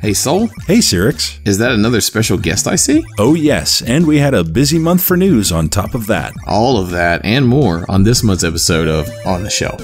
Hey Soul? Hey Cyrix. Is that another special guest I see? Oh yes, and we had a busy month for news on top of that. All of that and more on this month's episode of On the Shelf.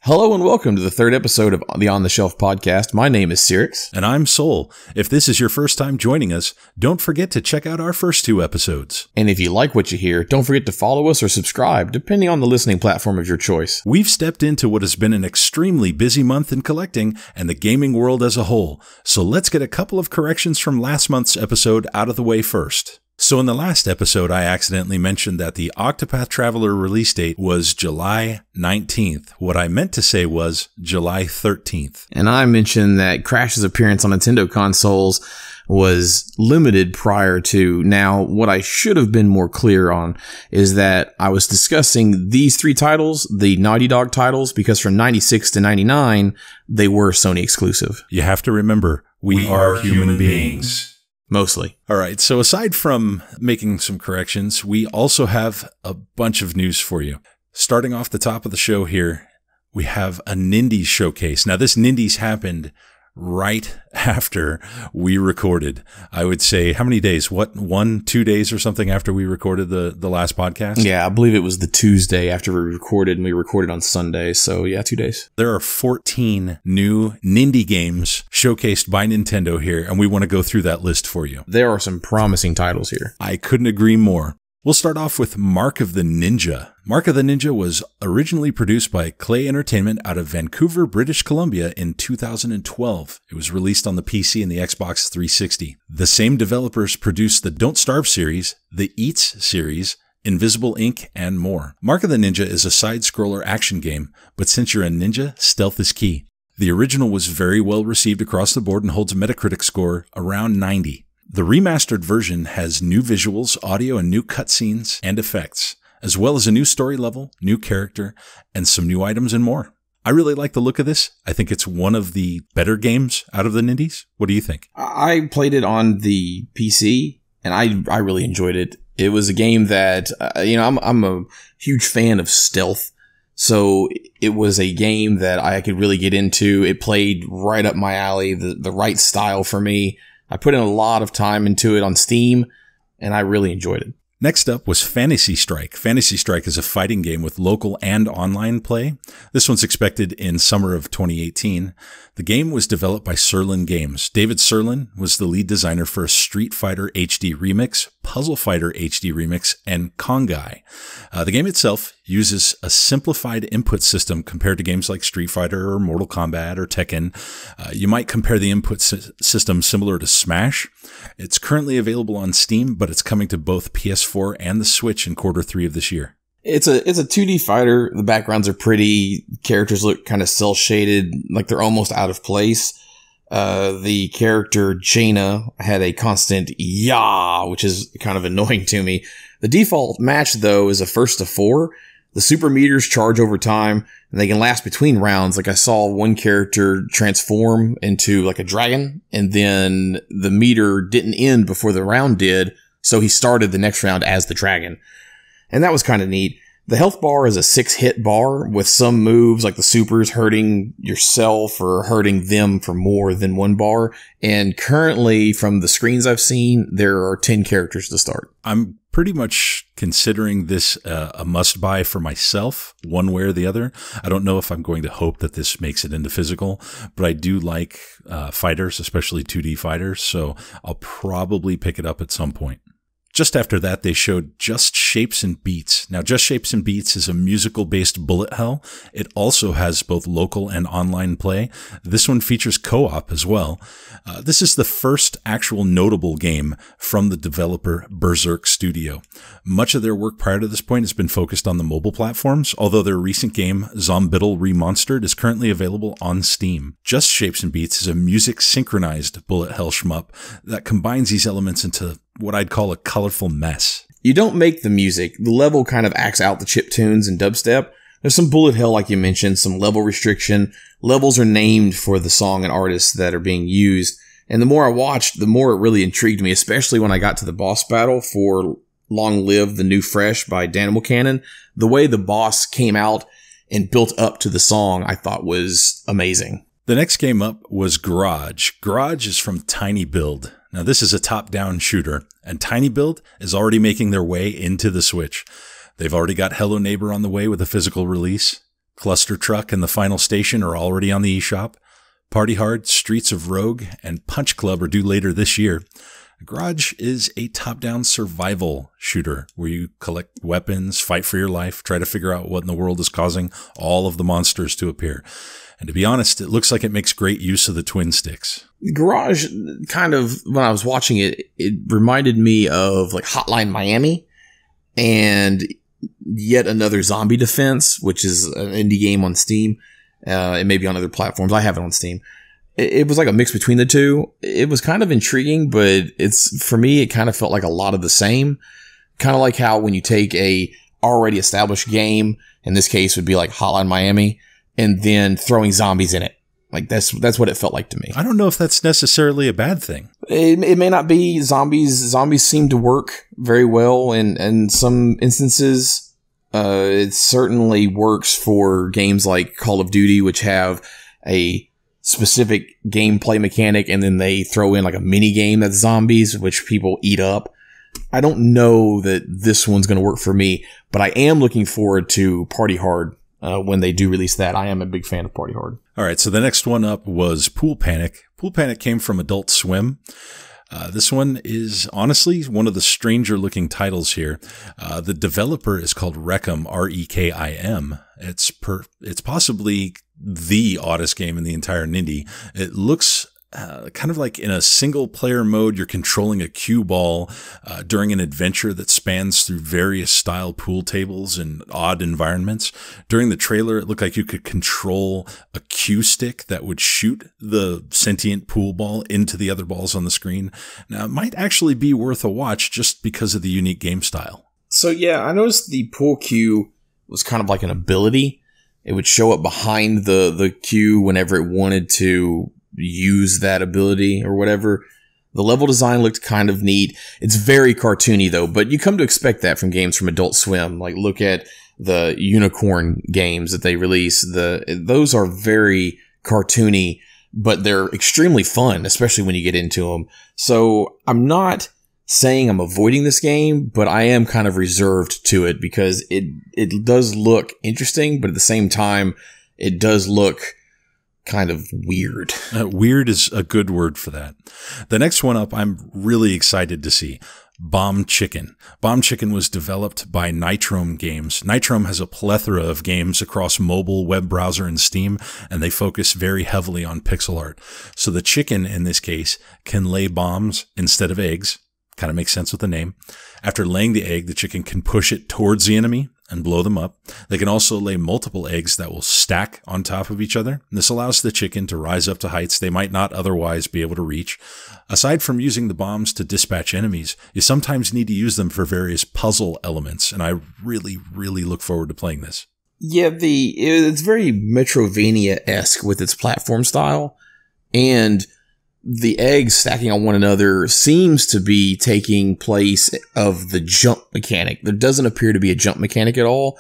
Hello and welcome to the third episode of the On the Shelf podcast. My name is Cyrix. And I'm Soul. If this is your first time joining us, don't forget to check out our first two episodes. And if you like what you hear, don't forget to follow us or subscribe, depending on the listening platform of your choice. We've stepped into what has been an extremely busy month in collecting and the gaming world as a whole. So let's get a couple of corrections from last month's episode out of the way first. So in the last episode, I accidentally mentioned that the Octopath Traveler release date was July 19th. What I meant to say was July 13th. And I mentioned that Crash's appearance on Nintendo consoles was limited prior to. Now, what I should have been more clear on is that I was discussing these three titles, the Naughty Dog titles, because from 96 to 99, they were Sony exclusive. You have to remember, we are human beings. Mostly. All right, so aside from making some corrections, we also have a bunch of news for you. Starting off the top of the show here, we have a Nindies showcase. Now, this Nindies happened right after we recorded. I would say, how many days? 2 days or something after we recorded the last podcast? Yeah, I believe it was the Tuesday after we recorded, and we recorded on Sunday. So yeah, 2 days. There are 14 new Nindie games showcased by Nintendo here, and we want to go through that list for you. There are some promising titles here. I couldn't agree more. We'll start off with Mark of the Ninja. Mark of the Ninja was originally produced by Clay Entertainment out of Vancouver, British Columbia in 2012. It was released on the PC and the Xbox 360. The same developers produced the Don't Starve series, the Eats series, Invisible Ink, and more. Mark of the Ninja is a side-scroller action game, but since you're a ninja, stealth is key. The original was very well received across the board and holds a Metacritic score around 90. The remastered version has new visuals, audio, and new cutscenes and effects, as well as a new story level, new character, and some new items and more. I really like the look of this. I think it's one of the better games out of the Nindies. What do you think? I played it on the PC, and I really enjoyed it. It was a game that, I'm a huge fan of stealth. So it was a game that I could really get into. It played right up my alley, the right style for me. I put in a lot of time into it on Steam, and I really enjoyed it. Next up was Fantasy Strike. Fantasy Strike is a fighting game with local and online play. This one's expected in summer of 2018. The game was developed by Sirlin Games. David Sirlin was the lead designer for Street Fighter HD Remix, Puzzle Fighter HD Remix, and Kongai. The game itself uses a simplified input system compared to games like Street Fighter or Mortal Kombat or Tekken. You might compare the input system similar to Smash. It's currently available on Steam, but it's coming to both PS4 and the Switch in Q3 of this year. It's a 2D fighter. The backgrounds are pretty. Characters look kind of cel-shaded, like they're almost out of place. The character Jaina had a constant "yah," which is kind of annoying to me. The default match, though, is a 1st to 4. The super meters charge over time, and they can last between rounds. Like I saw one character transform into like a dragon, and then the meter didn't end before the round did, so he started the next round as the dragon. And that was kind of neat. The health bar is a 6-hit bar with some moves like the supers hurting yourself or hurting them for more than one bar. And currently, from the screens I've seen, there are 10 characters to start. I'm pretty much considering this a must-buy for myself, one way or the other. I don't know if I'm going to hope that this makes it into physical, but I do like fighters, especially 2D fighters, so I'll probably pick it up at some point. Just after that, they showed Just Shapes and Beats. Now, Just Shapes and Beats is a musical-based bullet hell. It also has both local and online play. This one features co-op as well. This is the first actual notable game from the developer Berserk Studio. Much of their work prior to this point has been focused on the mobile platforms, although their recent game, Zombiddle Remonstered, is currently available on Steam. Just Shapes and Beats is a music-synchronized bullet hell shmup that combines these elements into what I'd call a colorful mess. You don't make the music. The level kind of acts out the chiptunes and dubstep. There's some bullet hell, like you mentioned, some level restriction. Levels are named for the song and artists that are being used. And the more I watched, the more it really intrigued me, especially when I got to the boss battle for Long Live the New Fresh by Danimal Cannon. The way the boss came out, and built up to the song, I thought was amazing. The next game up was Garage. Garage is from Tiny Build. Now, this is a top-down shooter, and Tiny Build is already making their way into the Switch. They've already got Hello Neighbor on the way with a physical release. Cluster Truck and The Final Station are already on the eShop. Party Hard, Streets of Rogue, and Punch Club are due later this year. Garage is a top-down survival shooter where you collect weapons, fight for your life, try to figure out what in the world is causing all of the monsters to appear. And to be honest, it looks like it makes great use of the twin sticks. Garage, kind of, when I was watching it, it reminded me of like Hotline Miami and yet another Zombie Defense, which is an indie game on Steam. It may be on other platforms. I have it on Steam. It was like a mix between the two. It was kind of intriguing, but for me, it kind of felt like a lot of the same. Kind of like how when you take a already established game, in this case would be like Hotline Miami, and then throwing zombies in it. Like that's what it felt like to me. I don't know if that's necessarily a bad thing. It may not be. Zombies seem to work very well in some instances. It certainly works for games like Call of Duty, which have a specific gameplay mechanic, and then they throw in like a mini game that's zombies, which people eat up. I don't know that this one's going to work for me, but I am looking forward to Party Hard when they do release that. I am a big fan of Party Hard. All right, so the next one up was Pool Panic. Pool Panic came from Adult Swim. This one is honestly one of the stranger looking titles here. The developer is called Rekim, R-E-K-I-M. It's possibly the oddest game in the entire Nindie. It looks kind of like in a single player mode, you're controlling a cue ball during an adventure that spans through various style pool tables and odd environments. During the trailer, it looked like you could control a cue stick that would shoot the sentient pool ball into the other balls on the screen. Now, it might actually be worth a watch just because of the unique game style. So yeah, I noticed the pool cue was kind of like an ability. It would show up behind the cue whenever it wanted to use that ability or whatever. The level design looked kind of neat. It's very cartoony though, but you come to expect that from games from Adult Swim. Like look at the Unicorn games that they release. Those are very cartoony, but they're extremely fun, especially when you get into them. So I'm not saying I'm avoiding this game, but I am kind of reserved to it because it does look interesting, but at the same time, it does look kind of weird. Weird is a good word for that. The next one up, I'm really excited to see. Bomb Chicken. Bomb Chicken was developed by Nitrome Games. Nitrome has a plethora of games across mobile, web browser, and Steam, and they focus very heavily on pixel art. So the chicken, in this case, can lay bombs instead of eggs. Kind of makes sense with the name. After laying the egg, the chicken can push it towards the enemy and blow them up. They can also lay multiple eggs that will stack on top of each other. This allows the chicken to rise up to heights they might not otherwise be able to reach. Aside from using the bombs to dispatch enemies, you sometimes need to use them for various puzzle elements, and I really, really look forward to playing this. Yeah, it's very Metrovania-esque with its platform style, and the eggs stacking on one another seems to be taking place of the jump mechanic. There doesn't appear to be a jump mechanic at all.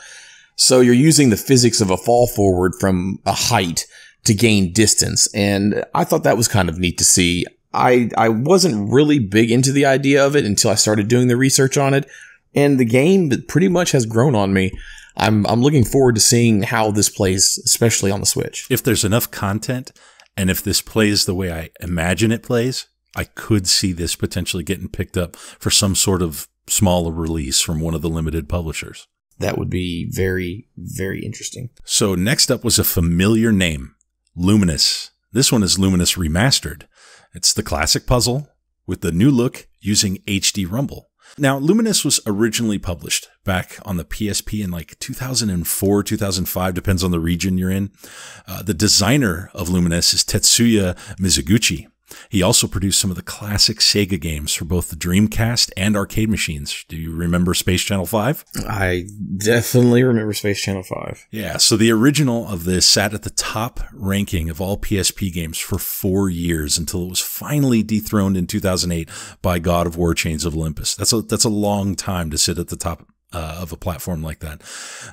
So you're using the physics of a fall forward from a height to gain distance. And I thought that was kind of neat to see. I wasn't really big into the idea of it until I started doing the research on it. And the game pretty much has grown on me. I'm looking forward to seeing how this plays, especially on the Switch. If there's enough content, and if this plays the way I imagine it plays, I could see this potentially getting picked up for some sort of smaller release from one of the limited publishers. That would be very, very interesting. So next up was a familiar name, Luminous. This one is Luminous Remastered. It's the classic puzzle with the new look using HD Rumble. Now, Luminous was originally published back on the PSP in like 2004, 2005, depends on the region you're in. The designer of Luminous is Tetsuya Mizuguchi. He also produced some of the classic Sega games for both the Dreamcast and arcade machines. Do you remember Space Channel 5? I definitely remember Space Channel 5. Yeah, so the original of this sat at the top ranking of all PSP games for 4 years until it was finally dethroned in 2008 by God of War Chains of Olympus. That's a long time to sit at the top of a platform like that.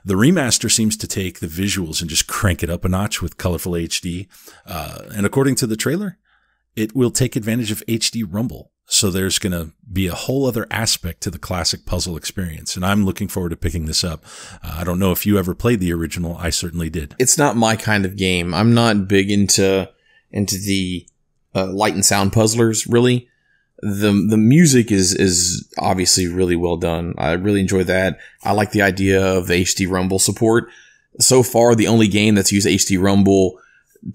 The remaster seems to take the visuals and just crank it up a notch with colorful HD. And according to the trailer, it will take advantage of HD Rumble. So there's going to be a whole other aspect to the classic puzzle experience. And I'm looking forward to picking this up. I don't know if you ever played the original. I certainly did. It's not my kind of game. I'm not big into the light and sound puzzlers, really. The music is obviously really well done. I really enjoy that. I like the idea of the HD Rumble support. So far, the only game that's used HD Rumble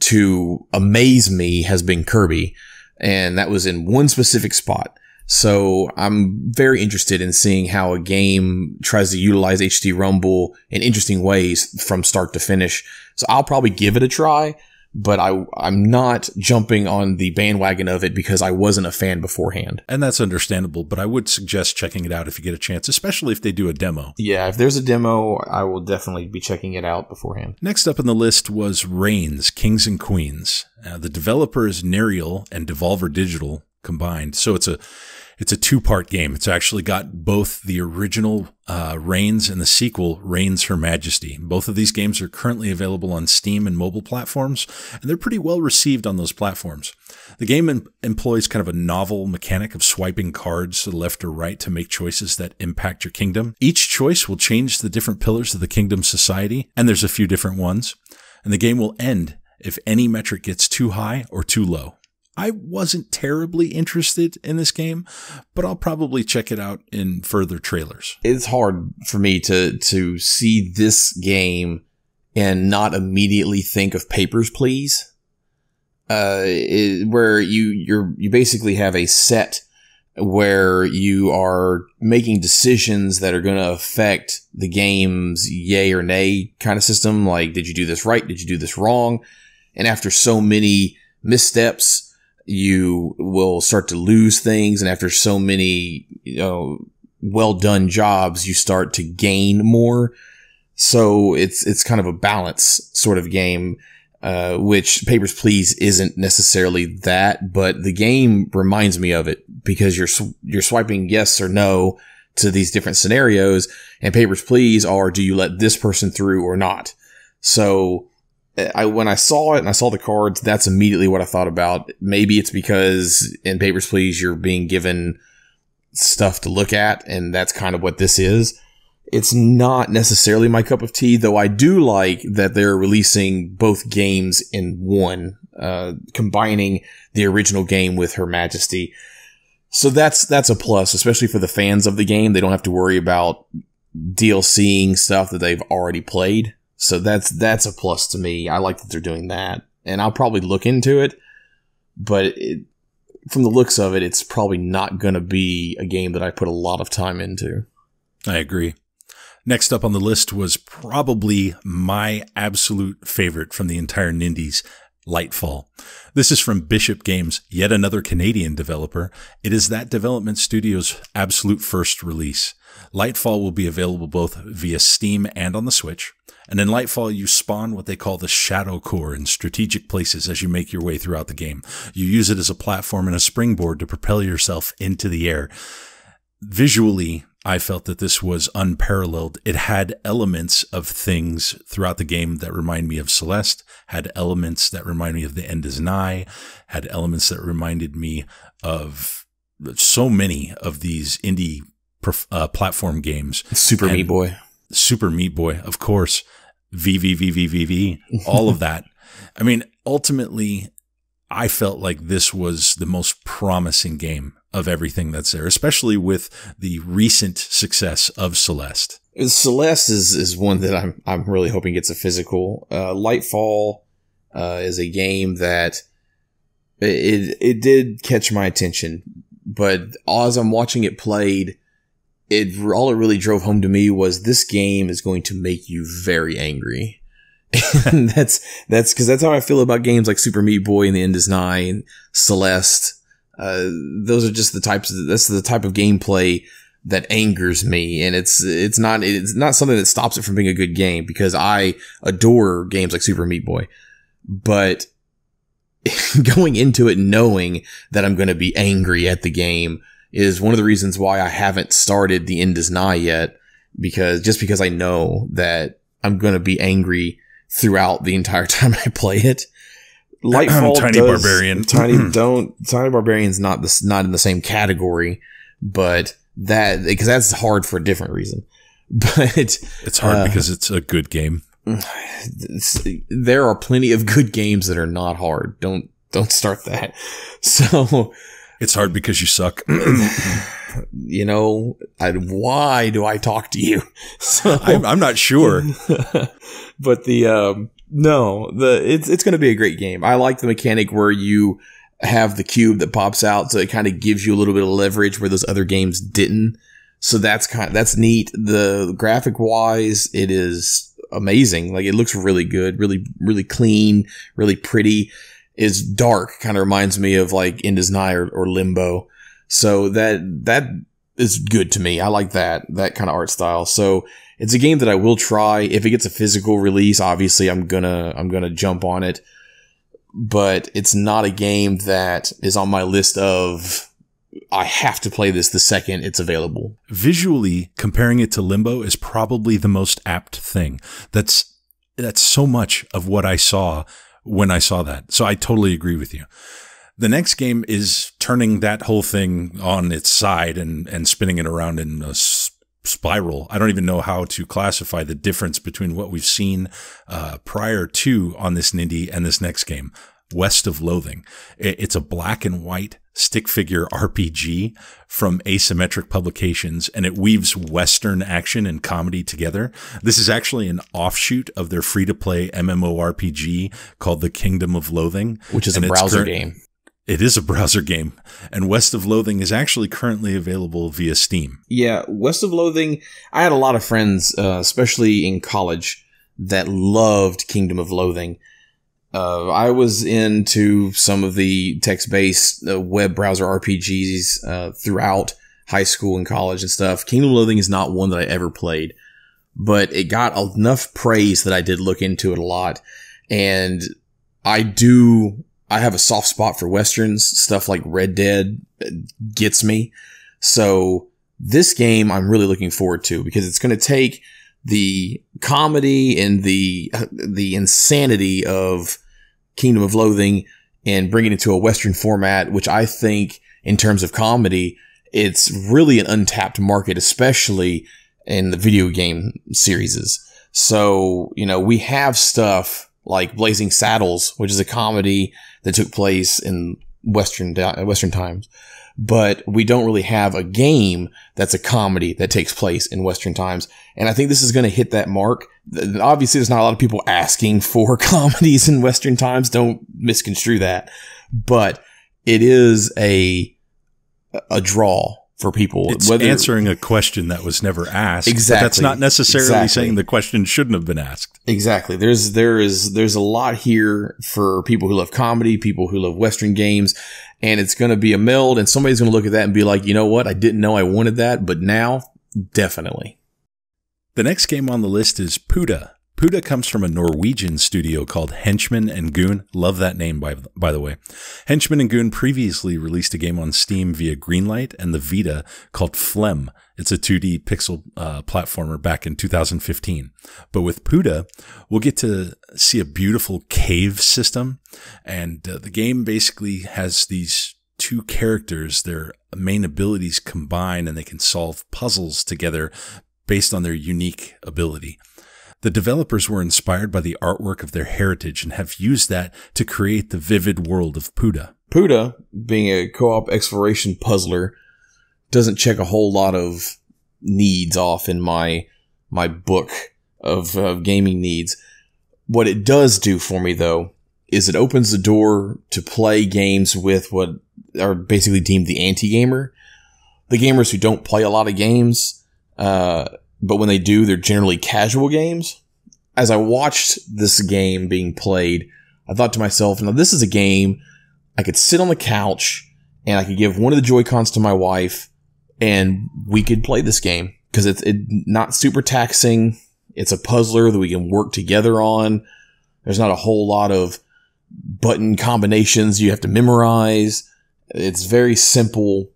to amaze me has been Kirby. And that was in one specific spot. So I'm very interested in seeing how a game tries to utilize HD Rumble in interesting ways from start to finish. So I'll probably give it a try, but I'm not jumping on the bandwagon of it because I wasn't a fan beforehand. And that's understandable, but I would suggest checking it out if you get a chance, especially if they do a demo. Yeah, if there's a demo, I will definitely be checking it out beforehand. Next up on the list was Reigns, Kings and Queens. The developer is Nereal and Devolver Digital combined, so it's a two-part game. It's actually got both the original Reigns and the sequel, Reigns Her Majesty. Both of these games are currently available on Steam and mobile platforms, and they're pretty well received on those platforms. The game employs kind of a novel mechanic of swiping cards to the left or right to make choices that impact your kingdom. Each choice will change the different pillars of the kingdom's society, and there's a few different ones. And the game will end if any metric gets too high or too low. I wasn't terribly interested in this game, but I'll probably check it out in further trailers. It's hard for me to see this game and not immediately think of Papers, Please, where you basically have a set where you are making decisions that are going to affect the game's yay or nay kind of system. Like, did you do this right? Did you do this wrong? And after so many missteps, you will start to lose things. And after so many, well done jobs, you start to gain more. So it's kind of a balance sort of game, which Papers, Please isn't necessarily that, but the game reminds me of it because you're swiping yes or no to these different scenarios, and Papers, Please are, do you let this person through or not? So when I saw it and I saw the cards, that's immediately what I thought about. Maybe it's because in Papers, Please, you're being given stuff to look at, and that's kind of what this is. It's not necessarily my cup of tea, though I do like that they're releasing both games in one, combining the original game with Her Majesty. So that's a plus, especially for the fans of the game. They don't have to worry about DLCing stuff that they've already played. So that's a plus to me. I like that they're doing that, and I'll probably look into it, but from the looks of it, it's probably not going to be a game that I put a lot of time into. I agree. Next up on the list was probably my absolute favorite from the entire Nindies, Lightfall. This is from Bishop Games, yet another Canadian developer. It is that development studio's absolute first release. Lightfall will be available both via Steam and on the Switch. And in Lightfall, you spawn what they call the Shadow Core in strategic places as you make your way throughout the game. You use it as a platform and a springboard to propel yourself into the air. Visually, I felt that this was unparalleled. It had elements of things throughout the game that remind me of Celeste, had elements that remind me of The End Is Nigh, had elements that reminded me of so many of these indie platform games. Super Meat Boy. Super Meat Boy, of course. VVVVVV, all of that. I mean, ultimately, I felt like this was the most promising game of everything that's there, especially with the recent success of Celeste. Celeste is one that I'm really hoping gets a physical. Lightfall is a game that it did catch my attention, but as I'm watching it played, all it really drove home to me was this game is going to make you very angry. And that's because that's how I feel about games like Super Meat Boy and The End Is Nigh and Celeste. Those are just that's the type of gameplay that angers me. And it's not something that stops it from being a good game, because I adore games like Super Meat Boy, but going into it knowing that I'm going to be angry at the game is one of the reasons why I haven't started The End Is Nigh yet. because I know that I'm going to be angry throughout the entire time I play it. Lightfall Tiny Barbarian. Tiny Barbarian's not in the same category, but because that's hard for a different reason. But it's hard because it's a good game. There are plenty of good games that are not hard. Don't start that. So it's hard because you suck. You know, why do I talk to you? So I'm not sure. But it's going to be a great game. I like the mechanic where you have the cube that pops out, so it kind of gives you a little bit of leverage where those other games didn't. So that's neat. The graphic wise, it is amazing. Like, it looks really good, really, really clean, really pretty. It's dark, kind of reminds me of like Endless Night or Limbo. So that is good to me. I like that kind of art style. So it's a game that I will try. If it gets a physical release, obviously I'm gonna jump on it. But it's not a game that is on my list of I have to play this the second it's available. Visually, comparing it to Limbo is probably the most apt thing. That's so much of what I saw when I saw that. So I totally agree with you. The next game is turning that whole thing on its side and spinning it around in a spiral. I don't even know how to classify the difference between what we've seen prior to on this Nindie and this next game, West of Loathing. It's a black and white stick figure RPG from Asymmetric Publications, and it weaves Western action and comedy together. This is actually an offshoot of their free-to-play MMORPG called The Kingdom of Loathing, which is a browser game. It is a browser game, and West of Loathing is actually currently available via Steam. Yeah, West of Loathing, I had a lot of friends, especially in college, that loved Kingdom of Loathing. I was into some of the text-based web browser RPGs throughout high school and college and stuff. Kingdom of Loathing is not one that I ever played, but it got enough praise that I did look into it a lot. And I have a soft spot for Westerns. Stuff like Red Dead gets me. So this game I'm really looking forward to, because it's going to take the comedy and the insanity of Kingdom of Loathing and bring it into a Western format, which I think in terms of comedy, it's really an untapped market, especially in the video game series. So, you know, we have stuff like Blazing Saddles, which is a comedy that took place in Western times. But we don't really have a game that's a comedy that takes place in Western times. And I think this is going to hit that mark. Obviously, there's not a lot of people asking for comedies in Western times. Don't misconstrue that. But it is a draw for people. It's answering a question that was never asked. Exactly. But that's not necessarily saying the question shouldn't have been asked. Exactly. There's a lot here for people who love comedy, people who love Western games, and it's going to be a meld, and somebody's going to look at that and be like, you know what? I didn't know I wanted that, but now, definitely. The next game on the list is Puda. Puda comes from a Norwegian studio called Henchman and Goon. Love that name, by the way. Henchman and Goon previously released a game on Steam via Greenlight and the Vita called Phlegm. It's a 2D pixel platformer back in 2015. But with Puda, we'll get to see a beautiful cave system. And the game basically has these two characters. Their main abilities combine, and they can solve puzzles together based on their unique ability. The developers were inspired by the artwork of their heritage and have used that to create the vivid world of Puda. Puda, being a co-op exploration puzzler, doesn't check a whole lot of needs off in my book of gaming needs. What it does do for me, though, is it opens the door to play games with what are basically deemed the anti-gamer. The gamers who don't play a lot of games, but when they do, they're generally casual games. As I watched this game being played, I thought to myself, now this is a game I could sit on the couch and I could give one of the Joy-Cons to my wife and we could play this game because it's not super taxing. It's a puzzler that we can work together on. There's not a whole lot of button combinations you have to memorize. It's very simple,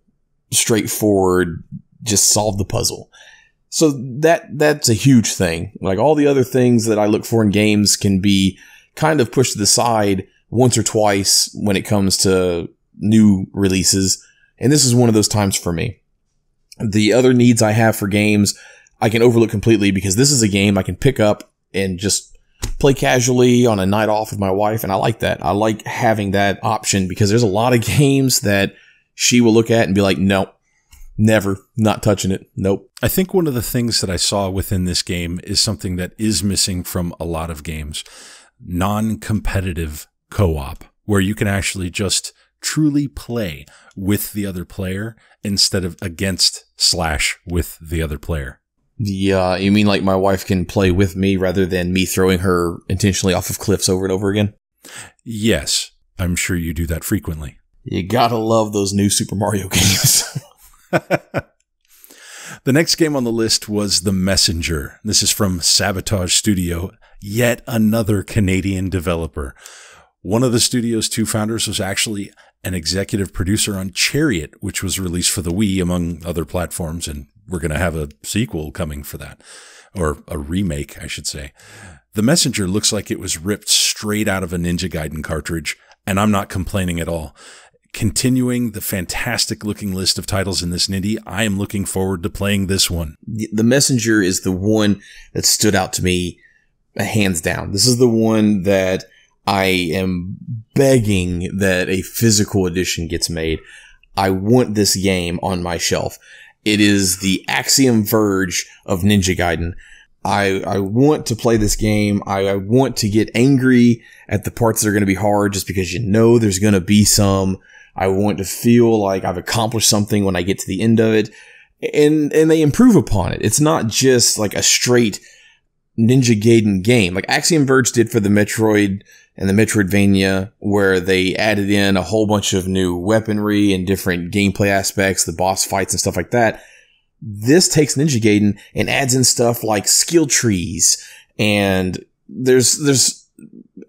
straightforward, just solve the puzzle. So that's a huge thing. Like all the other things that I look for in games can be kind of pushed to the side once or twice when it comes to new releases. And this is one of those times for me. The other needs I have for games, I can overlook completely because this is a game I can pick up and just play casually on a night off with my wife. And I like that. I like having that option because there's a lot of games that she will look at and be like, no, never, not touching it. Nope. I think one of the things that I saw within this game is something that is missing from a lot of games. Non-competitive co-op, where you can actually just truly play with the other player instead of against / with the other player. Yeah, you mean like my wife can play with me rather than me throwing her intentionally off of cliffs over and over again? Yes, I'm sure you do that frequently. You gotta love those new Super Mario games. The next game on the list was The Messenger. This is from Sabotage Studio, yet another Canadian developer. One of the studio's 2 founders was actually an executive producer on Chariot, which was released for the Wii, among other platforms, and we're going to have a sequel coming for that, or a remake, I should say. The Messenger looks like it was ripped straight out of a Ninja Gaiden cartridge, and I'm not complaining at all. Continuing the fantastic looking list of titles in this Nindie, I am looking forward to playing this one. The Messenger is the one that stood out to me hands down. This is the one that I am begging that a physical edition gets made. I want this game on my shelf. It is the Axiom Verge of Ninja Gaiden. I want to play this game. I want to get angry at the parts that are going to be hard just because you know there's going to be some. I want to feel like I've accomplished something when I get to the end of it. And they improve upon it. It's not just like a straight Ninja Gaiden game. Like Axiom Verge did for the Metroid and the Metroidvania, where they added in a whole bunch of new weaponry and different gameplay aspects, the boss fights and stuff like that. This takes Ninja Gaiden and adds in stuff like skill trees, and there's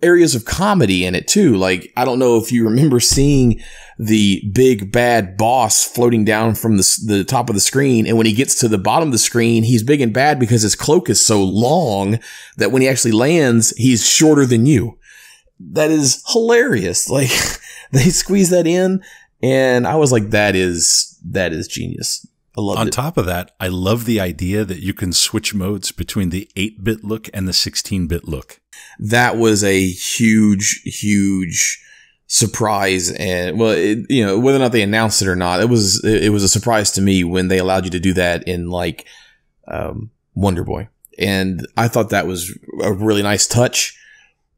areas of comedy in it too. Like, I don't know if you remember seeing the big bad boss floating down from the top of the screen, and when he gets to the bottom of the screen, he's big and bad because his cloak is so long that when he actually lands, he's shorter than you. That is hilarious. Like, they squeeze that in, and I was like, that is genius. I loved it. On top of that, I love the idea that you can switch modes between the 8-bit look and the 16-bit look. That was a huge, huge surprise. And well, whether or not they announced it or not, it was a surprise to me when they allowed you to do that in like, Wonder Boy. And I thought that was a really nice touch.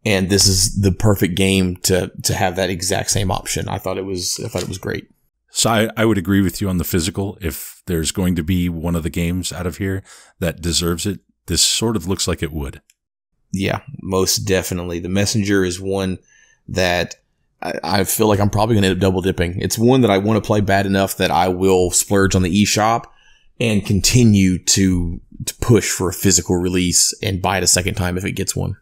And this is the perfect game to have that exact same option. I thought it was great. So I would agree with you on the physical. If there's going to be one of the games out of here that deserves it, this sort of looks like it would. Yeah, most definitely. The Messenger is one that I feel like I'm probably going to end up double dipping. It's one that I want to play bad enough that I will splurge on the eShop and continue to push for a physical release and buy it a second time if it gets one.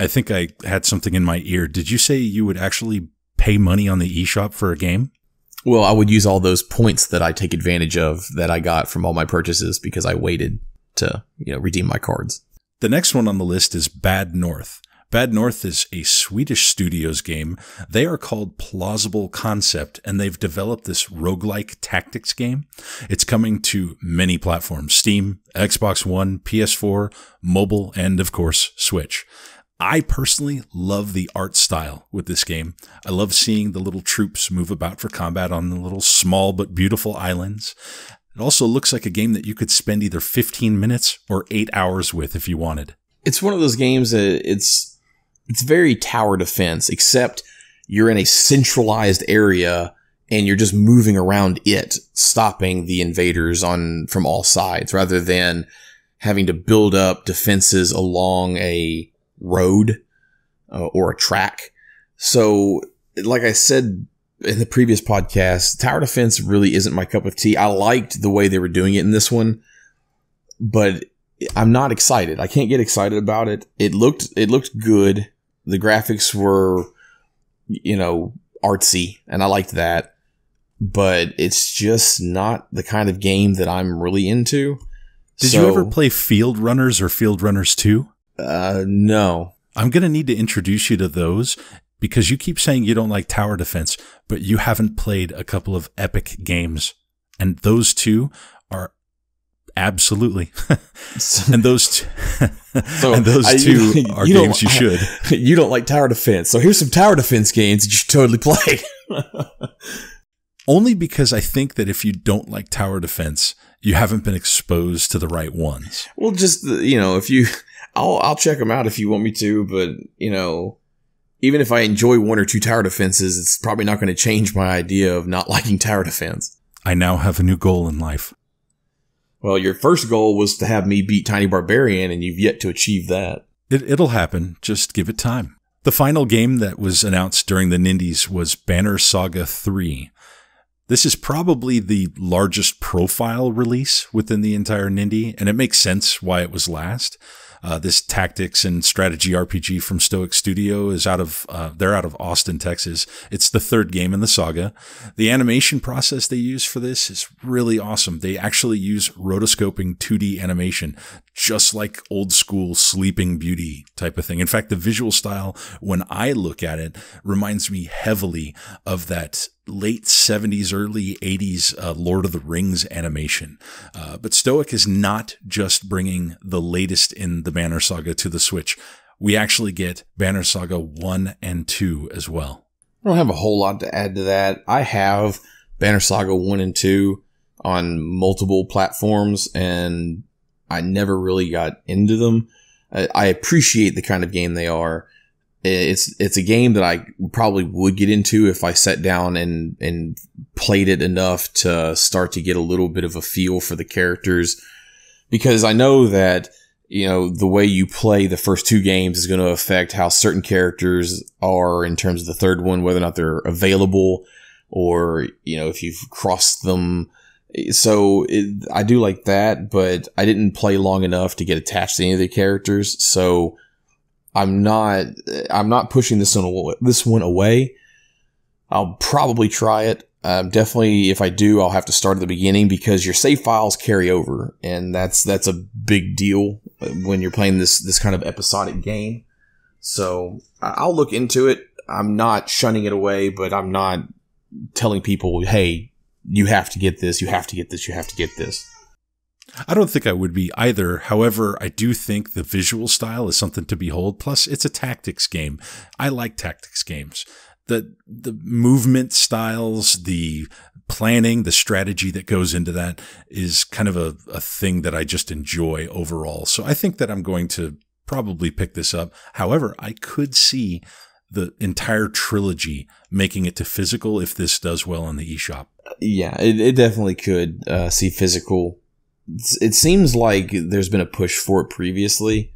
I think I had something in my ear. Did you say you would actually pay money on the eShop for a game? Well, I would use all those points that I take advantage of that I got from all my purchases because I waited to, redeem my cards. The next one on the list is Bad North. Bad North is a Swedish studios game. They are called Plausible Concept, and they've developed this roguelike tactics game. It's coming to many platforms: Steam, Xbox One, PS4, mobile, and of course, Switch. I personally love the art style with this game. I love seeing the little troops move about for combat on the little small but beautiful islands. It also looks like a game that you could spend either 15 minutes or 8 hours with if you wanted. It's one of those games that it's very tower defense, except you're in a centralized area and you're just moving around it, stopping the invaders from all sides, rather than having to build up defenses along a road or a track. So, like I said in the previous podcast, tower defense really isn't my cup of tea. I liked the way they were doing it in this one, but I'm not excited. I can't get excited about it. It looked good. The graphics were, artsy, and I liked that, but it's just not the kind of game that I'm really into. Did you ever play Field Runners or Field Runners 2? No. I'm going to need to introduce you to those because you keep saying you don't like tower defense, but you haven't played a couple of epic games. And those two are absolutely. And those two, are games you should. You don't like tower defense. So here's some tower defense games that you should totally play. Only because I think that if you don't like tower defense, you haven't been exposed to the right ones. Well, just, if you, I'll check them out if you want me to, but, even if I enjoy one or two tower defenses, it's probably not going to change my idea of not liking tower defense. I now have a new goal in life. Well, your first goal was to have me beat Tiny Barbarian, and you've yet to achieve that. It'll happen. Just give it time. The final game that was announced during the Nindies was Banner Saga 3. This is probably the largest profile release within the entire Nindie, and it makes sense why it was last. This tactics and strategy RPG from Stoic Studio is they're out of Austin, Texas. It's the third game in the saga. The animation process they use for this is really awesome. They actually use rotoscoping 2D animation, just like old school Sleeping Beauty type of thing. In fact, the visual style, when I look at it, reminds me heavily of that late 70s, early 80s Lord of the Rings animation. But Stoic is not just bringing the latest in the Banner Saga to the Switch. We actually get Banner Saga 1 and 2 as well. I don't have a whole lot to add to that. I have Banner Saga 1 and 2 on multiple platforms, and I never really got into them. I appreciate the kind of game they are. It's a game that I probably would get into if I sat down and played it enough to start to get a little bit of a feel for the characters, because I know that, the way you play the first two games is going to affect how certain characters are in terms of the third one, whether or not they're available or, if you've crossed them. So I do like that, but I didn't play long enough to get attached to any of the characters. So I'm not pushing this one away. I'll probably try it. Definitely, if I do, I'll have to start at the beginning because your save files carry over, and that's a big deal when you're playing this kind of episodic game. So I'll look into it. I'm not shunning it away, but I'm not telling people, hey, you have to get this, you have to get this, you have to get this. I don't think I would be either. However, I do think the visual style is something to behold. Plus, it's a tactics game. I like tactics games. The movement styles, the planning, the strategy that goes into that is kind of a thing that I just enjoy overall. So I think that I'm going to probably pick this up. However, I could see the entire trilogy making it to physical if this does well in the eShop. Yeah, it definitely could see physical. It seems like there's been a push for it previously.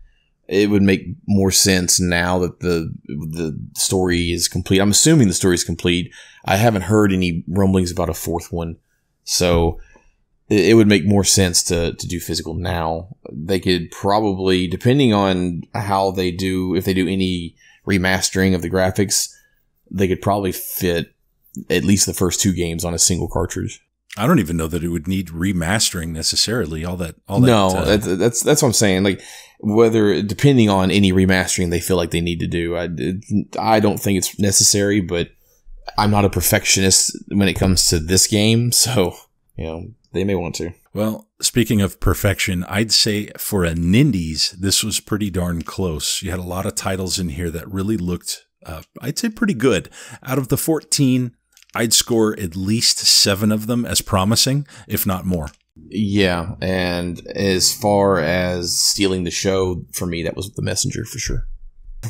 It would make more sense now that the story is complete. I'm assuming the story is complete. I haven't heard any rumblings about a fourth one. So it would make more sense to do physical now. They could probably, depending on how they do, if they do any remastering of the graphics, they could probably fit at least the first two games on a single cartridge. I don't even know that it would need remastering necessarily. That's what I'm saying. Like, whether, depending on any remastering they feel like they need to do, I don't think it's necessary, but I'm not a perfectionist when it comes to this game. So, they may want to. Well, speaking of perfection, I'd say for a Nindies, this was pretty darn close. You had a lot of titles in here that really looked, I'd say pretty good. Out of the 14, I'd score at least 7 of them as promising, if not more. Yeah, and as far as stealing the show, for me, that was The Messenger for sure.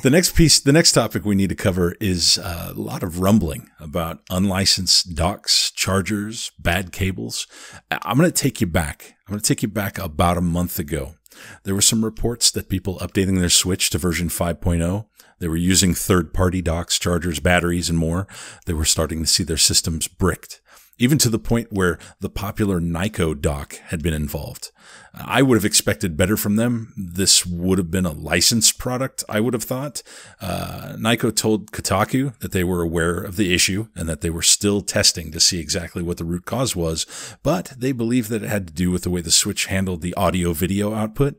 The next topic we need to cover is a lot of rumbling about unlicensed docks, chargers, bad cables. I'm going to take you back. About a month ago. There were some reports that people updating their Switch to version 5.0, they were using third-party docks, chargers, batteries, and more. They were starting to see their systems bricked. even to the point where the popular Nyko dock had been involved. I would have expected better from them. This would have been a licensed product, I would have thought. Nyko told Kotaku that they were aware of the issue and that they were still testing to see exactly what the root cause was, but they believed that it had to do with the way the Switch handled the audio-video output.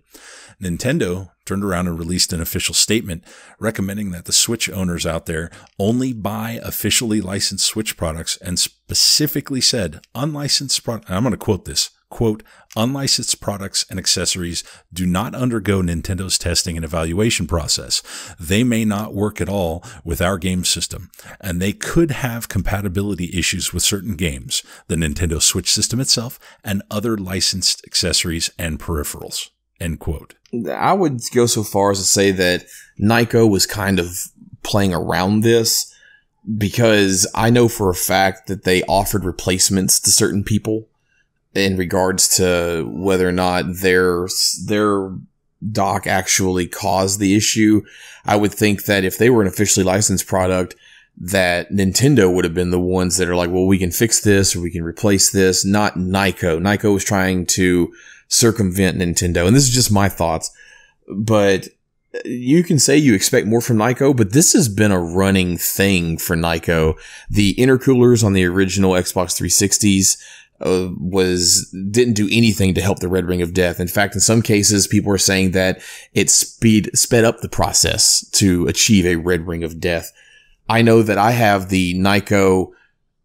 Nintendo turned around and released an official statement recommending that the Switch owners out there only buy officially licensed Switch products, and specifically said unlicensed products. I'm going to quote this. Quote, unlicensed products and accessories do not undergo Nintendo's testing and evaluation process. They may not work at all with our game system, and they could have compatibility issues with certain games, the Nintendo Switch system itself, and other licensed accessories and peripherals. End quote. I would go so far as to say that Nyko was kind of playing around this, because I know for a fact that they offered replacements to certain people in regards to whether or not their dock actually caused the issue. I would think that if they were an officially licensed product, that Nintendo would have been the ones that are like, well, we can fix this or we can replace this, not Nyko. Nyko was trying to circumvent Nintendo. And this is just my thoughts, but you can say you expect more from Nyko, but this has been a running thing for Nyko. The intercoolers on the original Xbox 360s didn't do anything to help the Red Ring of Death. In fact, in some cases, people are saying that it sped up the process to achieve a Red Ring of Death. I know that I have the Nyko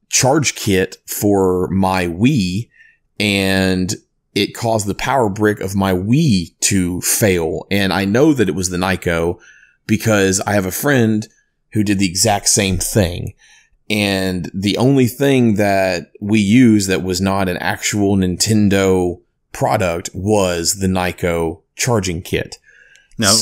charge kit for my Wii, and it caused the power brick of my Wii to fail. And I know that it was the Nyko because I have a friend who did the exact same thing. And the only thing that we used that was not an actual Nintendo product was the Nyko charging kit. Now,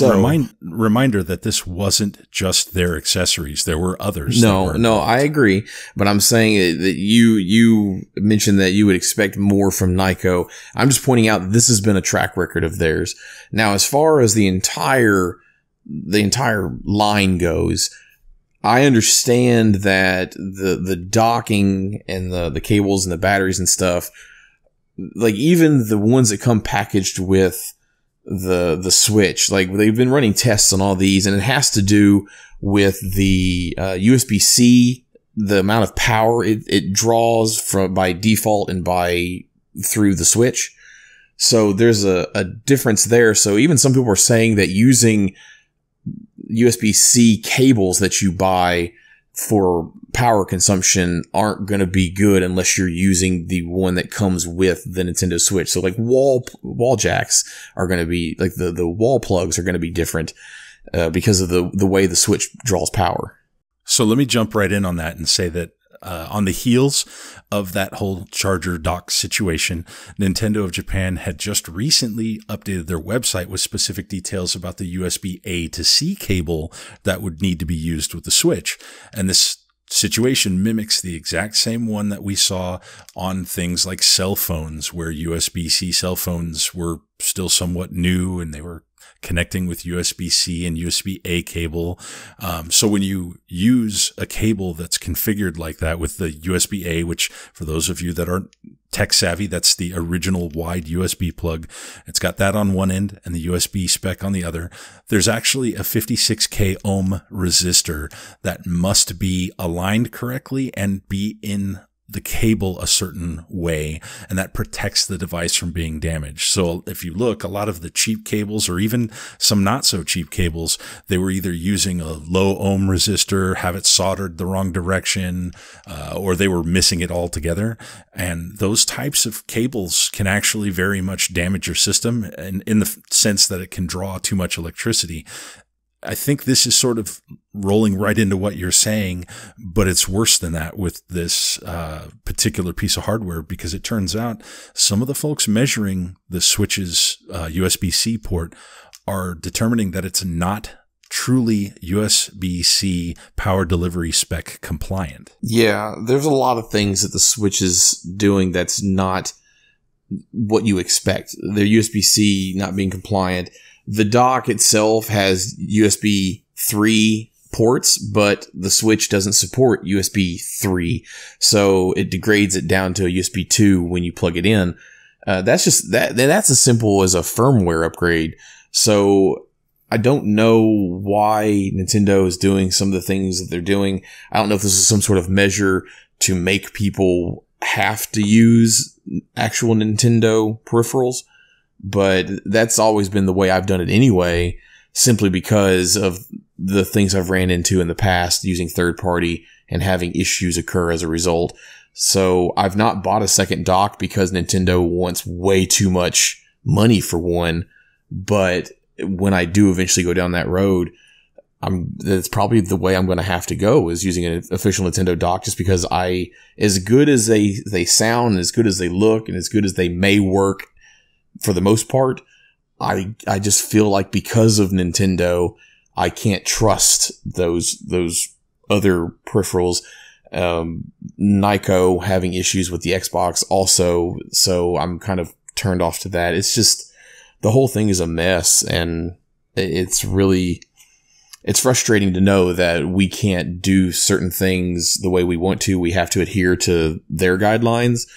reminder that this wasn't just their accessories. There were others. No, I agree. But I'm saying that you mentioned that you would expect more from Nyko. I'm just pointing out that this has been a track record of theirs. Now, as far as the entire line goes, I understand that the docking and the cables and the batteries and stuff, like even the ones that come packaged with the Switch, like they've been running tests on all these, and it has to do with the USB-C, the amount of power it draws by default and through the Switch. So there's a difference there. So even some people are saying that using USB-C cables that you buy for power consumption aren't going to be good unless you're using the one that comes with the Nintendo Switch. So like wall jacks are going to be like the wall plugs are going to be different because of the way the Switch draws power. So let me jump right in on that and say that on the heels of that whole charger dock situation, Nintendo of Japan had just recently updated their website with specific details about the USB-A to C cable that would need to be used with the Switch. And this situation mimics the exact same one that we saw on things like cell phones, where USB-C cell phones were still somewhat new and they were connecting with USB-C and USB-A cable. So when you use a cable that's configured like that with the USB-A, which for those of you that aren't tech savvy, that's the original wide USB plug. It's got that on one end and the USB spec on the other. There's actually a 56K ohm resistor that must be aligned correctly and be in the cable a certain way, and that protects the device from being damaged. So if you look, a lot of the cheap cables, or even some not so cheap cables, they were either using a low ohm resistor, have it soldered the wrong direction, or they were missing it altogether. And those types of cables can actually very much damage your system, and in the sense that it can draw too much electricity. I think this is sort of rolling right into what you're saying, but it's worse than that with this particular piece of hardware, because it turns out some of the folks measuring the Switch's USB-C port are determining that it's not truly USB-C power delivery spec compliant. Yeah, there's a lot of things that the Switch is doing that's not what you expect. Their USB-C not being compliant. The dock itself has USB 3 ports, but the Switch doesn't support USB 3. So it degrades it down to a USB 2 when you plug it in. That's as simple as a firmware upgrade. So I don't know why Nintendo is doing some of the things that they're doing. I don't know if this is some sort of measure to make people have to use actual Nintendo peripherals, but that's always been the way I've done it anyway, simply because of the things I've ran into in the past using third party and having issues occur as a result. So I've not bought a second dock because Nintendo wants way too much money for one. But when I do eventually go down that road, that's probably the way I'm going to have to go, is using an official Nintendo dock, just because as good as they sound, as good as they look, and as good as they may work for the most part, I just feel like because of Nintendo, I can't trust those other peripherals. Nyko having issues with the Xbox also, so I'm kind of turned off to that. It's just, the whole thing is a mess, and it's frustrating to know that we can't do certain things the way we want to. We have to adhere to their guidelines,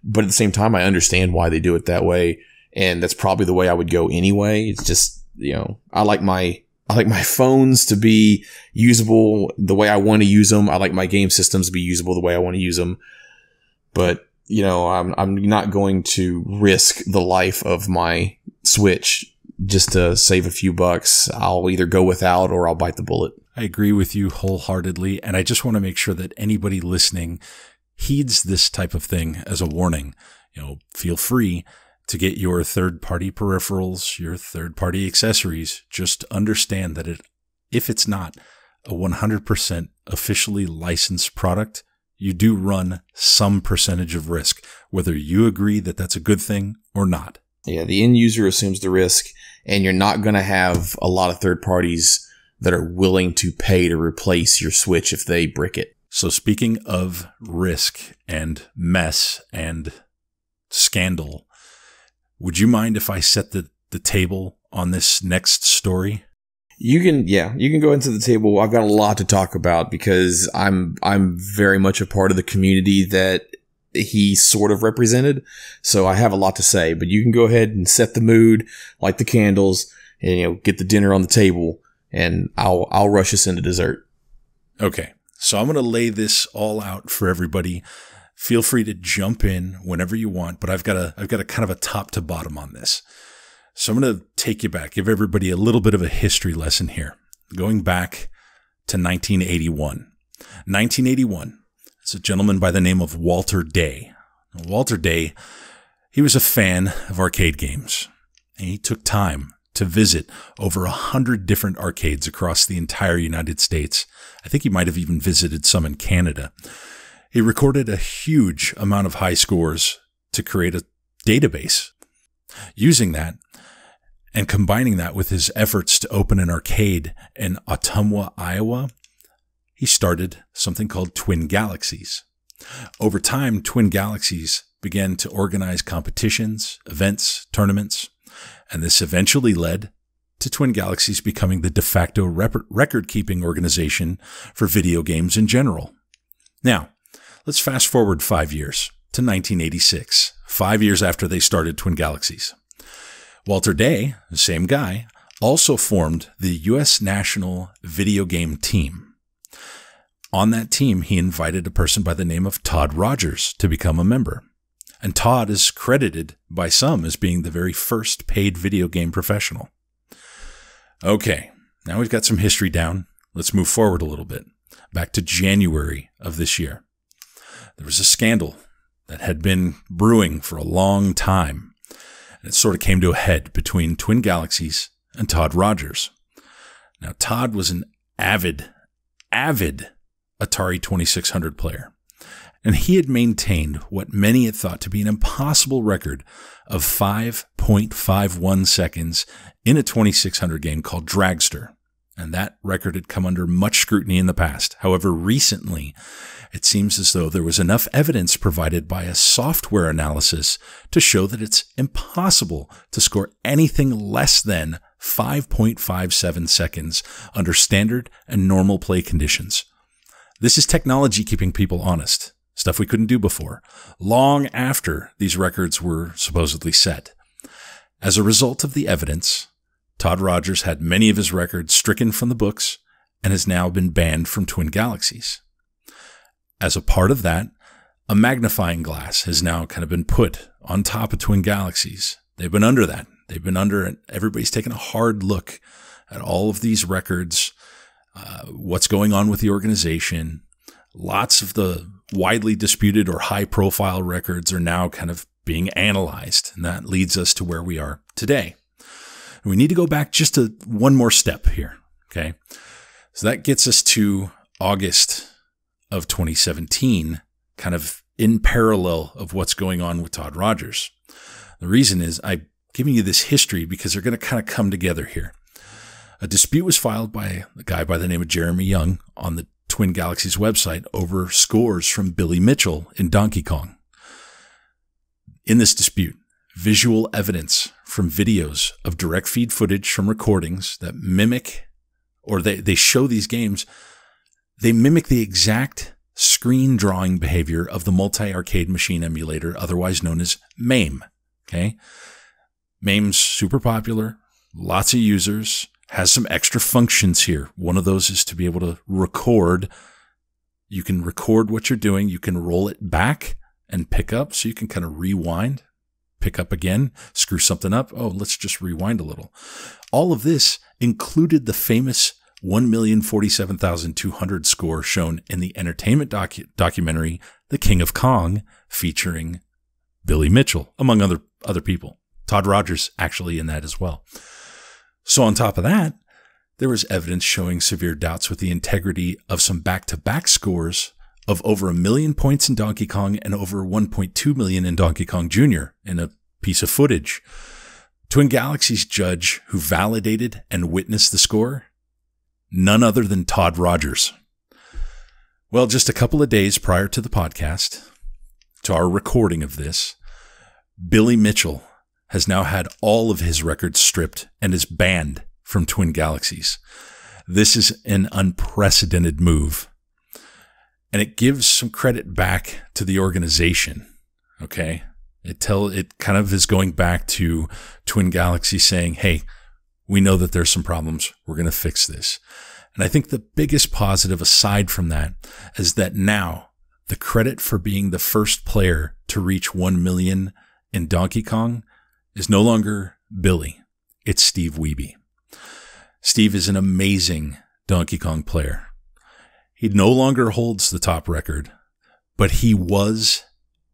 but at the same time, I understand why they do it that way, and that's probably the way I would go anyway. It's just, I like my phones to be usable the way I want to use them. I like my game systems to be usable the way I want to use them. But, I'm not going to risk the life of my Switch just to save a few bucks. I'll either go without or I'll bite the bullet. I agree with you wholeheartedly. And I just want to make sure that anybody listening heeds this type of thing as a warning. Feel free to get your third-party peripherals, your third-party accessories. Just understand that if it's not a 100% officially licensed product, you do run some percentage of risk, whether you agree that that's a good thing or not. Yeah, the end user assumes the risk, and you're not going to have a lot of third parties that are willing to pay to replace your Switch if they brick it. So speaking of risk and mess and scandal, would you mind if I set the table on this next story? You can go into the table. I've got a lot to talk about because I'm very much a part of the community that he sort of represented. So I have a lot to say, but you can go ahead and set the mood, light the candles, and, get the dinner on the table, and I'll rush us into dessert. Okay. So I'm going to lay this all out for everybody. Feel free to jump in whenever you want, but I've got a kind of a top to bottom on this. So I'm going to take you back, give everybody a little bit of a history lesson here. Going back to 1981. 1981, it's a gentleman by the name of Walter Day. Now, Walter Day, he was a fan of arcade games, and he took time to visit over 100 different arcades across the entire United States. I think he might have even visited some in Canada. He recorded a huge amount of high scores to create a database. Using that and combining that with his efforts to open an arcade in Ottumwa, Iowa, he started something called Twin Galaxies. Over time, Twin Galaxies began to organize competitions, events, tournaments, and this eventually led to Twin Galaxies becoming the de facto record-keeping organization for video games in general. Now, let's fast forward 5 years to 1986, 5 years after they started Twin Galaxies. Walter Day, the same guy, also formed the U.S. National Video Game Team. On that team, he invited a person by the name of Todd Rogers to become a member. And Todd is credited by some as being the very first paid video game professional. Okay, now we've got some history down. Let's move forward a little bit. Back to January of this year. There was a scandal that had been brewing for a long time. And it sort of came to a head between Twin Galaxies and Todd Rogers. Now, Todd was an avid Atari 2600 player. And he had maintained what many had thought to be an impossible record of 5.51 seconds in a 2600 game called Dragster. And that record had come under much scrutiny in the past. However, recently, it seems as though there was enough evidence provided by a software analysis to show that it's impossible to score anything less than 5.57 seconds under standard and normal play conditions. This is technology keeping people honest, stuff we couldn't do before, long after these records were supposedly set. As a result of the evidence, Todd Rogers had many of his records stricken from the books and has now been banned from Twin Galaxies. As a part of that, a magnifying glass has now kind of been put on top of Twin Galaxies. They've been under that. They've been under it. Everybody's taken a hard look at all of these records, what's going on with the organization. Lots of the widely disputed or high-profile records are now kind of being analyzed, and that leads us to where we are today. And we need to go back just one more step here, okay? So that gets us to August of 2017, kind of in parallel of what's going on with Todd Rogers. The reason is I'm giving you this history because they're going to kind of come together here. A dispute was filed by a guy by the name of Jeremy Young on the Twin Galaxies website over scores from Billy Mitchell in Donkey Kong. In this dispute, visual evidence from videos of direct feed footage from recordings that mimic, or they show these games, they mimic the exact screen drawing behavior of the multi-arcade machine emulator, otherwise known as MAME. Okay? MAME's super popular, lots of users, has some extra functions here. One of those is to be able to record. You can record what you're doing. You can roll it back and pick up, so you can kind of rewind, pick up again, screw something up. Oh, let's just rewind a little. All of this included the famous 1,047,200 score shown in the entertainment documentary The King of Kong, featuring Billy Mitchell, among other people. Todd Rogers actually in that as well. So on top of that, there was evidence showing severe doubts with the integrity of some back-to-back scores of over 1 million points in Donkey Kong and over 1.2 million in Donkey Kong Jr. in a piece of footage. Twin Galaxies judge who validated and witnessed the score? None other than Todd Rogers. Well, just a couple of days prior to the podcast, to our recording of this, Billy Mitchell has now had all of his records stripped and is banned from Twin Galaxies. This is an unprecedented move. And it gives some credit back to the organization. Okay? It kind of is going back to Twin Galaxies saying, hey, we know that there's some problems. We're going to fix this. And I think the biggest positive aside from that is that now the credit for being the first player to reach 1 million in Donkey Kong is no longer Billy. It's Steve Wiebe. Steve is an amazing Donkey Kong player. He no longer holds the top record, but he was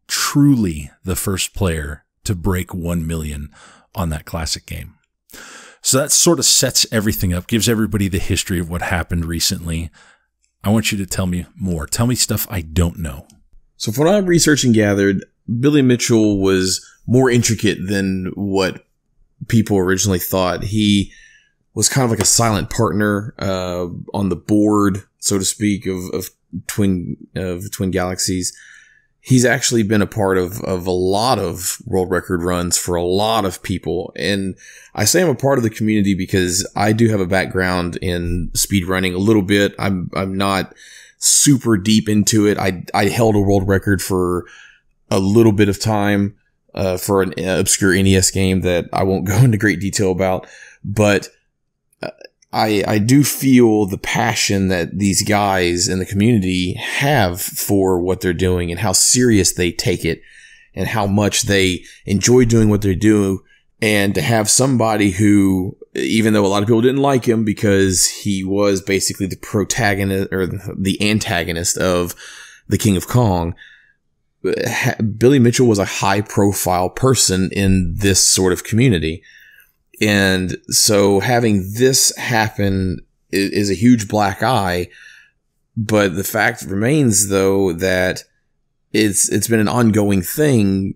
truly the first player to break 1 million on that classic game. So that sort of sets everything up, gives everybody the history of what happened recently. I want you to tell me more. Tell me stuff I don't know. So from what I've researched and gathered, Billy Mitchell was more intricate than what people originally thought. He was kind of like a silent partner on the board, so to speak, of Twin Galaxies. He's actually been a part of a lot of world record runs for a lot of people. And I say I'm a part of the community because I do have a background in speedrunning a little bit. I'm not super deep into it. I held a world record for a little bit of time for an obscure NES game that I won't go into great detail about. But I do feel the passion that these guys in the community have for what they're doing and how serious they take it and how much they enjoy doing what they do. And to have somebody who, even though a lot of people didn't like him because he was basically the protagonist or the antagonist of the King of Kong, Billy Mitchell was a high profile person in this sort of community. And so having this happen is a huge black eye. But the fact remains, though, that it's been an ongoing thing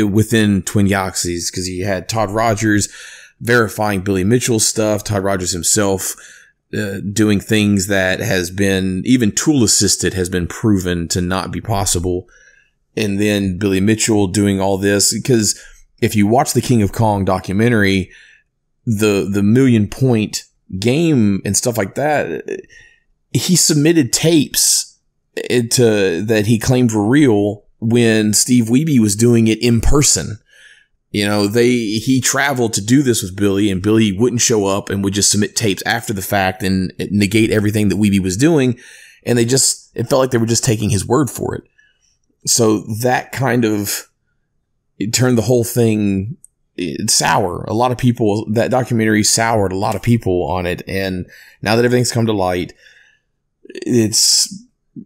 within Twin Galaxies, because you had Todd Rogers verifying Billy Mitchell's stuff, Todd Rogers himself doing things that has been, even tool assisted, has been proven to not be possible. And then Billy Mitchell doing all this, because if you watch the King of Kong documentary, the million point game and stuff like that, he submitted tapes that he claimed were real when Steve Wiebe was doing it in person. You know, he traveled to do this with Billy, and Billy wouldn't show up and would just submit tapes after the fact and negate everything that Wiebe was doing. And it felt like they were just taking his word for it. So that kind of, it turned the whole thing sour. A lot of people, that documentary soured a lot of people on it. And now that everything's come to light, it's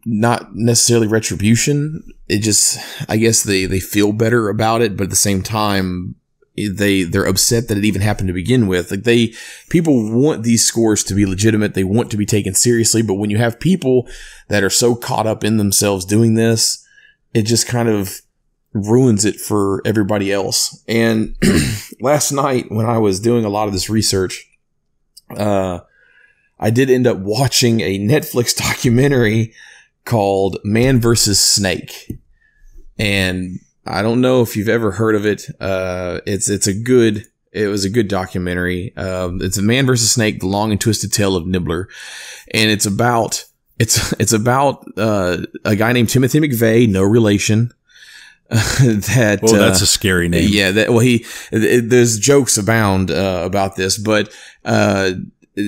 not necessarily retribution. It just, I guess they feel better about it, but at the same time, they're upset that it even happened to begin with. Like people want these scores to be legitimate. They want to be taken seriously. But when you have people that are so caught up in themselves doing this, it just kind of ruins it for everybody else. And last night when I was doing a lot of this research, I did end up watching a Netflix documentary called Man vs. Snake. And I don't know if you've ever heard of it. It was a good documentary. It's a Man vs. Snake, The Long and Twisted Tale of Nibbler. And it's about a guy named Timothy McVeigh, no relation. That's a scary name. Yeah. There's jokes abound, about this, but,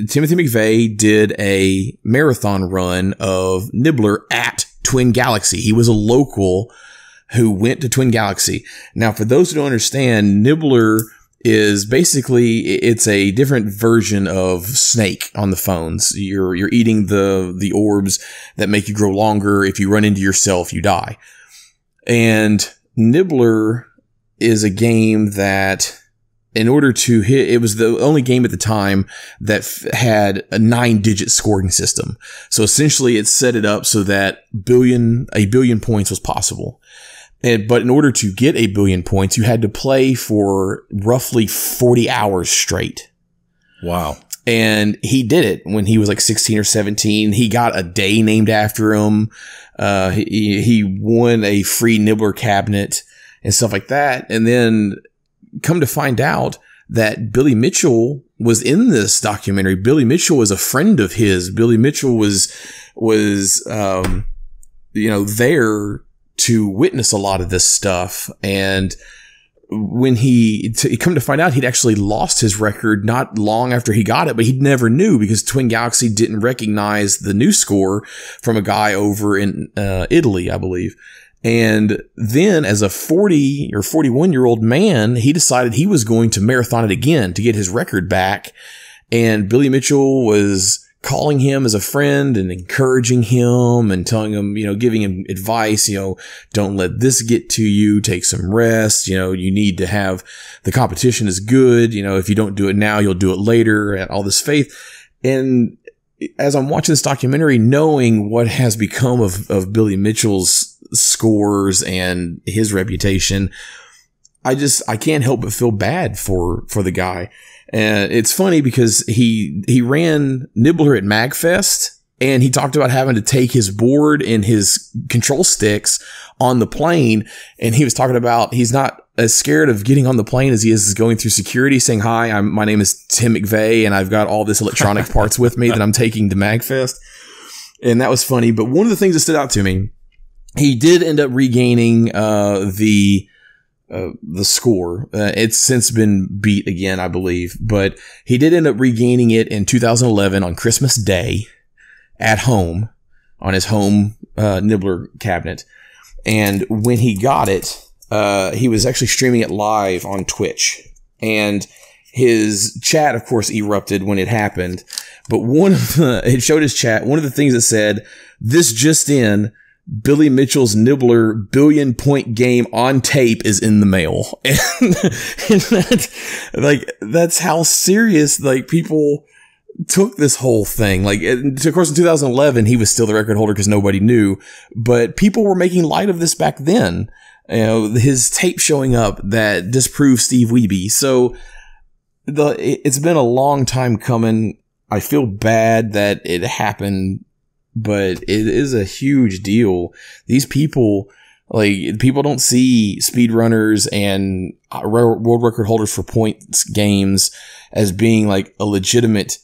Timothy McVeigh did a marathon run of Nibbler at Twin Galaxy. He was a local who went to Twin Galaxy. Now, for those who don't understand, Nibbler is basically, it's a different version of Snake on the phones. You're eating the orbs that make you grow longer. If you run into yourself, you die. And Nibbler is a game that, in order to hit, it was the only game at the time that had a 9-digit scoring system. So essentially it set it up so that a billion points was possible. But in order to get 1 billion points, you had to play for roughly 40 hours straight. Wow. And he did it when he was like 16 or 17. He got a day named after him. He won a free Nibbler cabinet and stuff like that. And then come to find out that Billy Mitchell was in this documentary. Billy Mitchell was a friend of his. Billy Mitchell was there to witness a lot of this stuff. And when he come to find out, he'd actually lost his record not long after he got it, but he never knew because Twin Galaxy didn't recognize the new score from a guy over in Italy, I believe. And then as a 40 or 41-year-old man, he decided he was going to marathon it again to get his record back. And Billy Mitchell was calling him as a friend and encouraging him and telling him, giving him advice, don't let this get to you, take some rest, you need to have, the competition is good, if you don't do it now, you'll do it later, all this faith. And as I'm watching this documentary, knowing what has become of Billy Mitchell's scores and his reputation, I can't help but feel bad for the guy. And it's funny because he ran Nibbler at MagFest and he talked about having to take his board and his control sticks on the plane. And he was talking about he's not as scared of getting on the plane as he is going through security, saying, "Hi, my name is Tim McVeigh and I've got all this electronic parts with me that I'm taking to MagFest." And that was funny. But one of the things that stood out to me, he did end up regaining the score. It's since been beat again, I believe, but he did end up regaining it in 2011 on Christmas Day at home on his home Nibbler cabinet. And when he got it, he was actually streaming it live on Twitch, and his chat, of course, erupted when it happened. But it showed his chat. One of the things that said, "This just in, Billy Mitchell's Nibbler 1 billion point game on tape is in the mail." And that's how serious, people took this whole thing. Of course, in 2011, he was still the record holder because nobody knew, but people were making light of this back then. His tape showing up that disproved Steve Wiebe. So it's been a long time coming. I feel bad that it happened, but it is a huge deal. These people, Like, people don't see speedrunners and world record holders for points games as being like a legitimate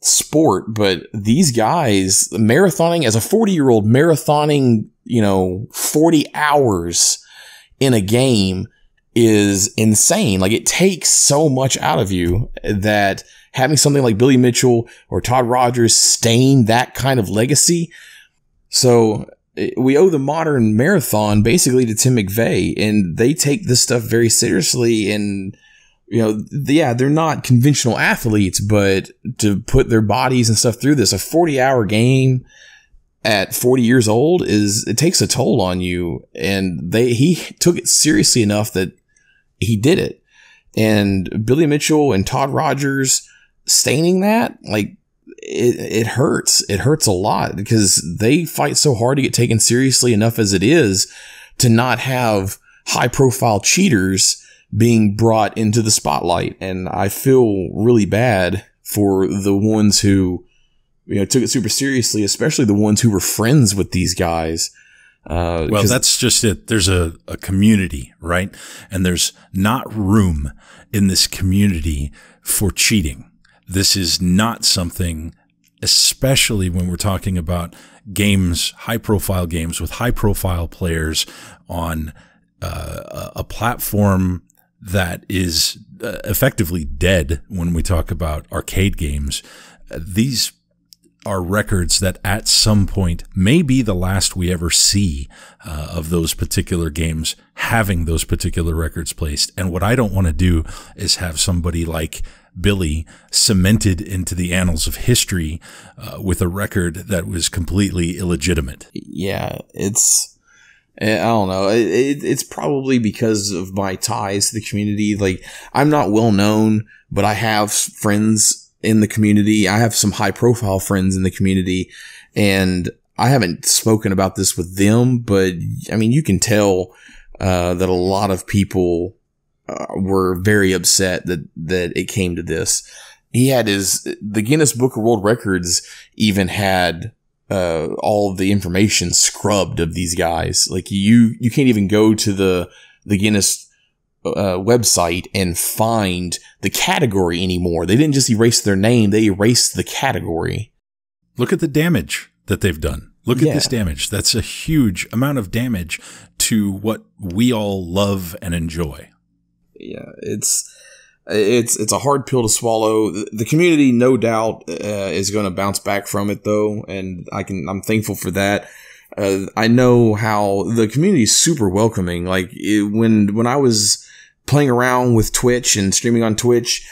sport, but these guys marathoning, as a 40-year-old marathoning, 40 hours in a game is insane. Like, it takes so much out of you that having something like Billy Mitchell or Todd Rogers stain that kind of legacy. So we owe the modern marathon basically to Tim McVeigh, and they take this stuff very seriously. And, they're not conventional athletes, but to put their bodies and stuff through this, a 40-hour game at 40 years old it takes a toll on you. And he took it seriously enough that he did it. And Billy Mitchell and Todd Rogers staining that, like, it hurts. It hurts a lot because they fight so hard to get taken seriously enough as it is to not have high profile cheaters being brought into the spotlight. And I feel really bad for the ones who, took it super seriously, especially the ones who were friends with these guys. Well, that's just it. There's a community, right? And there's not room in this community for cheating. This is not something, especially when we're talking about games, high-profile games with high-profile players on a platform that is effectively dead when we talk about arcade games. These are records that at some point may be the last we ever see of those particular games having those particular records placed. And what I don't want to do is have somebody like Billy cemented into the annals of history with a record that was completely illegitimate. Yeah, I don't know. It's probably because of my ties to the community. Like, I'm not well known, but I have friends in the community. I have some high profile friends in the community, and I haven't spoken about this with them, but I mean, you can tell that a lot of people were very upset that it came to this. The Guinness Book of World Records even had all of the information scrubbed of these guys. Like, you can't even go to the Guinness website and find the category anymore. They didn't just erase their name, they erased the category. Look at the damage that they've done. Look at this damage. That's a huge amount of damage to what we all love and enjoy. Yeah, it's a hard pill to swallow. The community, no doubt, is going to bounce back from it, though, and I'm thankful for that. I know how the community is super welcoming. Like, when I was playing around with Twitch and streaming on Twitch,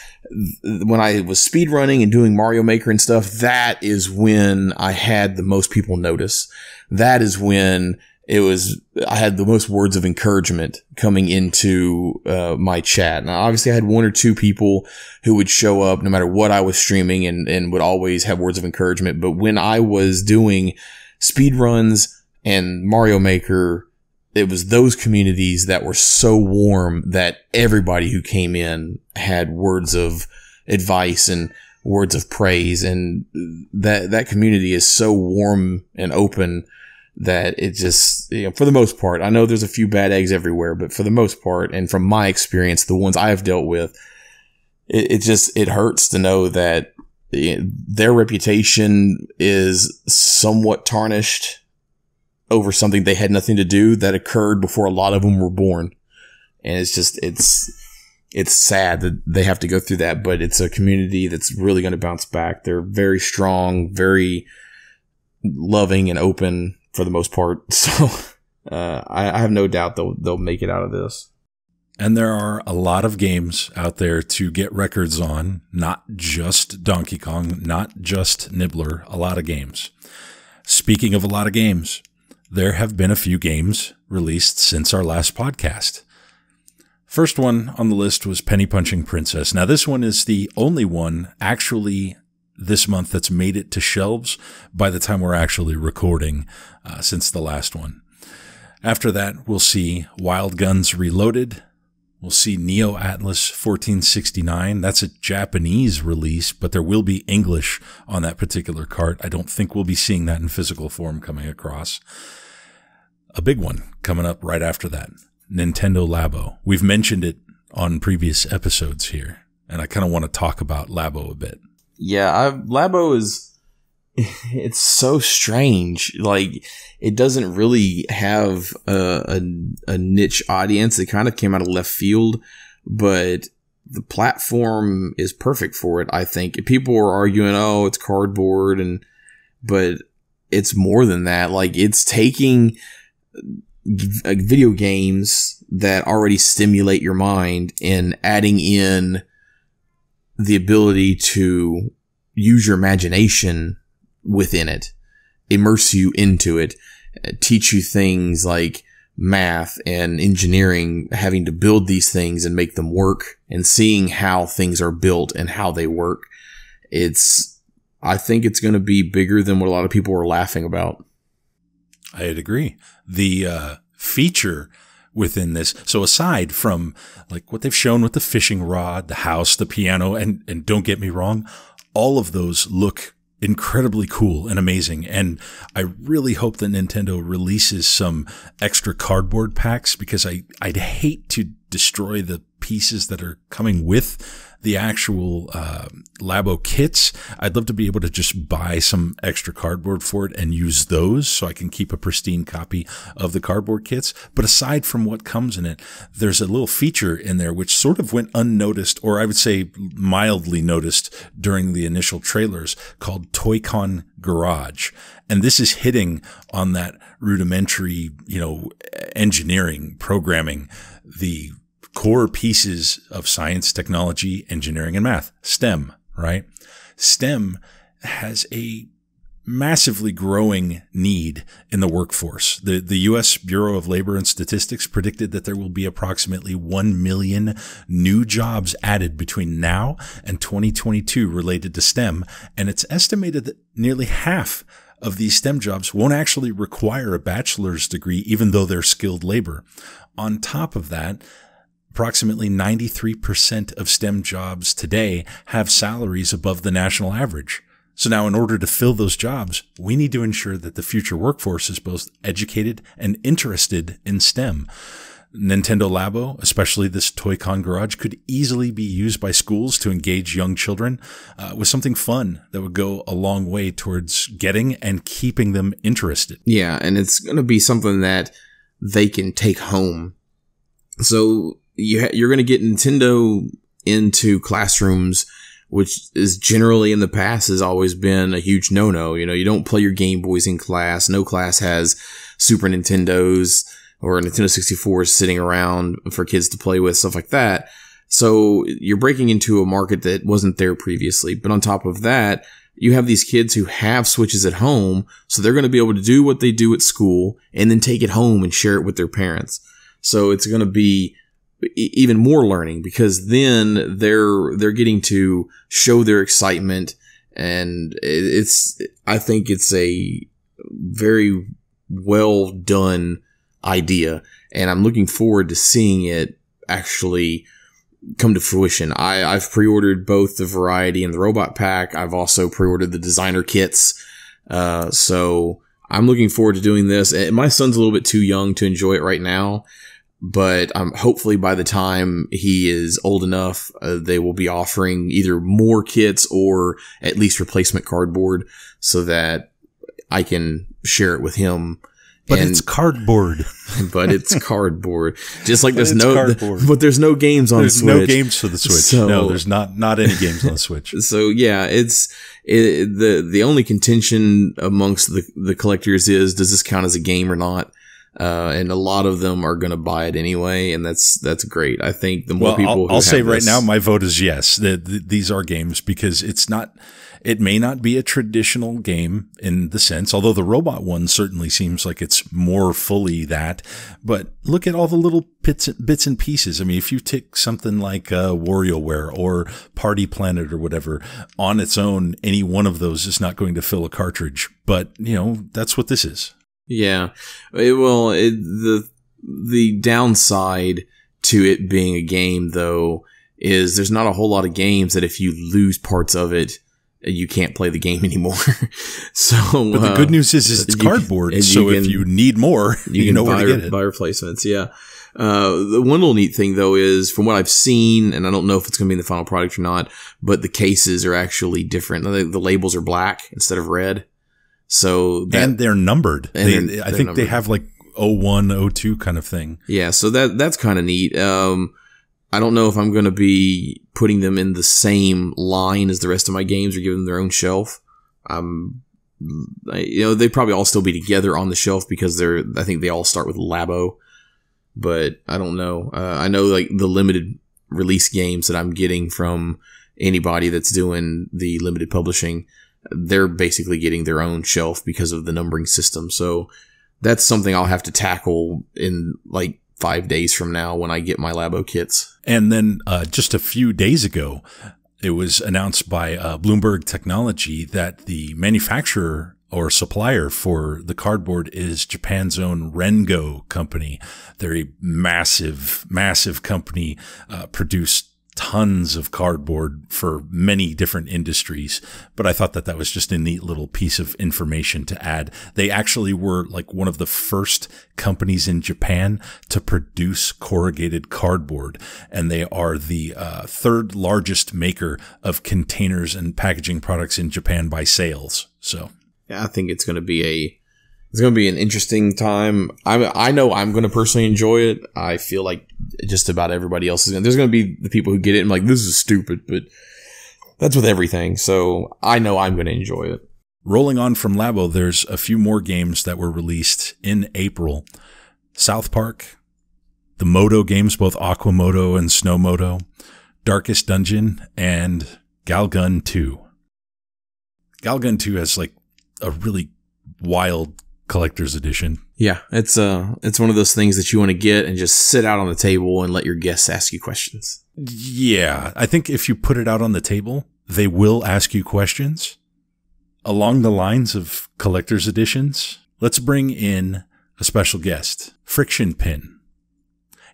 when I was speedrunning and doing Mario Maker and stuff, that is when I had the most people notice. That is when I had the most words of encouragement coming into my chat. Now, obviously, I had one or two people who would show up no matter what I was streaming and would always have words of encouragement. But when I was doing speedruns and Mario Maker, it was those communities that were so warm that everybody who came in had words of advice and words of praise. And that community is so warm and open that it just, for the most part, I know there's a few bad eggs everywhere, but for the most part, and from my experience, the ones I have dealt with, it hurts to know that their reputation is somewhat tarnished over something they had nothing to do that occurred before a lot of them were born. And it's sad that they have to go through that, but it's a community that's really going to bounce back. They're very strong, very loving and open for the most part. So I have no doubt they'll make it out of this. And there are a lot of games out there to get records on, not just Donkey Kong, not just Nibbler, a lot of games. Speaking of a lot of games, there have been a few games released since our last podcast. First one on the list was Penny Punching Princess. Now, this one is the only one actually this month that's made it to shelves by the time we're actually recording since the last one. After that, we'll see Wild Guns Reloaded. We'll see Neo Atlas 1469. That's a Japanese release, but there will be English on that particular cart. I don't think we'll be seeing that in physical form coming across. a big one coming up right after that. Nintendo LABO. We've mentioned it on previous episodes here, and I kind of want to talk about LABO a bit. Yeah, LABO is, it's so strange. Like, it doesn't really have a niche audience. It kind of came out of left field, but the platform is perfect for it, I think. People are arguing, oh, it's cardboard, but it's more than that. Like, it's taking video games that already stimulate your mind and adding in the ability to use your imagination within it, immerse you into it, teach you things like math and engineering, having to build these things and make them work, and seeing how things are built and how they work. I think it's going to be bigger than what a lot of people are laughing about. I'd agree. The feature within this, so aside from like what they've shown with the fishing rod, the house, the piano, and don't get me wrong, all of those look incredibly cool and amazing. And I really hope that Nintendo releases some extra cardboard packs, because I'd hate to destroy the pieces that are coming with the actual LABO kits. I'd love to be able to just buy some extra cardboard for it and use those so I can keep a pristine copy of the cardboard kits. But aside from what comes in it, there's a little feature in there which sort of went unnoticed, or I would say mildly noticed during the initial trailers, called Toy-Con Garage. And this is hitting on that rudimentary, engineering, programming, the core pieces of science, technology, engineering, and math. STEM, right? STEM has a massively growing need in the workforce. The U.S. Bureau of Labor and Statistics predicted that there will be approximately 1 million new jobs added between now and 2022 related to STEM. And it's estimated that nearly half of these STEM jobs won't actually require a bachelor's degree, even though they're skilled labor. On top of that, approximately 93% of STEM jobs today have salaries above the national average. So now, in order to fill those jobs, we need to ensure that the future workforce is both educated and interested in STEM. Nintendo LABO, especially this Toy-Con Garage, could easily be used by schools to engage young children with something fun that would go a long way towards getting and keeping them interested. Yeah, and it's going to be something that they can take home. So you're going to get Nintendo into classrooms, which is generally in the past has always been a huge no-no. You don't play your Game Boys in class. No class has Super Nintendos or Nintendo 64s sitting around for kids to play with, stuff like that. So you're breaking into a market that wasn't there previously. But on top of that, you have these kids who have Switches at home, so they're going to be able to do what they do at school and then take it home and share it with their parents. So it's going to be even more learning, because then they're getting to show their excitement, and I think it's a very well done idea, and I'm looking forward to seeing it actually come to fruition. I've pre-ordered both the Variety and the Robot Pack. I've also pre-ordered the designer kits, so I'm looking forward to doing this. And my son's a little bit too young to enjoy it right now, but hopefully by the time he is old enough, they will be offering either more kits or at least replacement cardboard so that I can share it with him. But it's cardboard. But it's cardboard. Just like there's no games on Switch. There's no games for the Switch. So, no, there's not any games on the Switch. So yeah, the only contention amongst the collectors is, does this count as a game or not? And a lot of them are going to buy it anyway, and that's great. I think the more people I'll say right now, my vote is yes. These are games, because it may not be a traditional game in the sense, although the robot one certainly seems like it's more fully that. But look at all the little bits and pieces. I mean, if you take something like WarioWare or Party Planet or whatever on its own, any one of those is not going to fill a cartridge. But that's what this is. Yeah. The downside to it being a game, though, is there's not a whole lot of games that if you lose parts of it, you can't play the game anymore. So, but the good news is it's cardboard. So if you need more, you know where to get it. Buy replacements. Yeah. The one little neat thing though is from what I've seen, and I don't know if it's going to be in the final product or not, but the cases are actually different. The labels are black instead of red. So and they're numbered. I think they have like 01, 02 kind of thing. Yeah. So that's kind of neat. I don't know if I'm going to be putting them in the same line as the rest of my games or giving them their own shelf. They probably all still be together on the shelf because I think they all start with LABO, but I don't know. I know like the limited release games that I'm getting from anybody that's doing the limited publishing, they're basically getting their own shelf because of the numbering system. So that's something I'll have to tackle in like 5 days from now when I get my LABO kits. And then just a few days ago, it was announced by Bloomberg Technology that the manufacturer or supplier for the cardboard is Japan's own Rengo company. They're a massive, massive company, produced tons of cardboard for many different industries. But I thought that was just a neat little piece of information to add. They actually were like one of the first companies in Japan to produce corrugated cardboard. And they are the third largest maker of containers and packaging products in Japan by sales. So yeah, I think it's going to be an interesting time. I know I'm going to personally enjoy it. I feel like just about everybody else is going to. There's going to be the people who get it and like, this is stupid, but that's with everything. So I know I'm going to enjoy it. Rolling on from LABO, there's a few more games that were released in April. South Park, the Moto games, both Aquamoto and Snowmoto, Darkest Dungeon, and Galgun 2. Galgun 2 has like a really wild collector's edition. Yeah, it's one of those things that you want to get and just sit out on the table and let your guests ask you questions. Yeah, I think if you put it out on the table, they will ask you questions along the lines of collector's editions. Let's bring in a special guest, FrictionPin.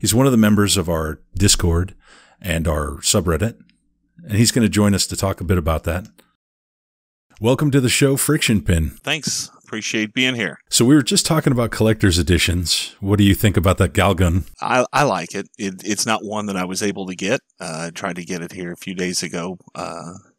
He's one of the members of our Discord and our subreddit, and he's going to join us to talk a bit about that. Welcome to the show, FrictionPin. Thanks. Appreciate being here. So we were just talking about collector's editions. What do you think about that Galgun? I like it. It's not one that I was able to get. I tried to get it here a few days ago.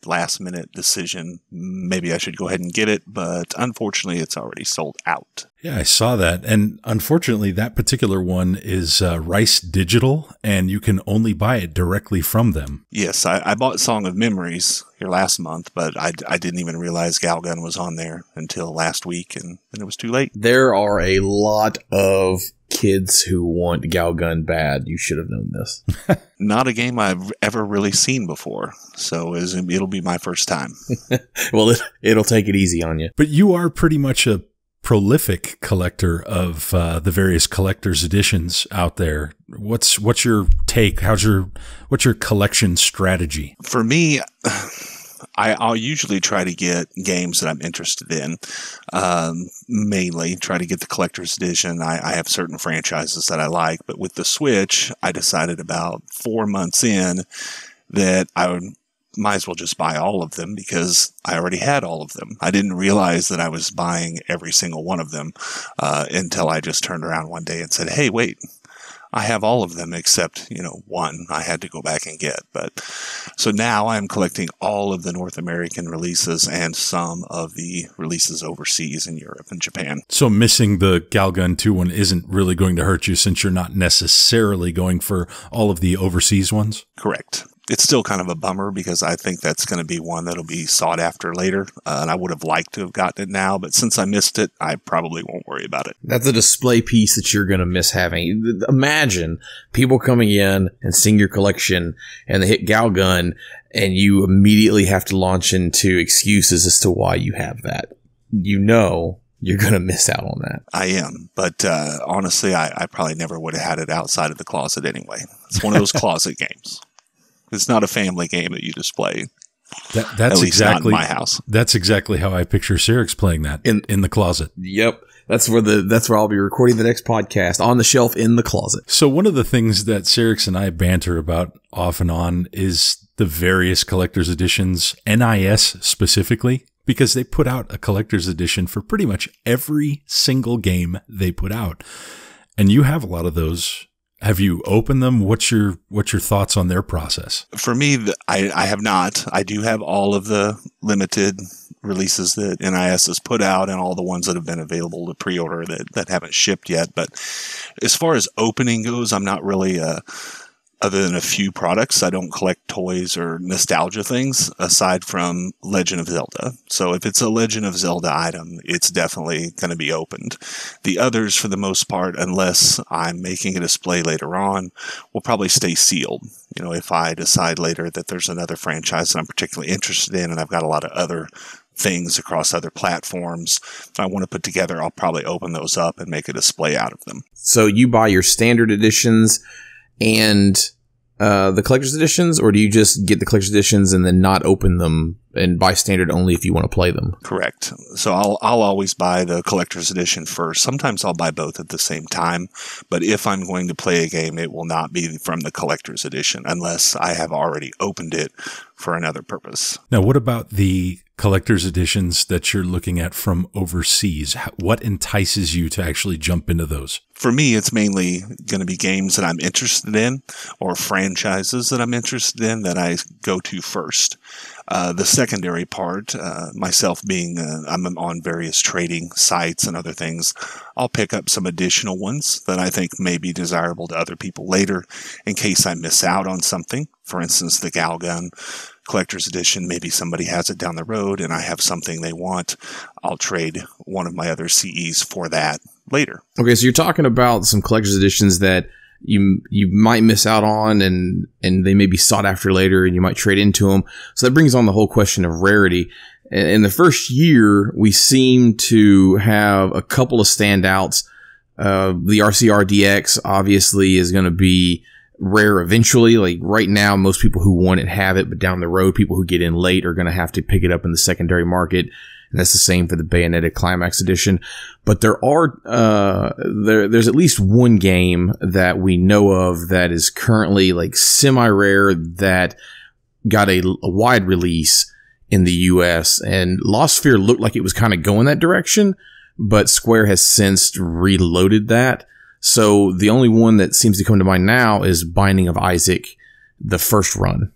Last minute decision. Maybe I should go ahead and get it, but unfortunately it's already sold out. Yeah, I saw that. And unfortunately, that particular one is Rice Digital, and you can only buy it directly from them. Yes, I bought Song of Memories here last month, but I didn't even realize Galgun was on there until last week, and it was too late. There are a lot of kids who want Galgun bad. You should have known this. Not a game I've ever really seen before, so it'll be my first time. Well, it'll take it easy on you. But you are pretty much a prolific collector of the various collector's editions out there. What's your take? What's your collection strategy? For me, I'll usually try to get games that I'm interested in. Mainly try to get the collector's edition. I have certain franchises that I like, but with the Switch, I decided about 4 months in that might as well just buy all of them because I already had all of them. I didn't realize that I was buying every single one of them until I just turned around one day and said, hey, wait, I have all of them except, one I had to go back and get. But so now I'm collecting all of the North American releases and some of the releases overseas in Europe and Japan. So missing the Galgun 2 one isn't really going to hurt you since you're not necessarily going for all of the overseas ones? Correct. It's still kind of a bummer because I think that's going to be one that'll be sought after later. And I would have liked to have gotten it now, but since I missed it, I probably won't worry about it. That's a display piece that you're going to miss having. Imagine people coming in and seeing your collection and they hit Galgun and you immediately have to launch into excuses as to why you have that. You're going to miss out on that. I am. But honestly, I probably never would have had it outside of the closet anyway. It's one of those closet games. It's not a family game that you display. That's at least exactly not in my house. That's exactly how I picture Cyrix playing that in the closet. Yep. That's where I'll be recording the next podcast, on the shelf in the closet. So one of the things that Cyrix and I banter about off and on is the various collector's editions, NIS specifically, because they put out a collector's edition for pretty much every single game they put out. And you have a lot of those. Have you opened them? What's your thoughts on their process? For me, I have not. I do have all of the limited releases that NIS has put out and all the ones that have been available to pre-order that haven't shipped yet. But as far as opening goes, I'm not really other than a few products. I don't collect toys or nostalgia things aside from Legend of Zelda. So if it's a Legend of Zelda item, it's definitely going to be opened. The others, for the most part, unless I'm making a display later on, will probably stay sealed. You know, if I decide later that there's another franchise that I'm particularly interested in and I've got a lot of other things across other platforms I want to put together, I'll probably open those up and make a display out of them. So you buy your standard editions and the collector's editions, or do you just get the collector's editions and then not open them and buy standard only if you want to play them? Correct. So I'll always buy the collector's edition first. Sometimes I'll buy both at the same time, but if I'm going to play a game, it will not be from the collector's edition unless I have already opened it for another purpose. Now, what about the collector's editions that you're looking at from overseas? What entices you to actually jump into those? For me, it's mainly going to be games that I'm interested in or franchises that I'm interested in that I go to first. The secondary part, myself being, I'm on various trading sites and other things, I'll pick up some additional ones that I think may be desirable to other people later in case I miss out on something. For instance, the Galgun collector's edition, maybe somebody has it down the road and I have something they want. I'll trade one of my other CEs for that later. Okay, so you're talking about some collector's editions that you might miss out on and they may be sought after later and you might trade into them. So that brings on the whole question of rarity. In the first year, we seem to have a couple of standouts. The RCR DX obviously is going to be rare eventually. Like right now, most people who want it have it, but down the road, people who get in late are going to have to pick it up in the secondary market. And that's the same for the Bayonetta Climax Edition. But there are, there's at least one game that we know of that is currently like semi-rare that got a wide release in the US, and Lost Sphere looked like it was kind of going that direction, but Square has since reloaded that. So the only one that seems to come to mind now is Binding of Isaac, the first run.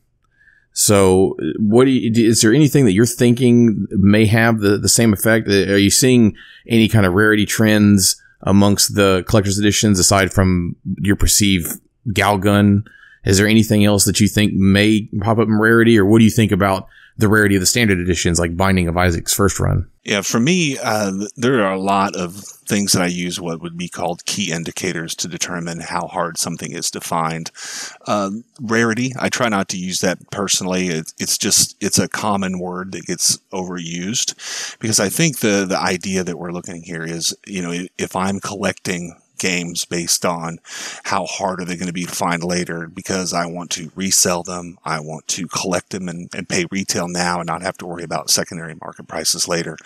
So is there anything that you're thinking may have the same effect? Are you seeing any kind of rarity trends amongst the collector's editions aside from your perceived Galgun? Is there anything else that you think may pop up in rarity, or what do you think about the rarity of the standard editions like Binding of Isaac's first run? Yeah, for me, there are a lot of things that I use what would be called key indicators to determine how hard something is to find. Rarity, I try not to use that personally. It's a common word that gets overused because I think the idea that we're looking here is, you know, if I'm collecting games based on how hard are they going to be to find later because I want to resell them, I want to collect them and pay retail now and not have to worry about secondary market prices later.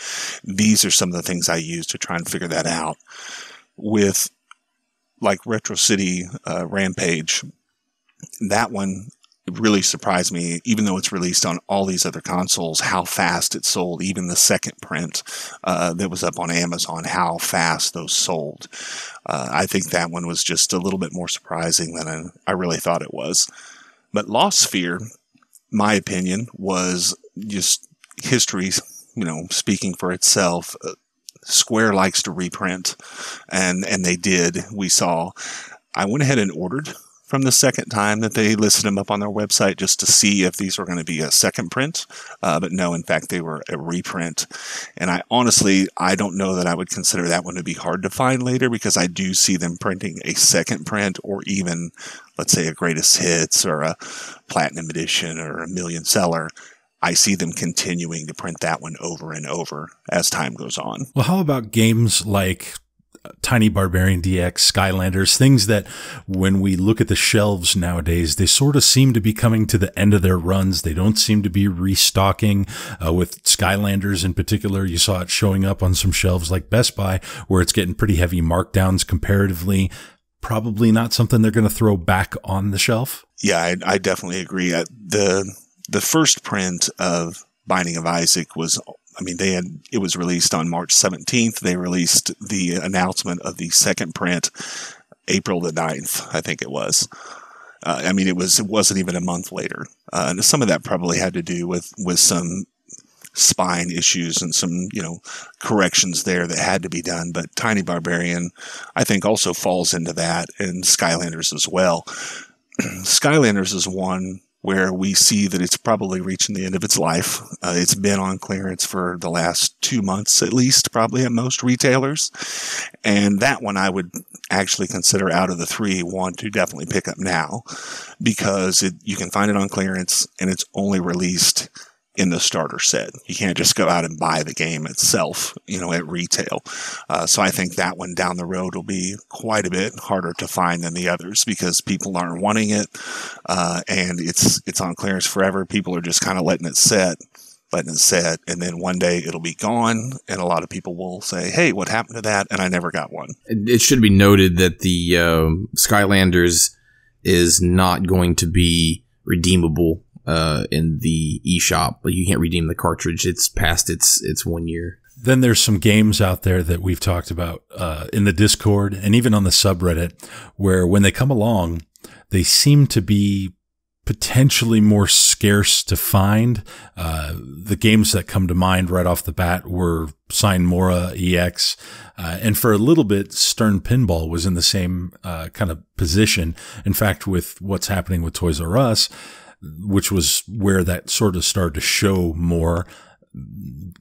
These are some of the things I use to try and figure that out. With like Retro City Rampage, that one really surprised me, even though it's released on all these other consoles, how fast it sold. Even the second print that was up on Amazon, how fast those sold. I think that one was just a little bit more surprising than I really thought it was. But Lost Sphere, my opinion, was just history, you know, speaking for itself. Square likes to reprint, and they did. We saw. I went ahead and ordered from the second time that they listed them up on their website just to see if these were going to be a second print. But no, in fact, they were a reprint. And I don't know that I would consider that one to be hard to find later because I do see them printing a second print or even, let's say, a greatest hits or a platinum edition or a million seller. I see them continuing to print that one over and over as time goes on. Well, how about games like Tiny Barbarian DX, Skylanders, things that when we look at the shelves nowadays, they sort of seem to be coming to the end of their runs. They don't seem to be restocking. With Skylanders in particular, you saw it showing up on some shelves like Best Buy, where it's getting pretty heavy markdowns comparatively. Probably not something they're going to throw back on the shelf. Yeah, I definitely agree. The first print of Binding of Isaac was, it was released on March 17th. They released the announcement of the second print April the 9th, I think it was. It wasn't even a month later. And some of that probably had to do with some spine issues and some, corrections there that had to be done. But Tiny Barbarian, I think, also falls into that, and Skylanders as well. Skylanders is one where we see that it's probably reaching the end of its life. It's been on clearance for the last 2 months, at least, probably at most retailers. And that one I would actually consider, out of the three, one to definitely pick up now, because you can find it on clearance and it's only released in the starter set. You can't just go out and buy the game itself, at retail. So I think that one down the road will be quite a bit harder to find than the others, because people aren't wanting it. And it's on clearance forever. People are just kind of letting it set. And then one day it'll be gone. And a lot of people will say, hey, what happened to that? And I never got one. It should be noted that the Skylanders is not going to be redeemable in the eShop. Like, you can't redeem the cartridge. It's past its 1 year. Then there's some games out there that we've talked about in the Discord and even on the subreddit, where when they come along, they seem to be potentially more scarce to find. The games that come to mind right off the bat were Mora EX, and for a little bit, Stern Pinball was in the same kind of position. In fact, with what's happening with Toys R Us, which was where that sort of started to show more.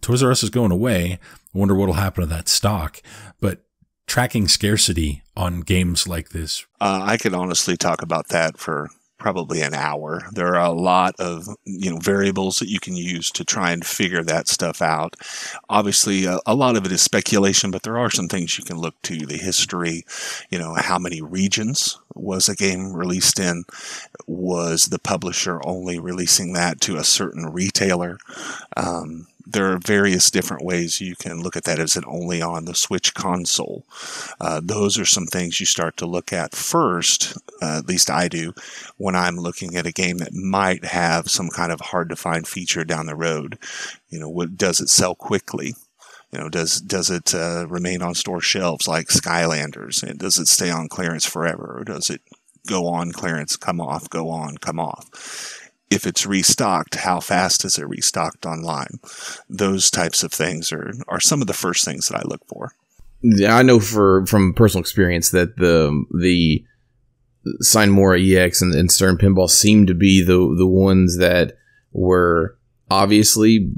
Toys R Us is going away. I wonder what will happen to that stock. But tracking scarcity on games like this. I could honestly talk about that for probably an hour. There are a lot of, variables that you can use to try and figure that stuff out. Obviously, a lot of it is speculation, but there are some things you can look to. The history, how many regions was a game released in? Was the publisher only releasing that to a certain retailer? There are various different ways you can look at that. Is it only on the Switch console? Those are some things you start to look at first, at least I do, when I'm looking at a game that might have some kind of hard-to-find feature down the road. Does it sell quickly? Does it remain on store shelves like Skylanders? And does it stay on clearance forever? Or does it go on clearance, come off, go on, come off? If it's restocked, how fast is it restocked online? Those types of things are some of the first things that I look for. Yeah, I know from personal experience that the Mora EX and Stern Pinball seem to be the ones that were obviously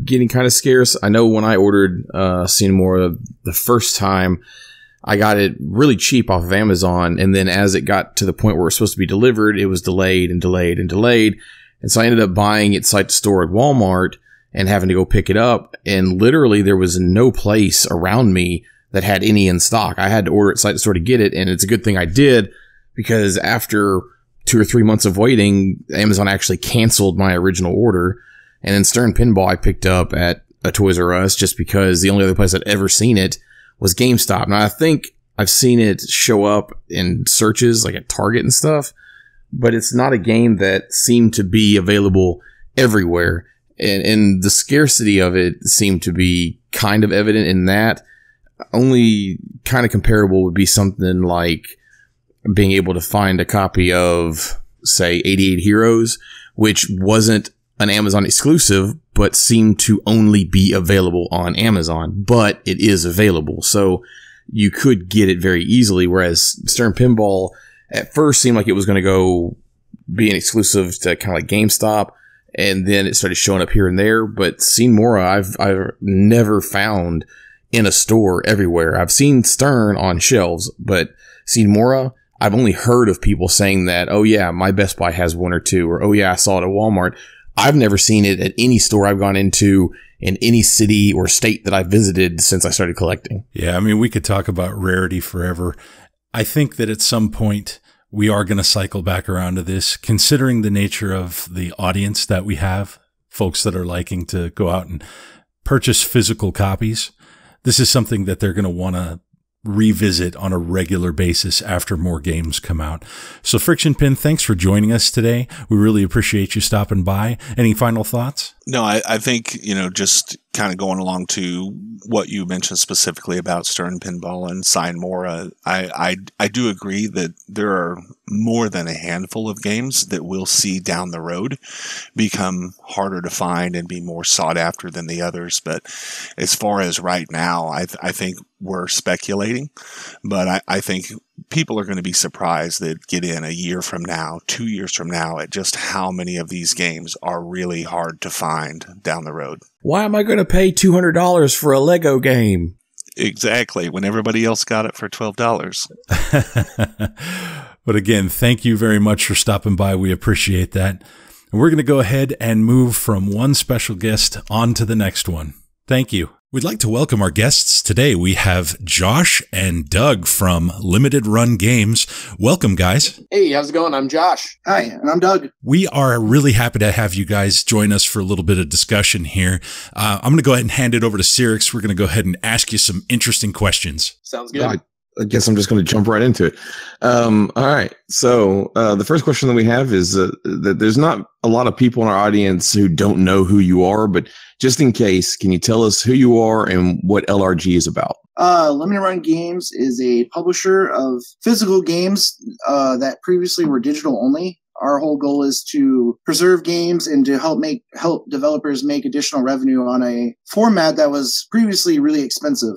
getting kind of scarce. I know when I ordered Mora the first time, I got it really cheap off of Amazon, and then as it got to the point where it was supposed to be delivered, it was delayed and delayed and delayed. And so I ended up buying it site to store at Walmart and having to go pick it up. And literally there was no place around me that had any in stock. I had to order it site to store to get it. And it's a good thing I did, because after 2 or 3 months of waiting, Amazon actually canceled my original order. And then Stern Pinball I picked up at a Toys R Us, just because the only other place I'd ever seen it was GameStop. Now, I think I've seen it show up in searches like at Target and stuff, but it's not a game that seemed to be available everywhere. And the scarcity of it seemed to be kind of evident in that. Only kind of comparable would be something like being able to find a copy of, say, 88 Heroes, which wasn't an Amazon exclusive, but seemed to only be available on Amazon, but it is available. So you could get it very easily. Whereas Stern Pinball at first seemed like it was going to go be an exclusive to kind of like GameStop. And then it started showing up here and there. But Mora, I've never found in a store everywhere. I've seen Stern on shelves, but Mora, I've only heard of people saying that, oh yeah, my Best Buy has one or two, or oh yeah, I saw it at Walmart. I've never seen it at any store I've gone into in any city or state that I've visited since I started collecting. Yeah, I mean, we could talk about rarity forever. I think that at some point we are going to cycle back around to this, considering the nature of the audience that we have, folks that are liking to go out and purchase physical copies. This is something that they're going to want to revisit on a regular basis after more games come out. So FrictionPin, thanks for joining us today. We really appreciate you stopping by. Any final thoughts? No, I think, just kind of going along to what you mentioned specifically about Stern Pinball and Sign Mora, I do agree that there are more than a handful of games that we'll see down the road become harder to find and be more sought after than the others. But as far as right now, I think we're speculating, but I think people are going to be surprised that get in a year from now, 2 years from now, at just how many of these games are really hard to find down the road. Why am I going to pay $200 for a Lego game? Exactly, when everybody else got it for $12. But again, thank you very much for stopping by. We appreciate that. And we're going to go ahead and move from one special guest on to the next one. Thank you. We'd like to welcome our guests today. We have Josh and Doug from Limited Run Games. Welcome, guys. Hey, how's it going? I'm Josh. Hi, and I'm Doug. We are really happy to have you guys join us for a little bit of discussion here. I'm going to go ahead and hand it over to Cyrix. We're going to go ahead and ask you some interesting questions. Sounds good. I guess I'm just going to jump right into it. All right. So the first question that we have is that there's not a lot of people in our audience who don't know who you are, but just in case, can you tell us who you are and what LRG is about? Limited Run Games is a publisher of physical games that previously were digital only. Our whole goal is to preserve games and to help developers make additional revenue on a format that was previously really expensive.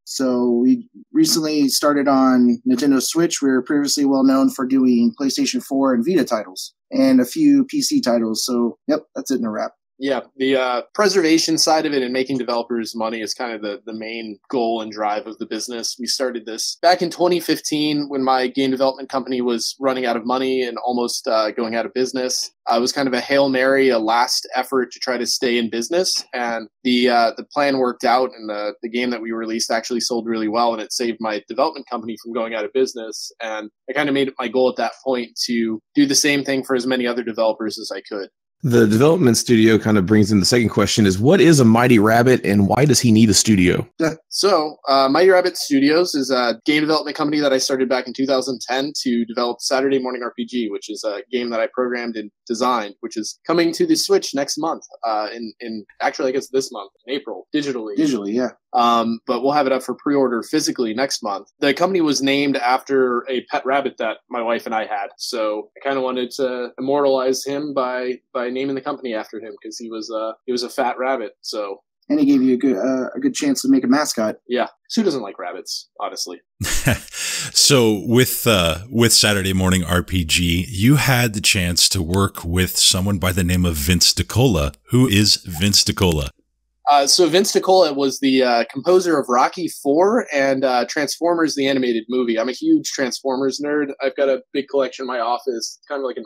So we recently started on Nintendo Switch. We were previously well known for doing PlayStation 4 and Vita titles and a few PC titles. So, yep, that's it in a wrap. Yeah, the preservation side of it and making developers money is kind of the main goal and drive of the business. We started this back in 2015 when my game development company was running out of money and almost going out of business. It was kind of a Hail Mary, a last effort to try to stay in business. And the plan worked out, and the game that we released actually sold really well, and it saved my development company from going out of business. And I kind of made it my goal at that point to do the same thing for as many other developers as I could. The development studio kind of brings in the second question is, what is a Mighty Rabbit and why does he need a studio? So Mighty Rabbit Studios is a game development company that I started back in 2010 to develop Saturday Morning RPG, which is a game that I programmed and designed, which is coming to the Switch next month, in actually, I guess this month, in April, digitally. Digitally, yeah. But we'll have it up for pre-order physically next month. The company was named after a pet rabbit that my wife and I had. So I kind of wanted to immortalize him by naming the company after him because he was a fat rabbit. So. And he gave you a good chance to make a mascot. Yeah. Who doesn't like rabbits, honestly? So with Saturday Morning RPG, you had the chance to work with someone by the name of Vince DiCola. Who is Vince DiCola? So Vince DiCola was the composer of Rocky IV and Transformers, the animated movie. I'm a huge Transformers nerd. I've got a big collection in my office, kind of like an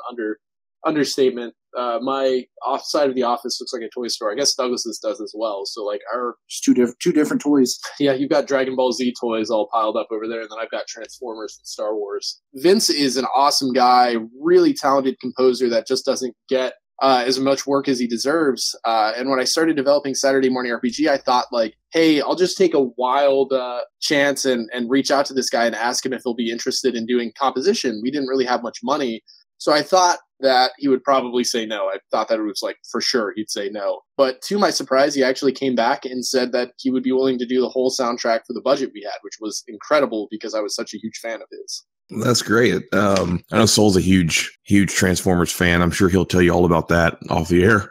understatement. My off side of the office looks like a toy store. I guess Douglas's does as well. So like just two different toys. Yeah, you've got Dragon Ball Z toys all piled up over there, and then I've got Transformers and Star Wars. Vince is an awesome guy, really talented composer that just doesn't get as much work as he deserves. And when I started developing Saturday Morning RPG, I thought like, hey, I'll just take a wild chance and reach out to this guy and ask him if he'll be interested in doing composition. We didn't really have much money. So I thought that he would probably say no. I thought that it was like for sure he'd say no. But to my surprise, he actually came back and said that he would be willing to do the whole soundtrack for the budget we had, which was incredible because I was such a huge fan of his. That's great. I know Soul's a huge Transformers fan. I'm sure he'll tell you all about that off the air.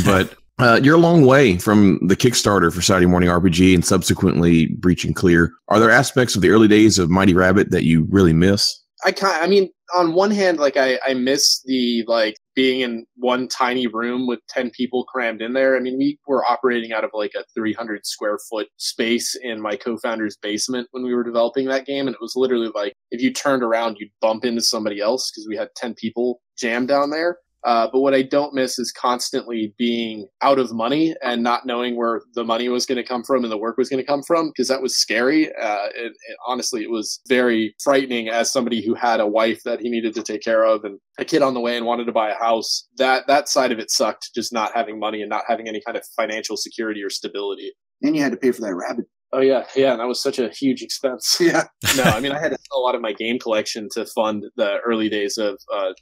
But you're a long way from the Kickstarter for Saturday Morning RPG and subsequently Breaching Clear. Are there aspects of the early days of Mighty Rabbit that you really miss? I mean, on one hand, like I miss the like being in one tiny room with 10 people crammed in there. I mean, we were operating out of like a 300 square foot space in my co-founder's basement when we were developing that game. And it was literally like, if you turned around, you'd bump into somebody else because we had 10 people jammed down there. But what I don't miss is constantly being out of money and not knowing where the money was going to come from and the work was going to come from, because that was scary. Honestly, it was very frightening as somebody who had a wife that he needed to take care of and a kid on the way and wanted to buy a house. That side of it sucked, just not having money and not having any kind of financial security or stability. And you had to pay for that rabbit. Oh, yeah. Yeah. And that was such a huge expense. Yeah. No, I mean, I had to sell a lot of my game collection to fund the early days of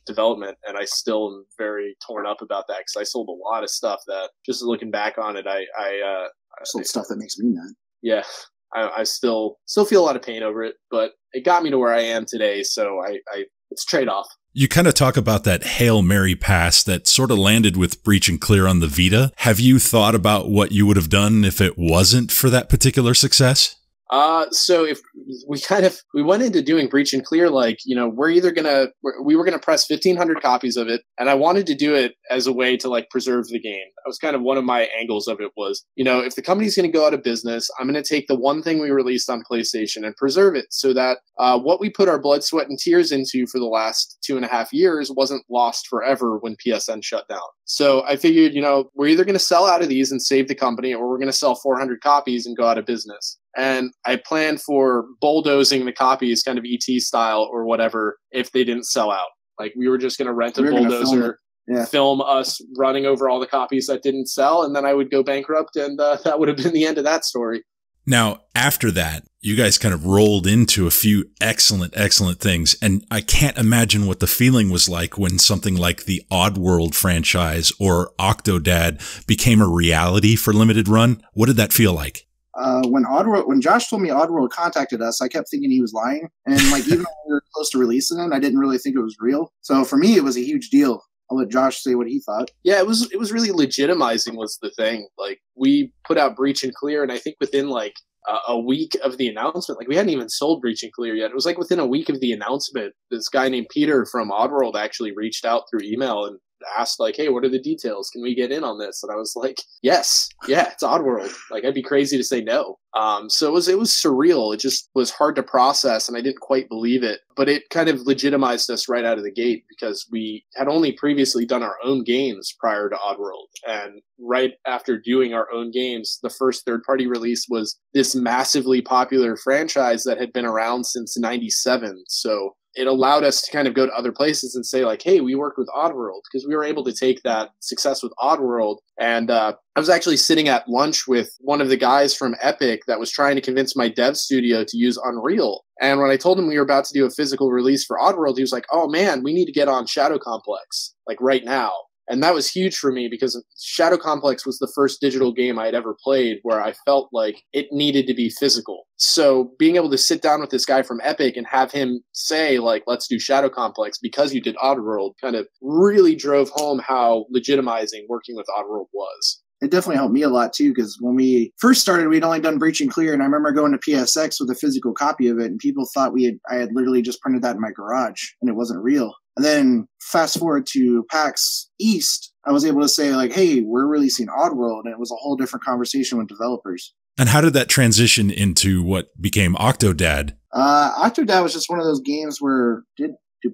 development. And I still am very torn up about that because I sold a lot of stuff that, just looking back on it, I sold stuff that makes me mad. Yeah. I still feel a lot of pain over it, but it got me to where I am today. So it's trade-off. You kind of talk about that Hail Mary pass that sort of landed with Breach and Clear on the Vita. Have you thought about what you would have done if it wasn't for that particular success? So if we went into doing Breach and Clear, like, you know, we were going to press 1,500 copies of it. And I wanted to do it as a way to like preserve the game. That was kind of one of my angles of it was, you know, if the company's going to go out of business, I'm going to take the one thing we released on PlayStation and preserve it so that, what we put our blood, sweat, and tears into for the last 2.5 years wasn't lost forever when PSN shut down. So I figured, you know, we're either going to sell out of these and save the company, or we're going to sell 400 copies and go out of business. And I planned for bulldozing the copies kind of ET style or whatever if they didn't sell out. Like we were just going to rent a bulldozer, film us running over all the copies that didn't sell, and then I would go bankrupt, and that would have been the end of that story. Now, after that, you guys kind of rolled into a few excellent things. And I can't imagine what the feeling was like when something like the Oddworld franchise or Octodad became a reality for limited run. What did that feel like? When Josh told me Oddworld contacted us, I kept thinking he was lying. And like, even when we were close to releasing it, I didn't really think it was real. So for me, it was a huge deal. I'll let Josh say what he thought. Yeah, it was really legitimizing was the thing. Like we put out Breach and Clear, and I think within like a week of the announcement, like we hadn't even sold Breach and Clear yet. It was like within a week of the announcement, this guy named Peter from Oddworld actually reached out through email and asked like, hey, what are the details? Can we get in on this? And I was like, yes, yeah, it's Oddworld. Like I'd be crazy to say no. So it was surreal. It just was hard to process, and I didn't quite believe it. But it kind of legitimized us right out of the gate because we had only previously done our own games prior to Oddworld. And right after doing our own games, the first third-party release was this massively popular franchise that had been around since '97. So it allowed us to kind of go to other places and say like, hey, we worked with Oddworld, because we were able to take that success with Oddworld. And I was actually sitting at lunch with one of the guys from Epic that was trying to convince my dev studio to use Unreal. And when I told him we were about to do a physical release for Oddworld, he was like, oh man, we need to get on Shadow Complex, like right now. And that was huge for me because Shadow Complex was the first digital game I had ever played where I felt like it needed to be physical. So being able to sit down with this guy from Epic and have him say, like, let's do Shadow Complex because you did Oddworld kind of really drove home how legitimizing working with Oddworld was. It definitely helped me a lot too, because when we first started, we'd only done Breach and Clear, and I remember going to PSX with a physical copy of it, and people thought I had literally just printed that in my garage, and it wasn't real. And then fast forward to PAX East, I was able to say like, hey, we're releasing Oddworld, and it was a whole different conversation with developers. And how did that transition into what became Octodad? Octodad was just one of those games where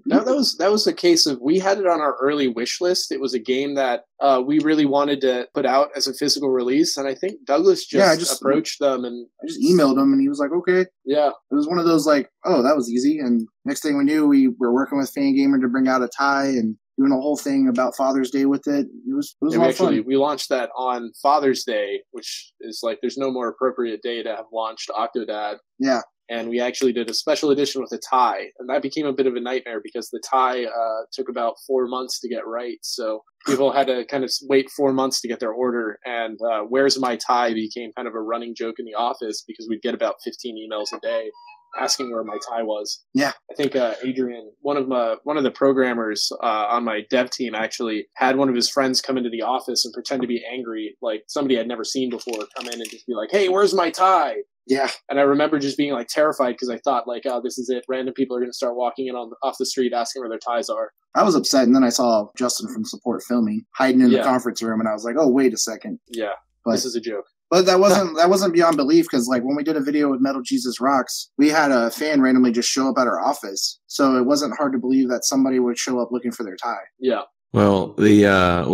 that was a case of we had it on our early wish list. It was a game that we really wanted to put out as a physical release, and I think Douglas just approached them, and I just emailed him, and he was like, okay. Yeah. It was one of those like, oh, that was easy. And next thing we knew, we were working with Fangamer to bring out a tie and doing a whole thing about Father's Day with it. It was a lot of fun. We launched that on Father's Day, which is like, there's no more appropriate day to have launched Octodad. Yeah. And we actually did a special edition with a tie. And that became a bit of a nightmare because the tie took about 4 months to get right. So people had to kind of wait 4 months to get their order. And where's my tie became kind of a running joke in the office because we'd get about 15 emails a day asking where my tie was. Yeah. I think Adrian, one of the programmers on my dev team, actually had one of his friends come into the office and pretend to be angry, like somebody I'd never seen before, come in and just be like, hey, where's my tie? Yeah. And I remember just being like terrified because I thought like, oh, this is it. Random people are going to start walking in off the street asking where their ties are. I was upset. And then I saw Justin from support filming hiding in the conference room. And I was like, oh, wait a second. Yeah. This is a joke. But that wasn't beyond belief, because like when we did a video with Metal Jesus Rocks, we had a fan randomly just show up at our office. So it wasn't hard to believe that somebody would show up looking for their tie. Yeah. Well, we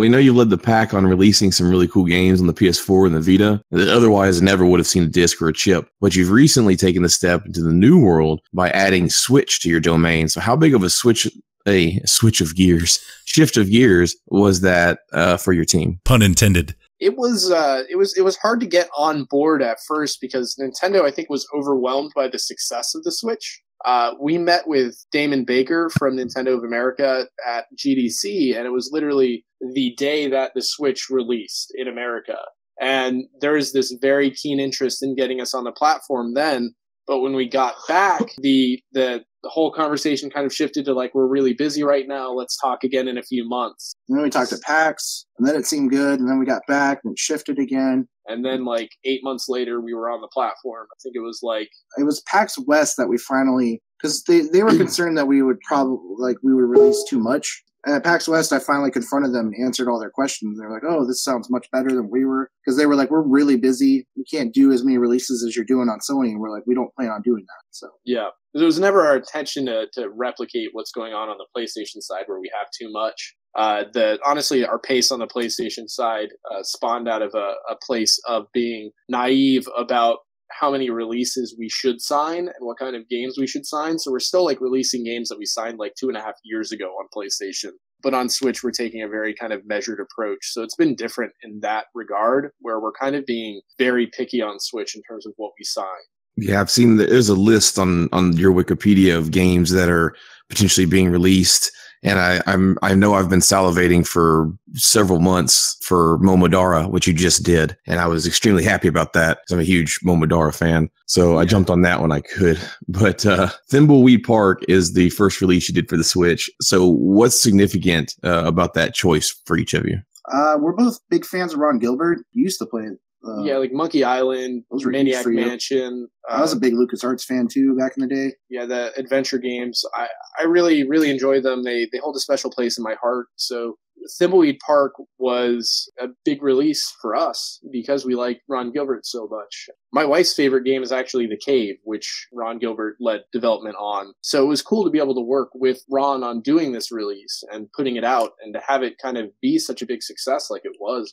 know you led the pack on releasing some really cool games on the PS4 and the Vita that otherwise never would have seen a disc or a chip. But you've recently taken the step into the new world by adding Switch to your domain. So how big of a shift of gears was that for your team? Pun intended. It was hard to get on board at first because Nintendo, I think, was overwhelmed by the success of the Switch. We met with Damon Baker from Nintendo of America at GDC, and it was literally the day that the Switch released in America. And there was this very keen interest in getting us on the platform then. But when we got back, the whole conversation kind of shifted to like, we're really busy right now. Let's talk again in a few months. And then we talked to PAX, and then it seemed good. And then we got back and it shifted again. And then like 8 months later, we were on the platform. I think it was PAX West that we finally, because they were concerned that we would release too much. And at PAX West, I finally confronted them and answered all their questions. They're like, oh, this sounds much better than we were. Because they were like, we're really busy. We can't do as many releases as you're doing on Sony. And we're like, we don't plan on doing that. So yeah, it was never our intention to replicate what's going on the PlayStation side where we have too much. Honestly, our pace on the PlayStation side spawned out of a place of being naive about how many releases we should sign and what kind of games we should sign. So we're still like releasing games that we signed like 2.5 years ago on PlayStation. But on Switch, we're taking a very kind of measured approach. So it's been different in that regard, where we're kind of being very picky on Switch in terms of what we sign. Yeah, I've seen there's a list on your Wikipedia of games that are potentially being released. And I know I've been salivating for several months for Momodora, which you just did. And I was extremely happy about that because I'm a huge Momodora fan. So I jumped on that when I could. But Thimbleweed Park is the first release you did for the Switch. So what's significant about that choice for each of you? We're both big fans of Ron Gilbert. He used to play it. Yeah, like Monkey Island, Maniac Mansion. I was a big LucasArts fan too back in the day. Yeah, the adventure games. I really, really enjoy them. They hold a special place in my heart. So Thimbleweed Park was a big release for us because we like Ron Gilbert so much. My wife's favorite game is actually The Cave, which Ron Gilbert led development on. So it was cool to be able to work with Ron on doing this release and putting it out, and to have it kind of be such a big success like it was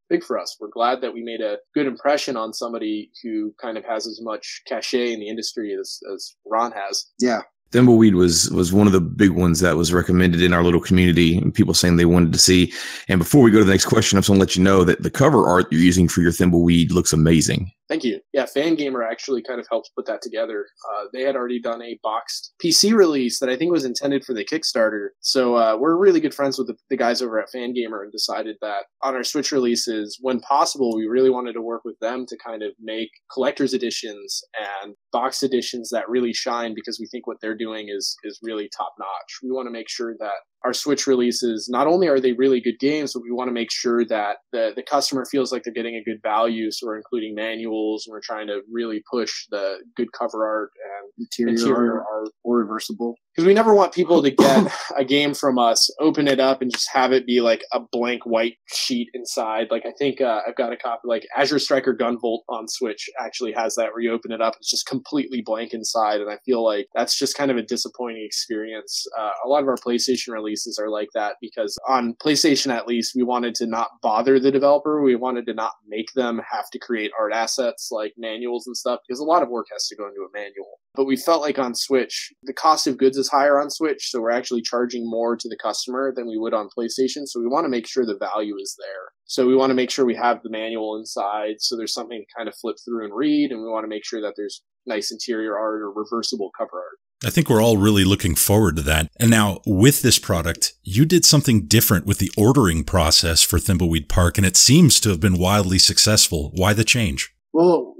big for us. We're glad that we made a good impression on somebody who kind of has as much cachet in the industry as Ron has. Yeah. Thimbleweed was one of the big ones that was recommended in our little community, and people saying they wanted to see. And before we go to the next question, I'm just going to let you know that the cover art you're using for your Thimbleweed looks amazing. Thank you. Yeah, Fangamer actually kind of helped put that together. They had already done a boxed PC release that I think was intended for the Kickstarter. So we're really good friends with the guys over at Fangamer, and decided that on our Switch releases, when possible, we really wanted to work with them to kind of make collector's editions and box editions that really shine, because we think what they're doing is really top notch. We want to make sure that our Switch releases, not only are they really good games, but we want to make sure that the customer feels like they're getting a good value. So we're including manuals, and we're trying to really push the good cover art and interior art. Or reversible. Because we never want people to get a game from us, open it up, and just have it be like a blank white sheet inside. Like, I think I've got a copy, like Azure Striker Gunvolt on Switch actually has that, where you open it up, it's just completely blank inside. And I feel like that's just kind of a disappointing experience. A lot of our PlayStation releases are like that, because on PlayStation, at least, we wanted to not bother the developer. We wanted to not make them have to create art assets like manuals and stuff, because a lot of work has to go into a manual. But we felt like on Switch, the cost of goods is higher on Switch, so we're actually charging more to the customer than we would on PlayStation. So we want to make sure the value is there. So we want to make sure we have the manual inside, so there's something to kind of flip through and read, and we want to make sure that there's nice interior art or reversible cover art. I think we're all really looking forward to that. And now, with this product, you did something different with the ordering process for Thimbleweed Park, and it seems to have been wildly successful. Why the change? Well,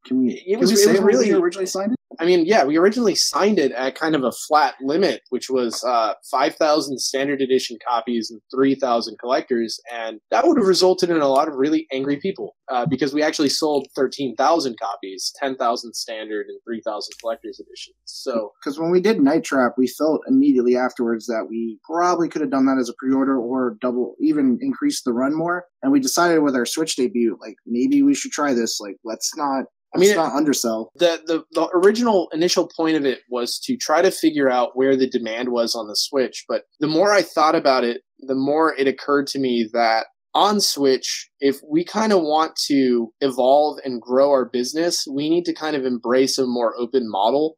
can we say really originally signed it? I mean, yeah, we originally signed it at kind of a flat limit, which was 5,000 standard edition copies and 3,000 collectors. And that would have resulted in a lot of really angry people because we actually sold 13,000 copies, 10,000 standard and 3,000 collector's editions. So, because when we did Night Trap, we felt immediately afterwards that we probably could have done that as a pre-order or even increase the run more. And we decided with our Switch debut, like, maybe we should try this. Like, let's not I mean, it's not undersell. The original initial point of it was to try to figure out where the demand was on the Switch. But the more I thought about it, the more it occurred to me that on Switch, if we kind of want to evolve and grow our business, we need to kind of embrace a more open model.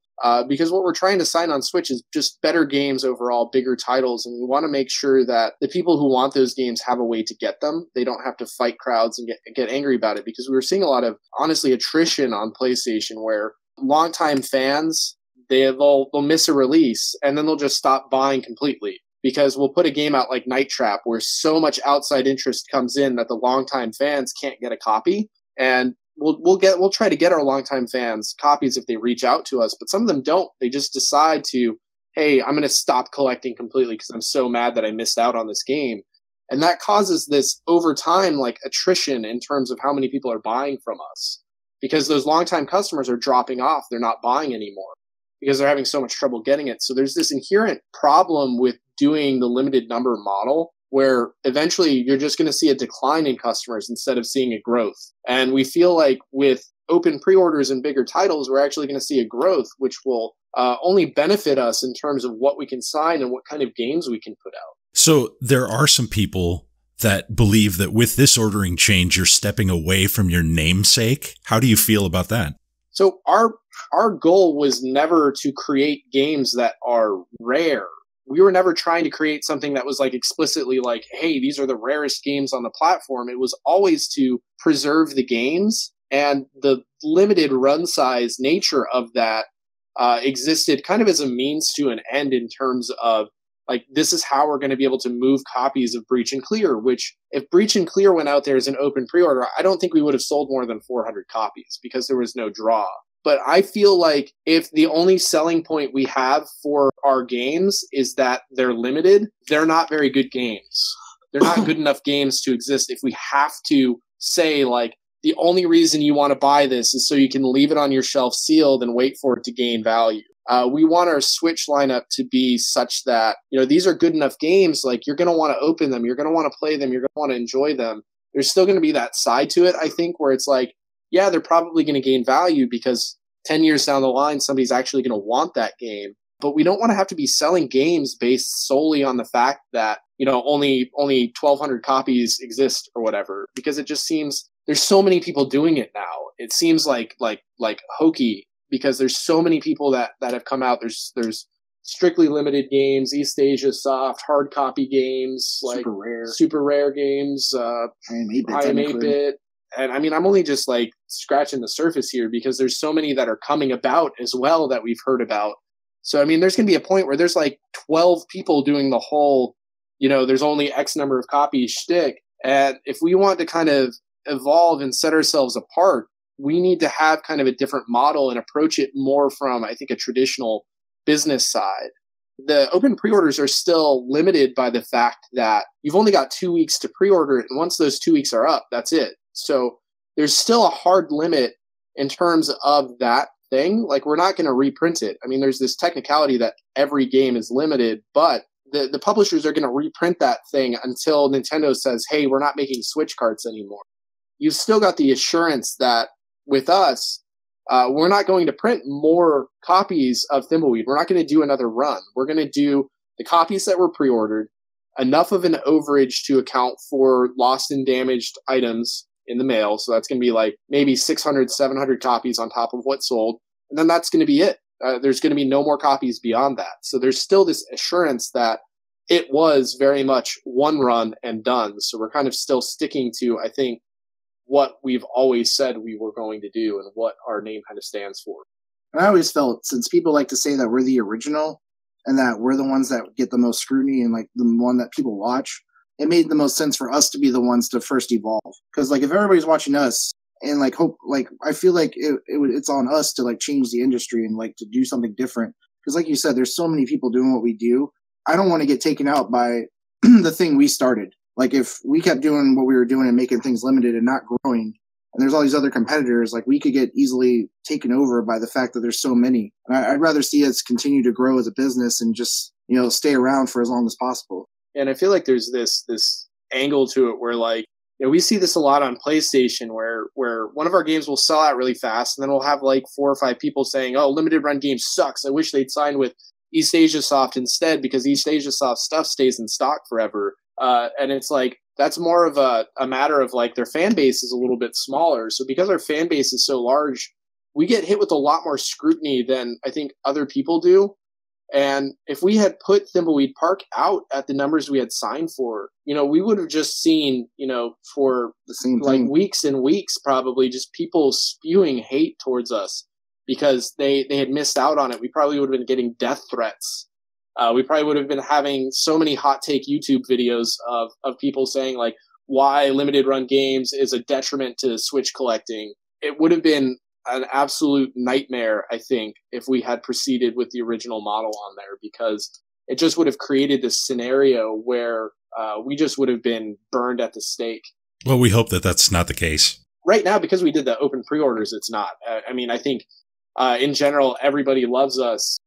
Because what we're trying to sign on Switch is just better games overall, bigger titles, and we want to make sure that the people who want those games have a way to get them. They don't have to fight crowds and get angry about it, because we were seeing a lot of, honestly, attrition on PlayStation where longtime fans, they'll miss a release and then they'll just stop buying completely, because we'll put a game out like Night Trap where so much outside interest comes in that the longtime fans can't get a copy, and we'll try to get our longtime fans copies if they reach out to us, but some of them don't. They just decide to, hey, I'm going to stop collecting completely because I'm so mad that I missed out on this game. And that causes this over time, like attrition in terms of how many people are buying from us, because those longtime customers are dropping off. They're not buying anymore because they're having so much trouble getting it. So there's this inherent problem with doing the limited number model, where eventually you're just going to see a decline in customers instead of seeing a growth. And we feel like with open pre-orders and bigger titles, we're actually going to see a growth, which will only benefit us in terms of what we can sign and what kind of games we can put out. So there are some people that believe that with this ordering change, you're stepping away from your namesake. How do you feel about that? So our goal was never to create games that are rare. We were never trying to create something that was like explicitly like, hey, these are the rarest games on the platform. It was always to preserve the games, and the limited run size nature of that existed kind of as a means to an end in terms of like, this is how we're going to be able to move copies of Breach and Clear, which if Breach and Clear went out there as an open pre-order, I don't think we would have sold more than 400 copies because there was no draw. But I feel like if the only selling point we have for our games is that they're limited, they're not very good games. They're not good enough games to exist. If we have to say, like, the only reason you want to buy this is so you can leave it on your shelf sealed and wait for it to gain value. We want our Switch lineup to be such that, you know, these are good enough games. Like, you're going to want to open them. You're going to want to play them. You're going to want to enjoy them. There's still going to be that side to it, I think, where it's like, yeah, they're probably going to gain value because 10 years down the line, somebody's actually going to want that game. But we don't want to have to be selling games based solely on the fact that, you know, only 1,200 copies exist or whatever, because it just seems there's so many people doing it now. It seems like hokey because there's so many people that have come out. There's strictly limited games, East Asia soft, hard copy games, like super rare games, I am 8-bit. And I mean, I'm only just like scratching the surface here because there's so many that are coming about as well that we've heard about. So, I mean, there's going to be a point where there's like 12 people doing the whole, you know, there's only X number of copies shtick. And if we want to kind of evolve and set ourselves apart, we need to have kind of a different model and approach it more from, I think, a traditional business side. The open pre-orders are still limited by the fact that you've only got 2 weeks to pre-order it. And once those 2 weeks are up, that's it. So there's still a hard limit in terms of that thing. Like, we're not going to reprint it. I mean, there's this technicality that every game is limited, but the publishers are going to reprint that thing until Nintendo says, hey, we're not making Switch carts anymore. You've still got the assurance that with us, we're not going to print more copies of Thimbleweed. We're not going to do another run. We're going to do the copies that were pre-ordered, enough of an overage to account for lost and damaged items in the mail. So that's going to be like maybe 600, 700 copies on top of what sold. And then that's going to be it. There's going to be no more copies beyond that. So there's still this assurance that it was very much one run and done. So we're kind of still sticking to, I think, what we've always said we were going to do and what our name kind of stands for. And I always felt, since people like to say that we're the original and that we're the ones that get the most scrutiny and like the one that people watch, it made the most sense for us to be the ones to first evolve. Because like if everybody's watching us and like hope, like I feel like it's on us to like change the industry and like to do something different. Because like you said, there's so many people doing what we do. I don't want to get taken out by the thing we started. Like if we kept doing what we were doing and making things limited and not growing, and there's all these other competitors, like we could get easily taken over by the fact that there's so many. And I'd rather see us continue to grow as a business and just, you know, stay around for as long as possible. And I feel like there's this angle to it where like we see this a lot on PlayStation where one of our games will sell out really fast, and then we'll have like 4 or 5 people saying, "Oh, limited run game sucks. I wish they'd signed with East Asia Soft instead because East Asia Soft stuff stays in stock forever." And it's like, that's more of a matter of like their fan base is a little bit smaller. So because our fan base is so large, we get hit with a lot more scrutiny than I think other people do. And if we had put Thimbleweed Park out at the numbers we had signed for, we would have just seen, for The same like thing. weeks and weeks, probably just people spewing hate towards us because they had missed out on it. We probably would have been getting death threats. We probably would have been having so many hot take YouTube videos of people saying like why limited run games is a detriment to Switch collecting. It would have been an absolute nightmare, I think, if we had proceeded with the original model on there, because it just would have created this scenario where we just would have been burned at the stake. Well, we hope that that's not the case. Right now, because we did the open pre-orders, it's not. I mean, I think in general, everybody loves us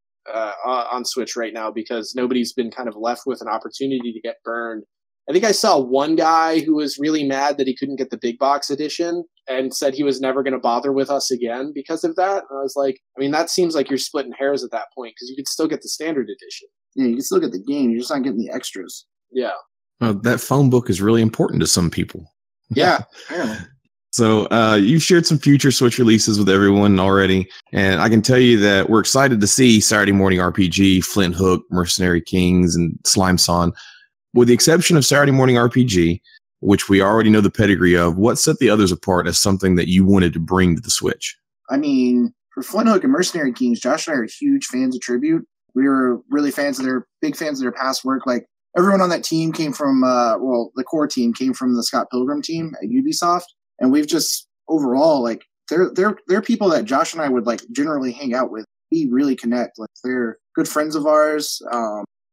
on Switch right now because nobody's been kind of left with an opportunity to get burned. I think I saw one guy who was really mad that he couldn't get the big box edition and said he was never going to bother with us again because of that. And I was like, I mean, that seems like you're splitting hairs at that point because you could still get the standard edition. Yeah, you can still get the game. You're just not getting the extras. Yeah. That phone book is really important to some people. Yeah, apparently. So you've shared some future Switch releases with everyone already, and I can tell you that we're excited to see Saturday Morning RPG, Flint Hook, Mercenary Kings, and Slime Son. With the exception of Saturday Morning RPG, which we already know the pedigree of, what set the others apart as something that you wanted to bring to the Switch? I mean, for Flint Hook and Mercenary Kings, Josh and I are huge fans of Tribute. We were really big fans of their past work. Like, everyone on that team came from, the core team came from the Scott Pilgrim team at Ubisoft. And we've just, overall, like, they're people that Josh and I would, like, generally hang out with. We really connect. Like, they're good friends of ours.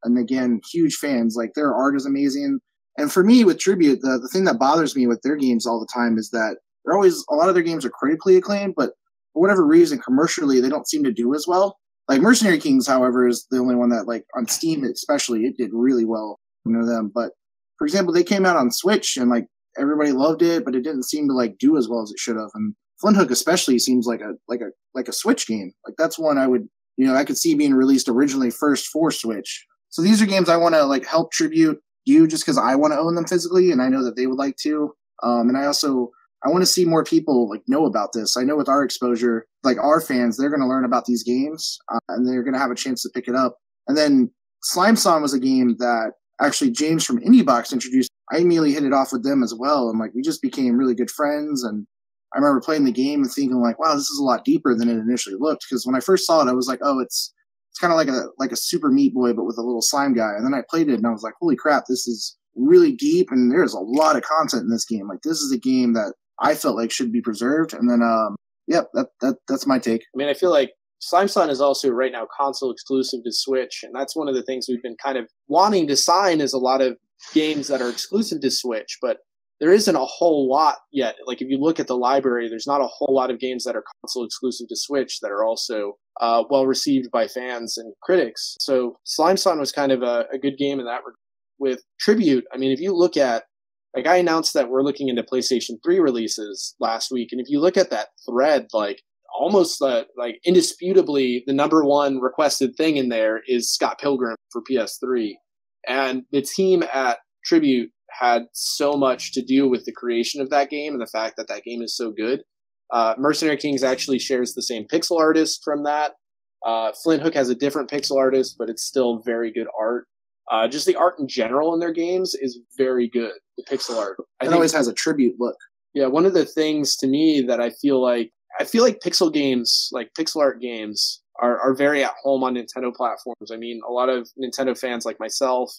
And again, huge fans. Like, their art is amazing. And for me, with Tribute, the thing that bothers me with their games all the time is that a lot of their games are critically acclaimed, but for whatever reason, commercially, they don't seem to do as well. Like, Mercenary Kings, however, is the only one that, like, on Steam especially, it did really well. Them. But, for example, they came out on Switch, and, like, everybody loved it, but it didn't seem to, like, do as well as it should have. And Flint Hook especially seems like a Switch game. Like, that's one I could see being released originally first for Switch. So these are games I want to, like, help Tribute you just because I want to own them physically, and I know that they would like to. And I want to see more people, like, know about this. I know with our exposure, like, our fans, they're going to learn about these games, and they're going to have a chance to pick it up. And then Slime Song was a game that actually James from IndieBox introduced. I immediately hit it off with them as well, and, like, we just became really good friends. And I remember playing the game and thinking, like, wow, this is a lot deeper than it initially looked. Because when I first saw it, I was like, oh, it's kind of like a Super Meat Boy, but with a little slime guy. And then I played it, and I was like, holy crap, this is really deep, and there's a lot of content in this game. Like, this is a game that I felt like should be preserved. And then, that's my take. I mean, I feel like Slime Son is also right now console exclusive to Switch, and that's one of the things we've been kind of wanting to sign is a lot of games that are exclusive to Switch, but there isn't a whole lot yet. Like, if you look at the library, there's not a whole lot of games that are console exclusive to Switch that are also well received by fans and critics. So Slime Son was kind of a good game in that regard. With Tribute, I mean, if you look at, like, I announced that we're looking into PlayStation 3 releases last week, and if you look at that thread, like, almost like indisputably the number one requested thing in there is Scott Pilgrim for PS3. And the team at Tribute had so much to do with the creation of that game and the fact that that game is so good. Mercenary Kings actually shares the same pixel artist from that. Flint Hook has a different pixel artist, but it's still very good art. Just the art in general in their games is very good. The pixel art. It always has a Tribute look. Yeah, one of the things to me that I feel like pixel games, like pixel art games, are very at home on Nintendo platforms. I mean, a lot of Nintendo fans like myself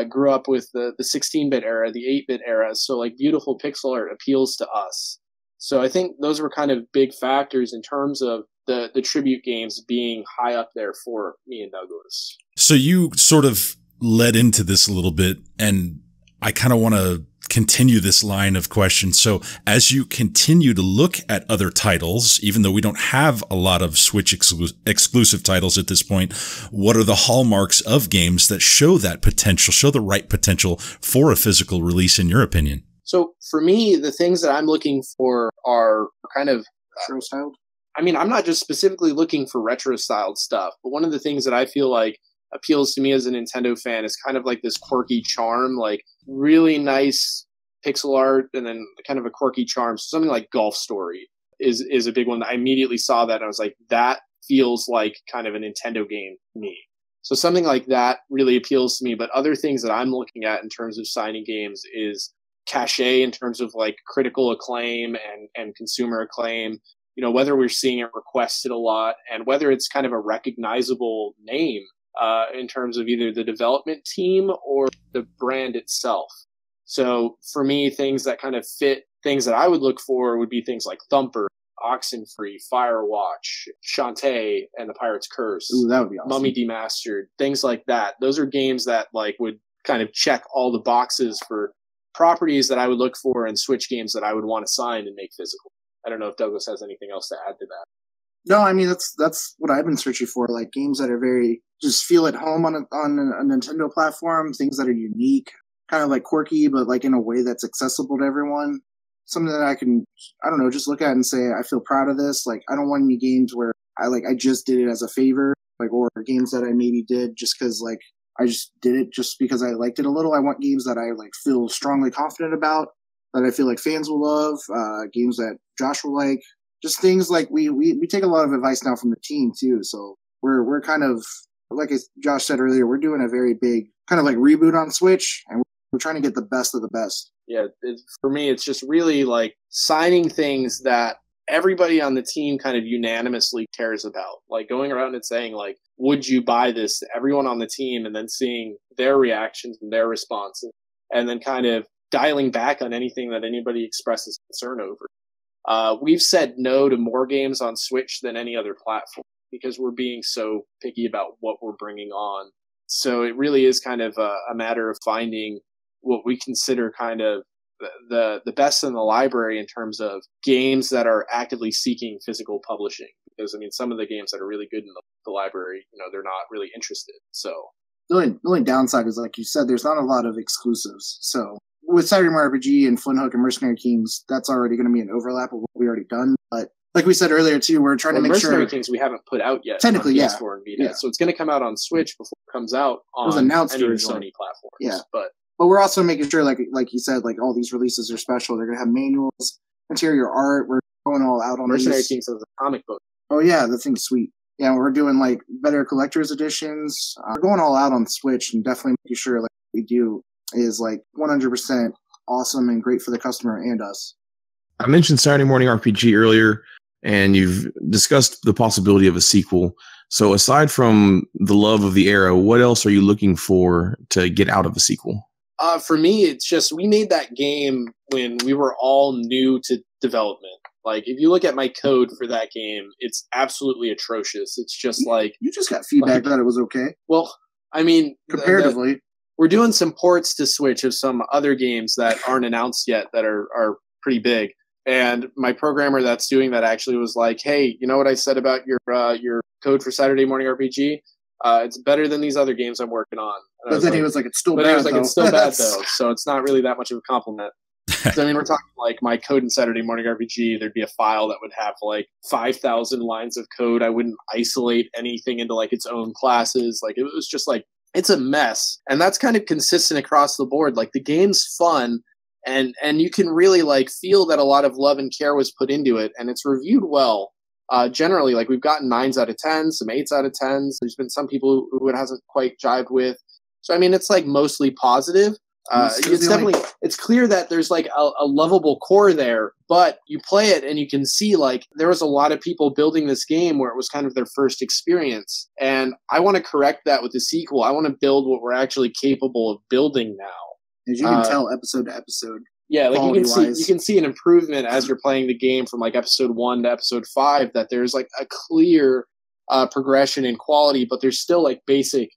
grew up with the 16-bit era, the 8-bit era, so, like, beautiful pixel art appeals to us. So I think those were kind of big factors in terms of the Tribute games being high up there for me and Douglas. So you sort of led into this a little bit, and I kind of want to continue this line of questions. So as you continue to look at other titles, even though we don't have a lot of Switch exclusive titles at this point, what are the hallmarks of games that show that potential, show the right potential for a physical release in your opinion? So for me, the things that I'm looking for are kind of retro styled. I mean, I'm not just specifically looking for retro styled stuff, but one of the things that I feel like appeals to me as a Nintendo fan is kind of like this quirky charm, like really nice pixel art and then kind of a quirky charm. So something like Golf Story is a big one. I immediately saw that and I was like, that feels like kind of a Nintendo game to me. So something like that really appeals to me. But other things that I'm looking at in terms of signing games is cachet in terms of like critical acclaim and consumer acclaim. You know, whether we're seeing it requested a lot and whether it's kind of a recognizable name in terms of either the development team or the brand itself. So for me, things that kind of fit things that I would look for would be things like Thumper, Oxenfree, Firewatch, Shantae, and The Pirate's Curse. Ooh, that would be awesome. Mummy Demastered, things like that. Those are games that like would kind of check all the boxes for properties that I would look for and Switch games that I would want to sign and make physical. I don't know if Douglas has anything else to add to that. No, I mean that's what I've been searching for, like games that are very just feel at home on a Nintendo platform, things that are unique, kind of like quirky, but like in a way that's accessible to everyone. Something that I can, I don't know, just look at and say I feel proud of this. Like I don't want any games where I just did it as a favor, like or games that I maybe did just because like I just did it just because I liked it a little. I want games that I like feel strongly confident about, that I feel like fans will love, games that Josh will like. Just things like we take a lot of advice now from the team too. So we're kind of, like Josh said earlier, we're doing a very big kind of like reboot on Switch, and we're trying to get the best of the best. Yeah, for me, it's just really like signing things that everybody on the team kind of unanimously cares about. Like going around and saying like, would you buy this to everyone on the team, and then seeing their reactions and their responses, and then kind of dialing back on anything that anybody expresses concern over. We've said no to more games on Switch than any other platform because we're being so picky about what we're bringing on. So it really is kind of a matter of finding what we consider kind of the best in the library in terms of games that are actively seeking physical publishing. Because, I mean, some of the games that are really good in the library, you know, they're not really interested. So the only downside is, like you said, there's not a lot of exclusives. So with Saturday Morning RPG and Flinthook and Mercenary Kings, that's already going to be an overlap of what we already done. But like we said earlier too, we're trying to make Mercenary sure. Kings we haven't put out yet. Technically, on yeah. PS4 and Vita. Yeah. So it's going to come out on Switch before it comes out on It was announced any of the originally. Sony platforms. Yeah. But we're also making sure, like you said, like all these releases are special. They're going to have manuals, interior art. We're going all out on Mercenary these. Kings has a comic book. Oh yeah, the thing's sweet. Yeah, we're doing like better collector's editions. We're going all out on Switch and definitely making sure like what we do is like 100% awesome and great for the customer and us. I mentioned Saturday Morning RPG earlier, and you've discussed the possibility of a sequel. So aside from the love of the era, what else are you looking for to get out of a sequel? For me, it's just we made that game when we were all new to development. Like, if you look at my code for that game, it's absolutely atrocious. It's just like... You just got feedback that it was okay. Well, I mean... Comparatively. We're doing some ports to Switch of some other games that aren't announced yet that are pretty big. And my programmer that's doing that actually was like, hey, you know what I said about your code for Saturday Morning RPG? It's better than these other games I'm working on. But then he was like, it's still bad, he was like, though. it's still bad, though. So it's not really that much of a compliment. So, I mean, we're talking like my code in Saturday Morning RPG, there'd be a file that would have like 5,000 lines of code. I wouldn't isolate anything into like its own classes. Like, it was just like, it's a mess. And that's kind of consistent across the board. Like, the game's fun, and you can really like feel that a lot of love and care was put into it, and it's reviewed well. Generally, like, we've gotten 9s out of 10s, some 8s out of 10s. There's been some people who it hasn't quite jived with. So, I mean, it's like mostly positive. It's definitely, it's clear that there's like a lovable core there, but you play it and you can see like there was a lot of people building this game where it was kind of their first experience. And I want to correct that with the sequel. I want to build what we're actually capable of building now. As you can tell, episode to episode. Yeah, like you can see an improvement as you're playing the game from like episode 1 to episode 5, that there's like a clear progression in quality, but there's still like basic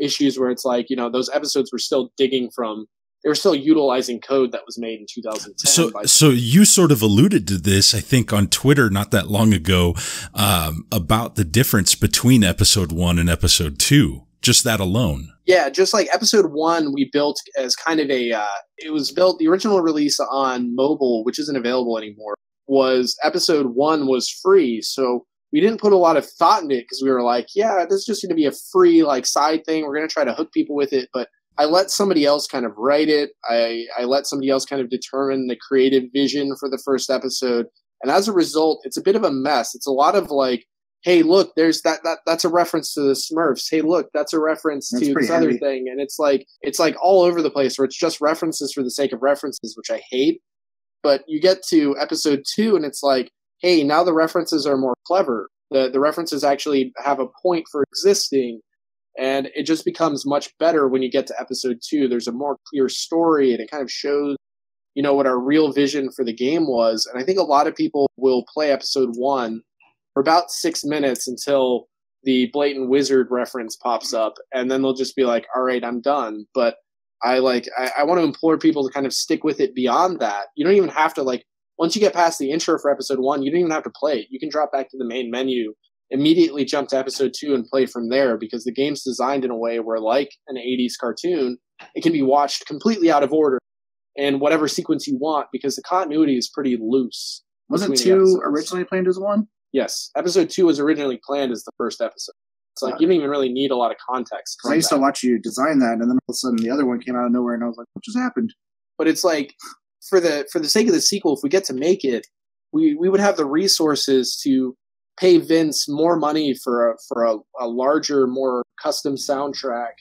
issues where it's like, you know, those episodes were still they were still utilizing code that was made in 2010. So you sort of alluded to this, I think, on Twitter not that long ago, about the difference between episode 1 and episode 2. Just that alone. Yeah, just like episode 1, we built as kind of it was built, the original release on mobile, which isn't available anymore, was episode 1 was free. So we didn't put a lot of thought into it because we were like, yeah, this is just going to be a free like side thing. We're going to try to hook people with it. But I let somebody else kind of write it. I let somebody else kind of determine the creative vision for the first episode. And as a result, it's a bit of a mess. It's a lot of like, hey, look, there's that's a reference to the Smurfs. Hey, look, that's a reference to this other thing. And it's like all over the place where it's just references for the sake of references, which I hate. But you get to episode 2 and it's like, hey, now the references are more clever. The references actually have a point for existing. And it just becomes much better when you get to episode 2. There's a more clear story and it kind of shows, what our real vision for the game was. And I think a lot of people will play episode 1 for about 6 minutes until the blatant wizard reference pops up, and then they'll just be like, all right, I'm done. But I want to implore people to kind of stick with it beyond that. You don't even have to once you get past the intro for episode 1, you don't even have to play it. You can drop back to the main menu, immediately jump to episode 2 and play from there, because the game's designed in a way where, like an 80s cartoon, it can be watched completely out of order in whatever sequence you want, because the continuity is pretty loose. Wasn't 2 originally planned as 1? Yes, episode 2 was originally planned as the first episode. It's like you don't even really need a lot of context. I used to watch you design that, and then all of a sudden the other one came out of nowhere, and I was like, what just happened? But it's like, for the sake of the sequel, if we get to make it, we would have the resources to pay Vince more money for a larger, more custom soundtrack.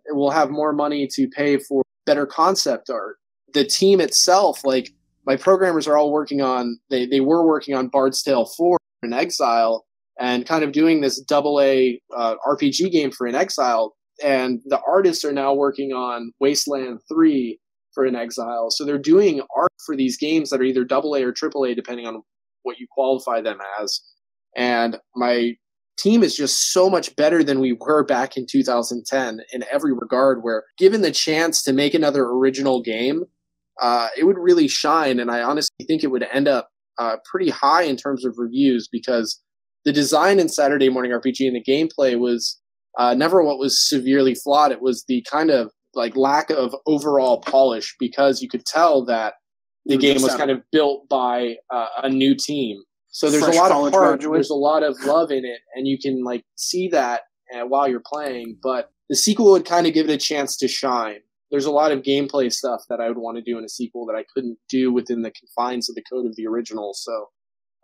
We'll have more money to pay for better concept art. The team itself, like, my programmers are all working on, they were working on Bard's Tale 4 in Exile, and kind of doing this AA RPG game for In Exile, and the artists are now working on Wasteland 3 for In Exile. So they're doing art for these games that are either AA or AAA, depending on what you qualify them as. And my team is just so much better than we were back in 2010 in every regard, where given the chance to make another original game, it would really shine. And I honestly think it would end up pretty high in terms of reviews, because the design in Saturday Morning RPG and the gameplay was never what was severely flawed. It was the kind of like lack of overall polish, because you could tell that the game was kind of built by a new team. So there's a lot of heart, there's a lot of love in it, and you can like see that while you're playing. But the sequel would kind of give it a chance to shine. There's a lot of gameplay stuff that I would want to do in a sequel that I couldn't do within the confines of the code of the original. So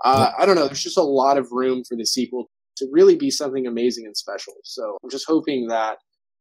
I don't know. There's just a lot of room for the sequel to really be something amazing and special. So I'm just hoping that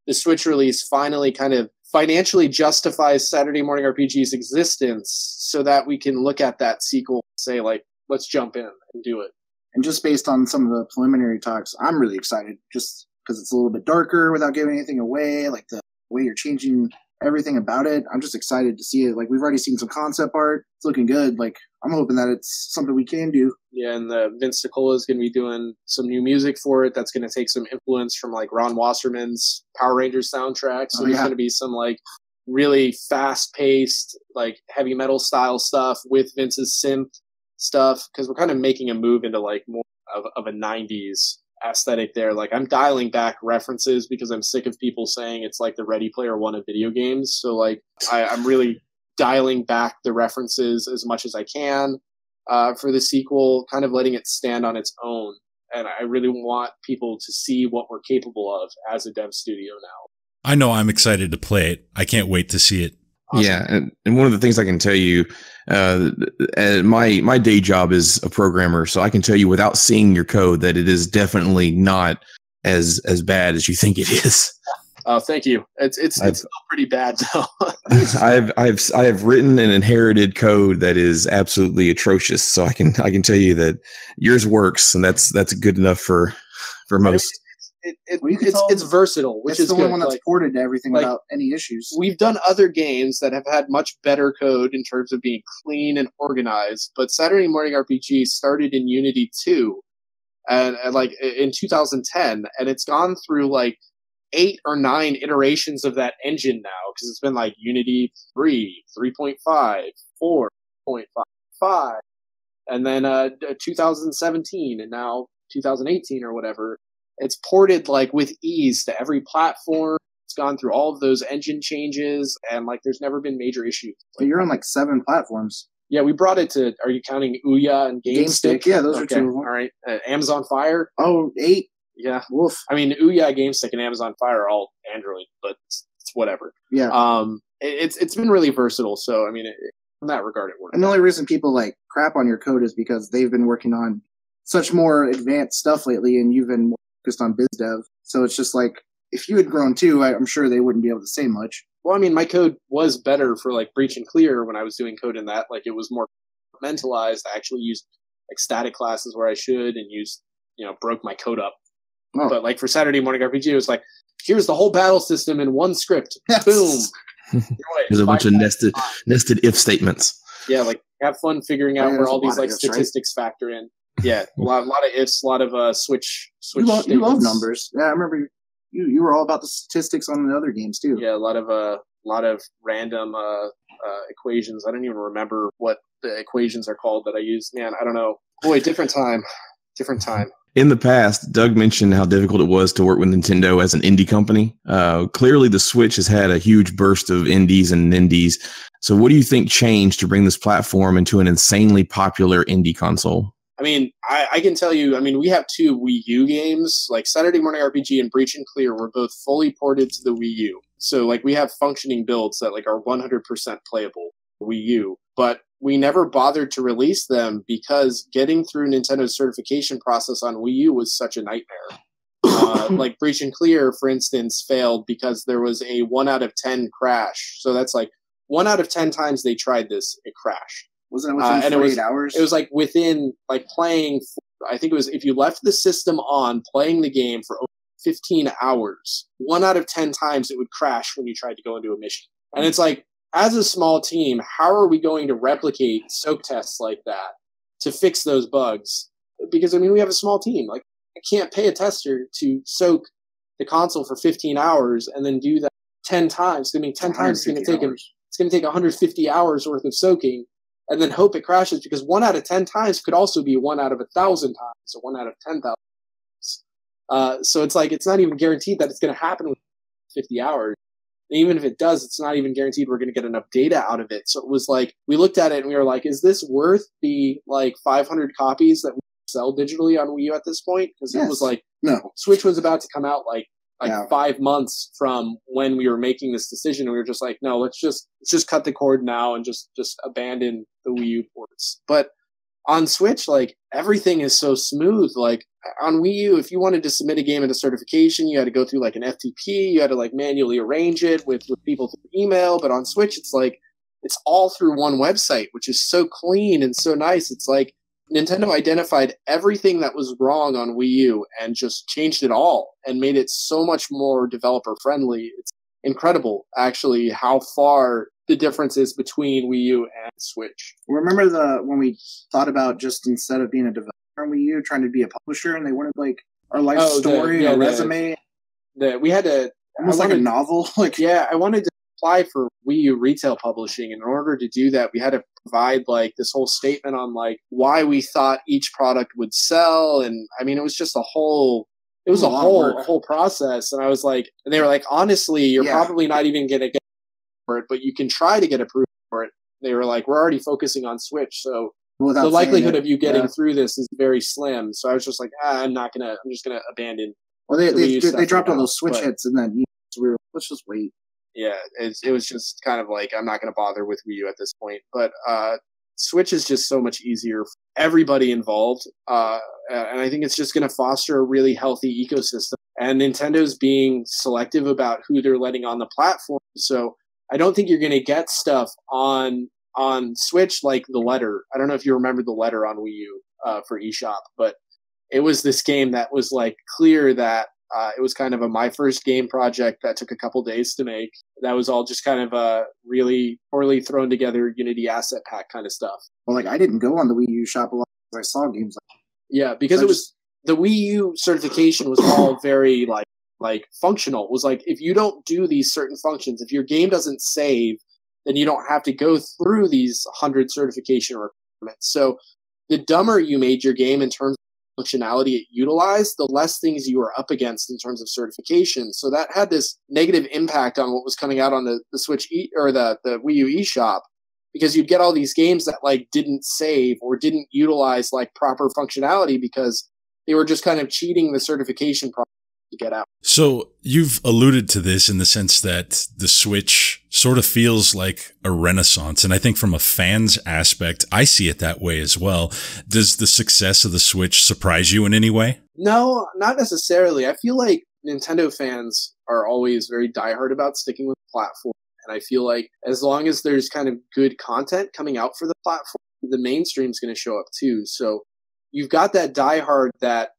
the Switch release finally kind of financially justifies Saturday Morning RPG's existence, so that we can look at that sequel and say, like, let's jump in and do it. And just based on some of the preliminary talks, I'm really excited, just because it's a little bit darker without giving anything away, like the way you're changing everything about it. I'm just excited to see it. Like, we've already seen some concept art. It's looking good. Like, I'm hoping that it's something we can do. Yeah, and Vince Nicola is going to be doing some new music for it. That's going to take some influence from like Ron Wasserman's Power Rangers soundtrack. So there's going to be some like really fast-paced, like heavy metal style stuff with Vince's synth stuff, because we're kind of making a move into like more of a 90s aesthetic there. Like, I'm dialing back references because I'm sick of people saying it's like the Ready Player One of video games. So like I'm really dialing back the references as much as I can for the sequel, kind of letting it stand on its own. And I really want people to see what we're capable of as a dev studio now. I know I'm excited to play it. I can't wait to see it. Awesome. Yeah, and one of the things I can tell you, my day job is a programmer, so I can tell you without seeing your code that it is definitely not as bad as you think it is. Oh, thank you. It's still pretty bad though. I have written and inherited code that is absolutely atrocious, so I can tell you that yours works, and that's good enough for most. It's versatile, which is the only one that's ported to everything without any issues. We've done other games that have had much better code in terms of being clean and organized, but Saturday Morning RPG started in Unity 2 and like in 2010, and it's gone through like 8 or 9 iterations of that engine now, because it's been like Unity 3, 3.5, 4.5, and then 2017, and now 2018 or whatever. It's ported like with ease to every platform. It's gone through all of those engine changes, and like there's never been major issues. But you're on like 7 platforms. Yeah, we brought it to. Are you counting Ouya and GameStick? Yeah, those are 2 of them. All right, Amazon Fire. Oh, 8. Yeah, Woof. I mean, Ouya, GameStick, and Amazon Fire are all Android, but it's whatever. Yeah. It's been really versatile. So I mean, in that regard, it works. And the only reason people like crap on your code is because they've been working on such more advanced stuff lately, and you've been more focused on biz dev. So it's just like, if you had grown too, I'm sure they wouldn't be able to say much. Well, I mean, my code was better for like Breach and Clear when I was doing code in that. Like, it was more mentalized. I actually used like static classes where I should, and broke my code up. Oh. But like for Saturday Morning RPG, it was like, here's the whole battle system in one script. Boom. There's a bunch of nested if statements. Yeah, like have fun figuring out where all these like ifs, statistics factor in. Yeah, a lot of ifs, a lot of switch. You love numbers. Yeah, I remember you were all about the statistics on the other games too. Yeah, a lot of random equations. I don't even remember what the equations are called that I use. Man, I don't know. Boy, different time. In the past, Doug mentioned how difficult it was to work with Nintendo as an indie company. Clearly, the Switch has had a huge burst of indies and Nindies. So what do you think changed to bring this platform into an insanely popular indie console? I mean, I can tell you, I mean, we have 2 Wii U games, like Saturday Morning RPG and Breach and Clear were both fully ported to the Wii U. So like we have functioning builds that like are 100% playable Wii U, but we never bothered to release them because getting through Nintendo's certification process on Wii U was such a nightmare. Like Breach and Clear, for instance, failed because there was a 1 out of 10 crash. So that's like 1 out of 10 times they tried this, it crashed. Wasn't it within 48 hours? It was like within like playing. I think it was if you left the system on playing the game for over 15 hours, 1 out of 10 times it would crash when you tried to go into a mission. And it's like, as a small team, how are we going to replicate soak tests like that to fix those bugs? Because I mean, we have a small team. Like, I can't pay a tester to soak the console for 15 hours and then do that 10 times. I mean, 10 times it's going to take him. It's going to take 150 hours worth of soaking. And then hope it crashes, because 1 out of 10 times could also be 1 out of 1,000 times, or 1 out of 10,000 times. So it's like, it's not even guaranteed that it's going to happen with 50 hours. And even if it does, it's not even guaranteed we're going to get enough data out of it. So it was like, we looked at it and we were like, is this worth the like 500 copies that we sell digitally on Wii U at this point? Because it was like, no, Switch was about to come out like 5 months from when we were making this decision, and we were just like, no, let's just cut the cord now and just abandon the Wii U ports. But on Switch, like, everything is so smooth. Like, on Wii U, if you wanted to submit a game into certification, you had to go through like an FTP, you had to like manually arrange it with people through email. But on Switch, it's like, it's all through one website, which is so clean and so nice. It's like Nintendo identified everything that was wrong on Wii U and just changed it all and made it so much more developer friendly. It's incredible, actually, how far the difference is between Wii U and Switch. Remember when we thought about just instead of being a developer on Wii U, trying to be a publisher, and they wanted like our life story, a resume. We had to almost like a novel. Like, yeah, I wanted to apply for Wii U retail publishing. And in order to do that, we had to provide like this whole statement on like why we thought each product would sell. And I mean, it was just a whole process. And I was like, and they were like, honestly, you're probably not even going to get for it, but you can try to get approved for it. They were like, we're already focusing on Switch. So the likelihood of you getting through this is very slim. So I was just like, I'm just going to abandon. Well, they dropped all those Switch hits, and then let's just wait. Yeah, it was just kind of like, I'm not going to bother with Wii U at this point. But Switch is just so much easier for everybody involved. And I think it's just going to foster a really healthy ecosystem. And Nintendo's being selective about who they're letting on the platform. So I don't think you're going to get stuff on Switch like The Letter. I don't know if you remember The Letter on Wii U for eShop, but it was this game that was like clear that it was kind of my first game project that took a couple days to make. That was all just kind of a really poorly thrown together Unity asset pack kind of stuff. Well, like, I didn't go on the Wii U shop a lot because I saw games like that. Yeah, because it was the Wii U certification was all very like functional. It was like, if you don't do these certain functions, if your game doesn't save, then you don't have to go through these 100 certification requirements. So the dumber you made your game in terms of functionality it utilized, the less things you were up against in terms of certification. So that had this negative impact on what was coming out on the Switch or the Wii U eShop, because you'd get all these games that like didn't save or didn't utilize like proper functionality because they were just kind of cheating the certification process to get out. So you've alluded to this in the sense that the Switch sort of feels like a renaissance. And I think from a fan's aspect, I see it that way as well. Does the success of the Switch surprise you in any way? No, not necessarily. I feel like Nintendo fans are always very diehard about sticking with the platform. And I feel like as long as there's kind of good content coming out for the platform, the mainstream's going to show up too. So you've got that diehard that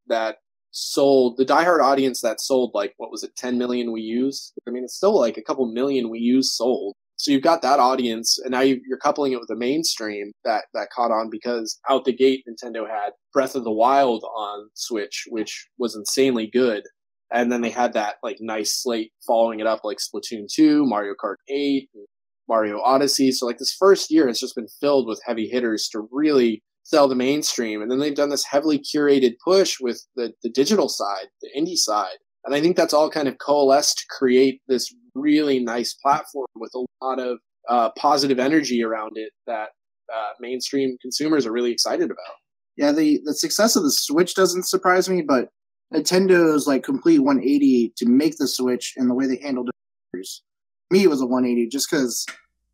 sold, the diehard audience that sold like, what was it, 10 million Wii U's? I mean, it's still like a couple million Wii U's sold. So you've got that audience, and now you're coupling it with the mainstream that caught on because out the gate, Nintendo had Breath of the Wild on Switch, which was insanely good. And then they had that like nice slate following it up, like Splatoon 2, Mario Kart 8, Mario Odyssey. So like this first year has just been filled with heavy hitters to really sell the mainstream. And then they've done this heavily curated push with the digital side, the indie side. And I think that's all kind of coalesced to create this really nice platform with a lot of positive energy around it that mainstream consumers are really excited about. Yeah, the success of the Switch doesn't surprise me, but Nintendo's like complete 180 to make the Switch and the way they handled it. Me, it was a 180 just because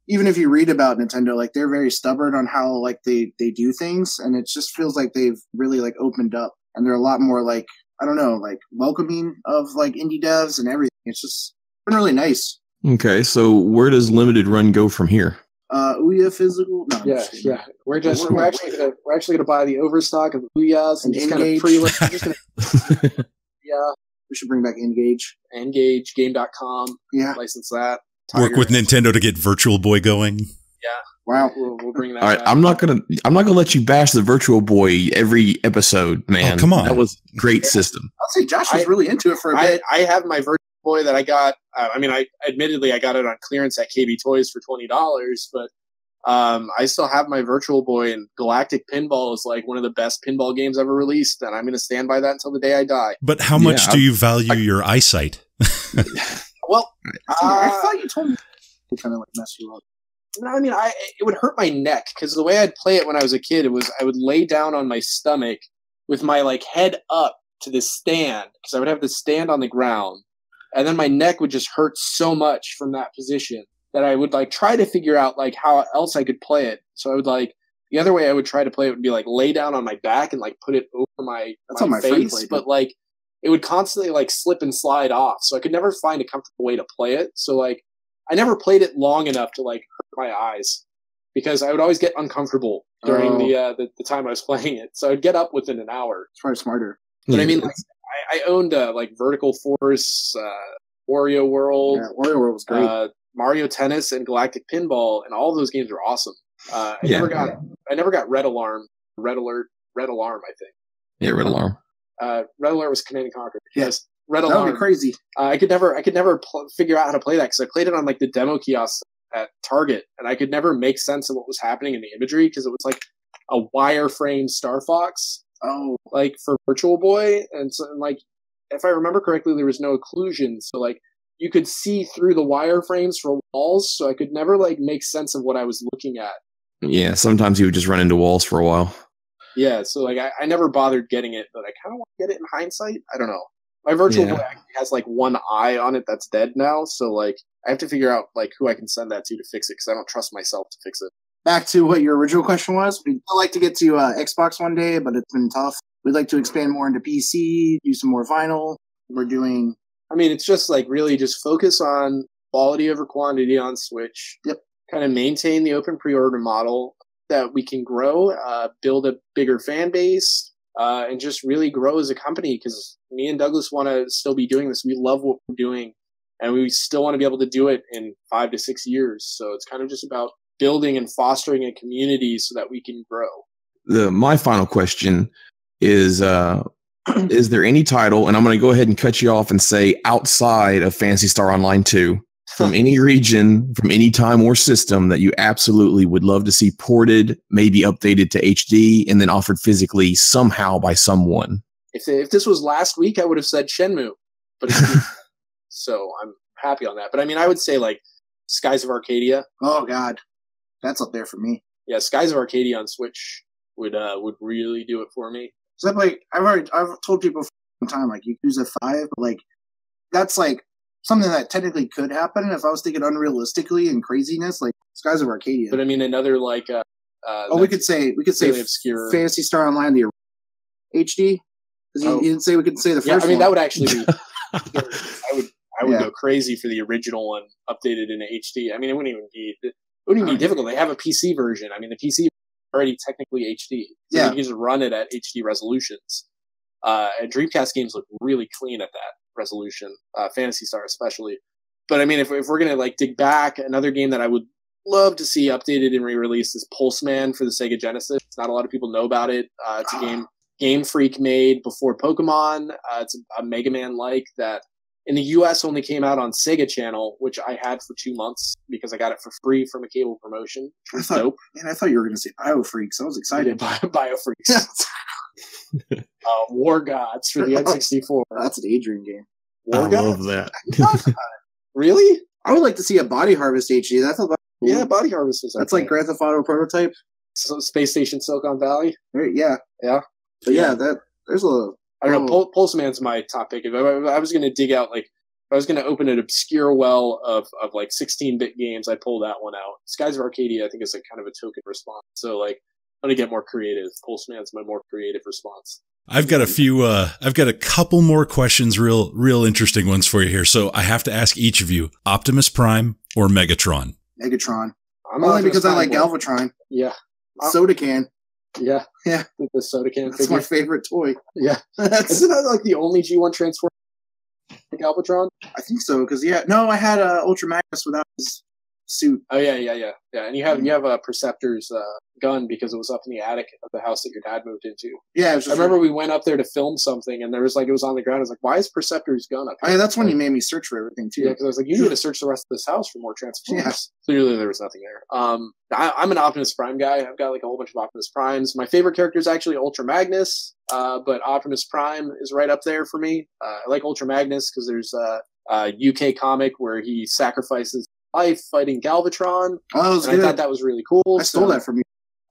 even if you read about Nintendo, like they're very stubborn on how like they do things, and it just feels like they've really like opened up, and they're a lot more like, I don't know, like welcoming of like indie devs and everything. It's just been really nice. Okay, so where does Limited Run go from here? Ouya physical. No, yeah. We're actually gonna buy the overstock of Ouyas and just kind of pre-list. Yeah, we should bring back Engage, Game.com. Yeah, license that. Work with Nintendo to get Virtual Boy going. Yeah. Wow. We'll bring that. All right, back. I'm not gonna let you bash the Virtual Boy every episode, man. Oh, come on. That was a great system. I'll say Josh was really into it for a bit. I have my Virtual Boy that I got. I admittedly I got it on clearance at KB Toys for $20, but I still have my Virtual Boy, and Galactic Pinball is like one of the best pinball games ever released, and I'm going to stand by that until the day I die. But how much do you value your eyesight? Well, I thought you told me to kind of like mess you up. No, I mean, it would hurt my neck because the way I'd play it when I was a kid, I would lay down on my stomach with my like head up to the stand because I would have the stand on the ground, and then my neck would just hurt so much from that position that I would like try to figure out like how else I could play it. So I would like the other way I would try to play it would be like lay down on my back and like put it over my face, but like it would constantly like slip and slide off. So I could never find a comfortable way to play it. So like I never played it long enough to like hurt my eyes because I would always get uncomfortable during the time I was playing it. So I'd get up within an hour. It's probably smarter. But I mean, like I owned like Vertical Force, Wario World. Yeah, Wario World was great. Mario Tennis and Galactic Pinball, and all of those games are awesome. I never got Red Alert, I think. Yeah, Red Alarm. Red Alert was Command & Conquer. Yes. Red Alarm. That would be crazy. I could never figure out how to play that because I played it on like the demo kiosk at Target, and I could never make sense of what was happening in the imagery because it was like a wireframe Star Fox. Like for Virtual Boy, and so like if I remember correctly, there was no occlusion, so like you could see through the wireframes for walls, so I could never like make sense of what I was looking at. Yeah, sometimes you would just run into walls for a while. Yeah, so like I never bothered getting it, but I kind of want to get it in hindsight. I don't know. My Virtual Boy actually has like one eye on it that's dead now, so like I have to figure out like who I can send that to fix it because I don't trust myself to fix it. Back to what your original question was. We'd like to get to Xbox one day, but it's been tough. We'd like to expand more into PC, do some more vinyl. We're doing... I mean, it's just like really just focus on quality over quantity on Switch. Yep. Kind of maintain the open pre-order model that we can grow, build a bigger fan base, and just really grow as a company because me and Douglas want to still be doing this. We love what we're doing, and we still want to be able to do it in 5 to 6 years. So it's kind of just about building and fostering a community so that we can grow. My final question is there any title, and I'm going to go ahead and cut you off and say outside of Phantasy Star Online 2, from any region, from any time or system that you absolutely would love to see ported, maybe updated to HD, and then offered physically somehow by someone? If this was last week, I would have said Shenmue, but it's so I'm happy on that. But I mean, I would say like Skies of Arcadia. Oh God, that's up there for me. Yeah, Skies of Arcadia on Switch would really do it for me. So like I've told people for a long time, like Yakuza 5, but like that's like something that technically could happen if I was thinking unrealistically and craziness, like Skies of Arcadia. But I mean, another like we could say really obscure Phantasy Star Online the HD, because you didn't say we could say the first. Yeah, I mean one. that would actually be. I would go crazy for the original one updated in HD. I mean, it wouldn't even be difficult. They have a PC version. I mean, the PC is already technically HD. So you can just run it at HD resolutions. And Dreamcast games look really clean at that resolution. Phantasy Star especially. But I mean, if we're gonna like dig back, another game that I would love to see updated and re-released is Pulseman for the Sega Genesis. Not a lot of people know about it. It's a Game Freak made before Pokemon. It's a Mega Man-like that in the US only came out on Sega Channel, which I had for 2 months because I got it for free from a cable promotion. I thought you were going to say BioFreaks. I was excited. BioFreaks. War Gods for the N64. That's an Adrian game. I love that. Really? I would like to see a Body Harvest HD. That's cool. Yeah, Body Harvest is That's like Grand Theft Auto prototype. So Space Station Silicon Valley. Yeah. But there's a. I don't know. Pulseman's my top pick. If I was going to dig out, like, if I was going to open an obscure well of like 16-bit games, I'd pull that one out. Skies of Arcadia, I think, is a kind of a token response. So, like, I'm going to get more creative. Pulseman's my more creative response. I've got a couple more questions, real interesting ones for you here. So I have to ask each of you, Optimus Prime or Megatron? Megatron. Only because I like Galvatron. Yeah. Soda can. Yeah. Yeah. The soda can That's my favorite toy. Yeah. Isn't that like the only G1 Transformer Galvatron? I think so, because I had Ultra Magnus without his suit. Oh yeah. And you have a Perceptor's gun because it was up in the attic of the house that your dad moved into. Yeah, I remember we went up there to film something, and there was like it was on the ground. I was like, "Why is Perceptor's gun up here?" Oh, yeah, that's when you made me search for everything too. Yeah, because I was like, "You need to search the rest of this house for more Transformers." Yeah. Clearly, there was nothing there. I'm an Optimus Prime guy. I've got like a whole bunch of Optimus Primes. My favorite character is actually Ultra Magnus, but Optimus Prime is right up there for me. I like Ultra Magnus because there's a UK comic where he sacrifices life fighting Galvatron. Oh, I thought that was really cool. I stole that from you.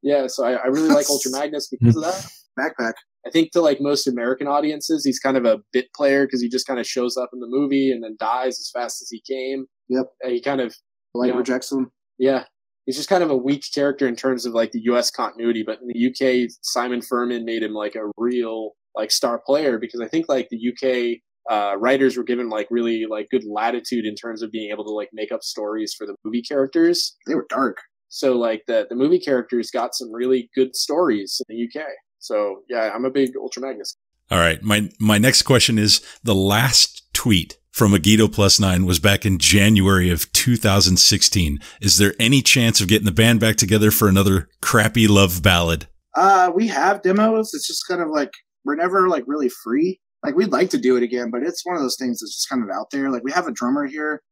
Yeah, so I really like Ultra Magnus because of that. Backpack. I think to like most American audiences, he's kind of a bit player because he just kind of shows up in the movie and then dies as fast as he came. Yep. He kind of rejects him. Yeah. He's just kind of a weak character in terms of like the US continuity, but in the UK, Simon Furman made him like a real like star player because I think like the UK writers were given like really like good latitude in terms of being able to like make up stories for the movie characters. They were dark. So like the movie characters got some really good stories in the UK. So yeah, I'm a big Ultra Magnus. All right. My next question is the last tweet from Agito Plus 9 was back in January of 2016. Is there any chance of getting the band back together for another crappy love ballad? We have demos. It's just kind of like, we're never like really free. Like we'd like to do it again, but it's one of those things that's just kind of out there. Like we have a drummer here.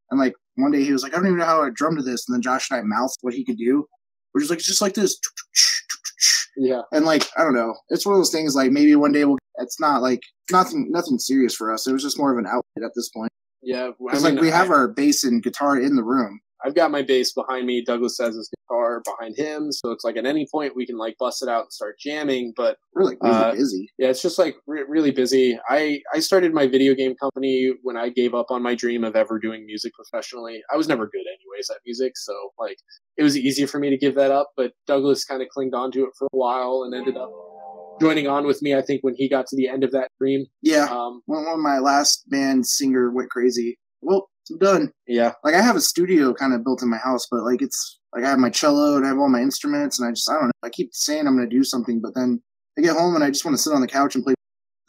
And like one day he was like, I don't even know how to drum to this. And then Josh and I mouthed what he could do. We're just like, it's just like this. Yeah. And like, I don't know. It's one of those things like maybe one day it's not like nothing serious for us. It was just more of an outlet at this point. Yeah. It's like we have our bass and guitar in the room. I've got my bass behind me. Douglas has his guitar behind him. So it's like at any point we can like bust it out and start jamming. But we're like really busy. Yeah, it's just like really busy. I started my video game company when I gave up on my dream of ever doing music professionally. I was never good anyways at music. So like it was easy for me to give that up. But Douglas kind of clinged on to it for a while and ended up joining on with me, I think, when he got to the end of that dream. Yeah. When my last band singer went crazy. Well, I'm done. Yeah. Like I have a studio kind of built in my house, but like it's like I have my cello and I have all my instruments and I don't know. I keep saying I'm going to do something, but then I get home and I just want to sit on the couch and play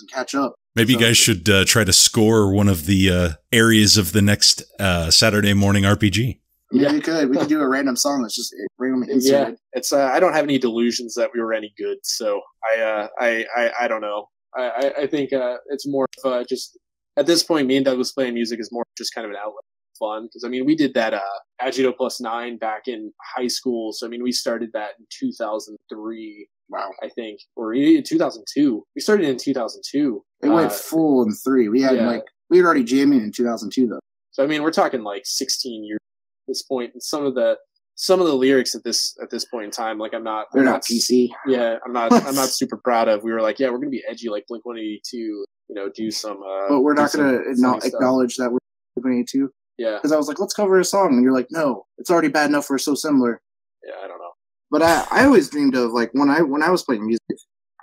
and catch up. Maybe you guys should try to score one of the areas of the next Saturday morning RPG. Yeah, we could. We could do a random song that's just randomly inserted. Yeah, it's. I don't have any delusions that we were any good, so I don't know. I think it's more of just at this point, me and Douglas playing music is more just kind of an outlet. fun because I mean we did that Agito Plus 9 back in high school, so I mean we started that in 2003. Wow. I think, or 2002. We started in 2002. It went full in 3. We had we had already jamming in 2002 though. So I mean we're talking like 16 years at this point, and some of the lyrics at this point in time, like they're not PC. Yeah, I'm not super proud of. We were like, yeah, we're gonna be edgy like Blink-182, you know, do some. But we're not gonna acknowledge that we're Blink-182. Yeah, because I was like, let's cover a song, and you're like, no, it's already bad enough we're so similar. Yeah, I don't know. But I always dreamed of like when I was playing music,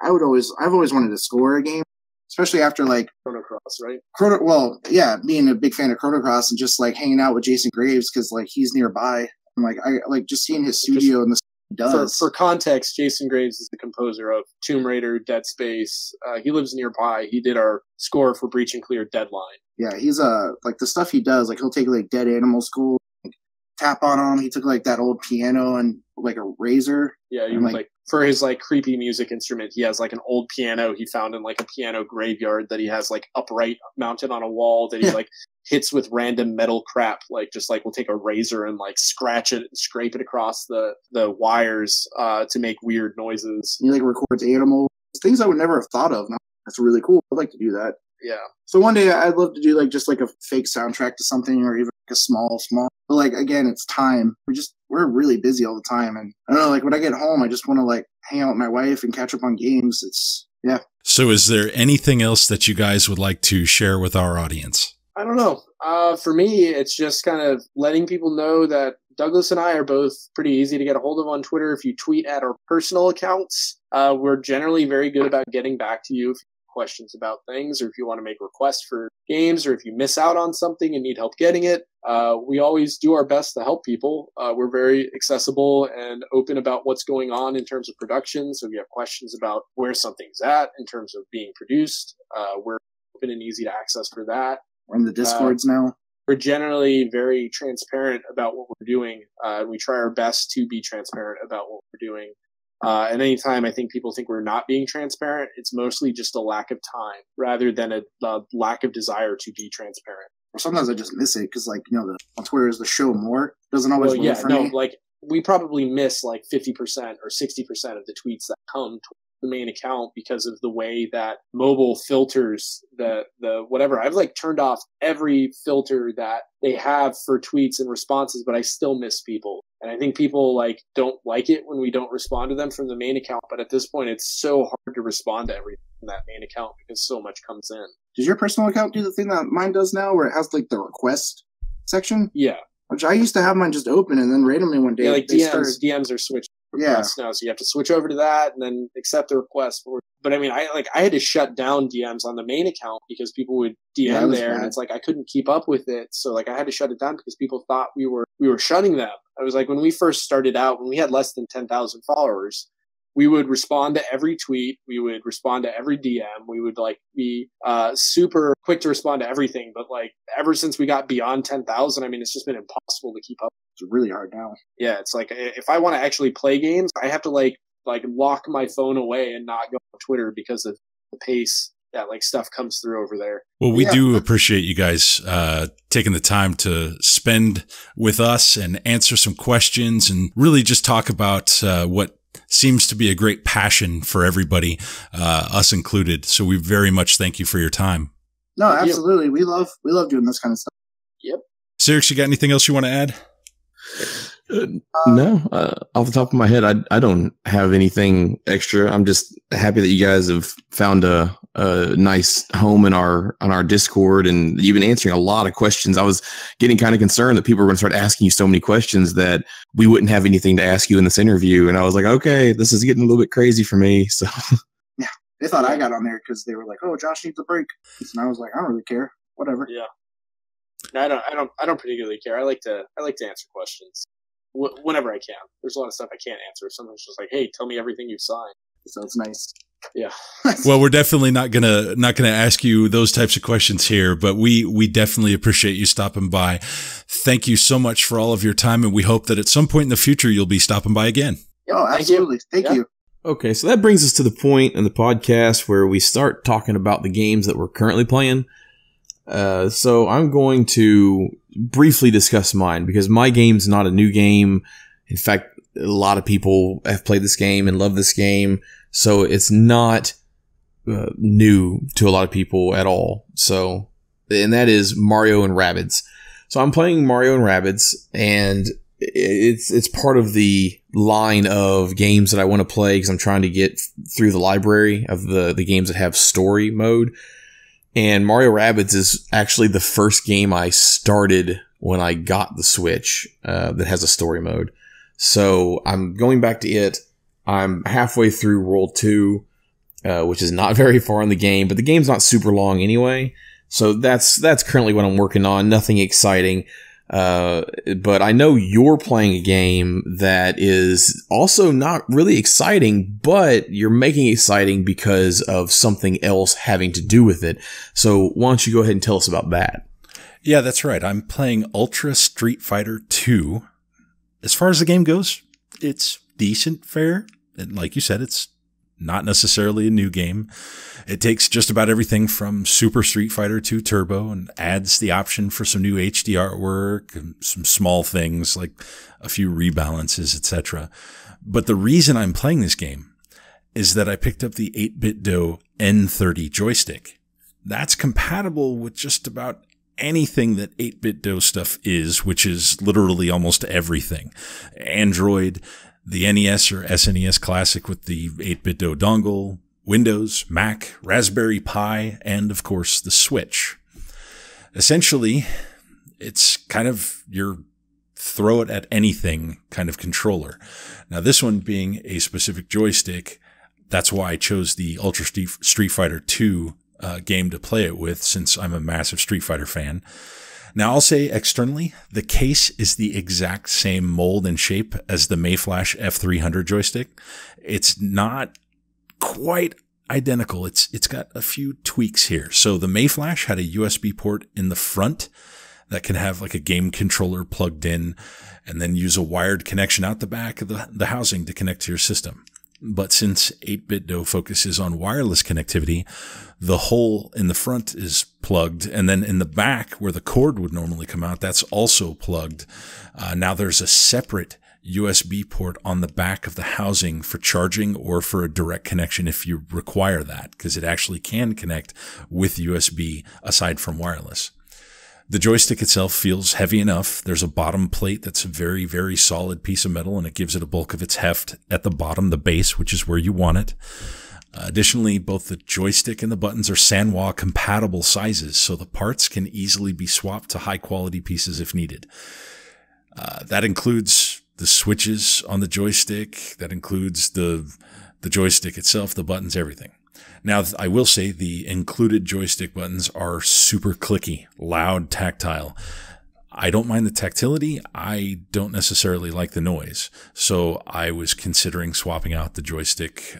I've always wanted to score a game, especially after like Chrono Cross, right? Well, yeah, being a big fan of Chrono Cross and just like hanging out with Jason Graves because like he's nearby. And like I like just seeing his studio and the stuff he does. For context, Jason Graves is the composer of Tomb Raider, Dead Space. He lives nearby. He did our score for Breach and Clear Deadline. Yeah, he's like the stuff he does. Like he'll take like Dead Animal School, like, tap on him. He took like that old piano and like a razor. Yeah, he was like for his like creepy music instrument, he has like an old piano he found in like a piano graveyard that he has like upright mounted on a wall that he like hits with random metal crap, like just like we'll take a razor and like scratch it and scrape it across the wires to make weird noises. He like records animals, things I would never have thought of. That's really cool. I'd like to do that. Yeah. So one day I'd love to do like just like a fake soundtrack to something, or even like a small. But like again, it's time. We're really busy all the time, and I don't know. Like when I get home, I just want to like hang out with my wife and catch up on games. Yeah. So is there anything else that you guys would like to share with our audience? I don't know. For me, it's just kind of letting people know that Douglas and I are both pretty easy to get a hold of on Twitter. If you tweet at our personal accounts, we're generally very good about getting back to you if you have questions about things, or if you want to make requests for games, or if you miss out on something and need help getting it. We always do our best to help people. We're very accessible and open about what's going on in terms of production. So if you have questions about where something's at in terms of being produced, we're open and easy to access for that. We're in the Discords now. We're generally very transparent about what we're doing. We try our best to be transparent about what we're doing. And anytime I think people think we're not being transparent, it's mostly just a lack of time rather than a lack of desire to be transparent. Or sometimes I just miss it because, like, you know, on Twitter is the show more. Doesn't always work for me. Like we probably miss like 50% or 60% of the tweets that come to the main account because of the way that mobile filters the whatever. I've like turned off every filter that they have for tweets and responses, but I still miss people. And I think people like don't like it when we don't respond to them from the main account. But at this point, it's so hard to respond to everything in that main account because so much comes in. Does your personal account do the thing that mine does now where it has like the request section? Yeah. Which I used to have mine just open and then randomly one day. Yeah, like DMs are switched. Yeah. Now, so you have to switch over to that and then accept the request. But I mean, I had to shut down DMs on the main account because people would DM there, and it's like I couldn't keep up with it. So like I had to shut it down because people thought we were shutting them. I was like, when we first started out, when we had less than 10,000 followers, we would respond to every tweet. We would respond to every DM. We would like be super quick to respond to everything. But like ever since we got beyond 10,000, I mean, it's just been impossible to keep up. It's really hard now. Yeah, it's like if I want to actually play games, I have to like lock my phone away and not go on Twitter because of the pace that like stuff comes through over there. Well, we do appreciate you guys taking the time to spend with us and answer some questions and really just talk about what seems to be a great passion for everybody, us included. So we very much thank you for your time. No, absolutely. We love doing this kind of stuff. Yep. Cyrix, you got anything else you want to add? No, off the top of my head, I don't have anything extra. I'm just happy that you guys have found a nice home in our Discord, and you've been answering a lot of questions. I was getting kind of concerned that people were going to start asking you so many questions that we wouldn't have anything to ask you in this interview. And I was like, okay, this is getting a little bit crazy for me. So yeah, they thought I got on there because they were like, oh, Josh needs a break. And I was like, I don't really care. Whatever. Yeah. No, I don't particularly care. I like to answer questions whenever I can. There's a lot of stuff I can't answer. Sometimes just like, hey, tell me everything you've signed. So it's nice. Yeah. Well, we're definitely not gonna ask you those types of questions here, but we definitely appreciate you stopping by. Thank you so much for all of your time, and we hope that at some point in the future you'll be stopping by again. Oh, absolutely. Thank you. Okay, so that brings us to the point in the podcast where we start talking about the games that we're currently playing. So I'm going to briefly discuss mine because my game's not a new game. In fact, a lot of people have played this game and love this game. So it's not new to a lot of people at all. So, and that is Mario and Rabbids. So I'm playing Mario and Rabbids, and it's part of the line of games that I want to play because I'm trying to get through the library of the games that have story mode. And Mario Rabbids is actually the first game I started when I got the Switch that has a story mode. So I'm going back to it. I'm halfway through World 2, which is not very far in the game, but the game's not super long anyway. So that's currently what I'm working on. Nothing exciting. But I know you're playing a game that is also not really exciting, but you're making it exciting because of something else having to do with it. So why don't you go ahead and tell us about that? Yeah, that's right. I'm playing Ultra Street Fighter 2. As far as the game goes, it's decent fare. And like you said, it's not necessarily a new game. It takes just about everything from Super Street Fighter 2 Turbo and adds the option for some new HD artwork and some small things like a few rebalances, etc. But the reason I'm playing this game is that I picked up the 8BitDo N30 joystick. That's compatible with just about anything that 8BitDo stuff is, which is literally almost everything. Android, the NES or SNES Classic with the 8BitDo dongle, Windows, Mac, Raspberry Pi, and of course the Switch. Essentially, it's kind of your throw it at anything kind of controller. Now this one being a specific joystick, that's why I chose the Ultra Street Fighter 2 game to play it with, since I'm a massive Street Fighter fan. Now, I'll say externally, the case is the exact same mold and shape as the Mayflash F300 joystick. It's not quite identical. It's got a few tweaks here. So the Mayflash had a USB port in the front that can have like a game controller plugged in and then use a wired connection out the back of the housing to connect to your system. But since 8BitDo focuses on wireless connectivity, the hole in the front is plugged, and then in the back where the cord would normally come out, that's also plugged. Now there's a separate USB port on the back of the housing for charging or for a direct connection if you require that, because it actually can connect with USB aside from wireless. The joystick itself feels heavy enough. There's a bottom plate that's a very, very solid piece of metal, and it gives it a bulk of its heft at the bottom, the base, which is where you want it. Additionally, both the joystick and the buttons are Sanwa compatible sizes, so the parts can easily be swapped to high quality pieces if needed. That includes the switches on the joystick. That includes the joystick itself, the buttons, everything. Now, I will say the included joystick buttons are super clicky, loud, tactile. I don't mind the tactility. I don't necessarily like the noise. So I was considering swapping out the joystick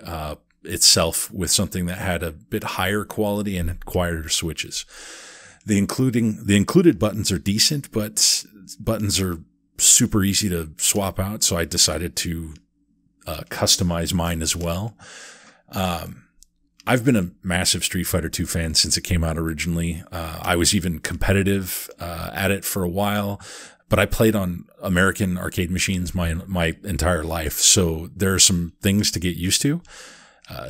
itself with something that had a bit higher quality and quieter switches. The included buttons are decent, but buttons are super easy to swap out. So I decided to customize mine as well. I've been a massive Street Fighter 2 fan since it came out originally. I was even competitive at it for a while, but I played on American arcade machines my entire life, so there are some things to get used to.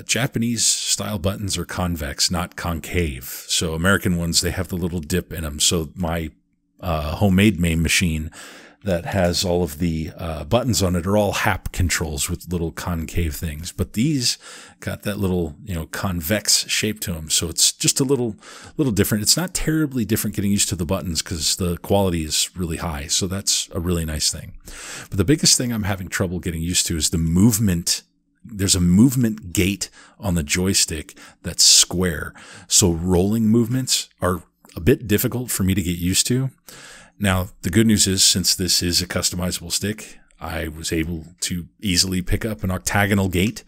Japanese style buttons are convex, not concave. So American ones, they have the little dip in them. So my homemade main machine that has all of the buttons on it are all HAP controls with little concave things. But these got that little, convex shape to them. So it's just a little different. It's not terribly different getting used to the buttons because the quality is really high. So that's a really nice thing. But the biggest thing I'm having trouble getting used to is the movement. There's a movement gate on the joystick that's square. So rolling movements are a bit difficult for me to get used to. Now, the good news is, since this is a customizable stick, I was able to easily pick up an octagonal gate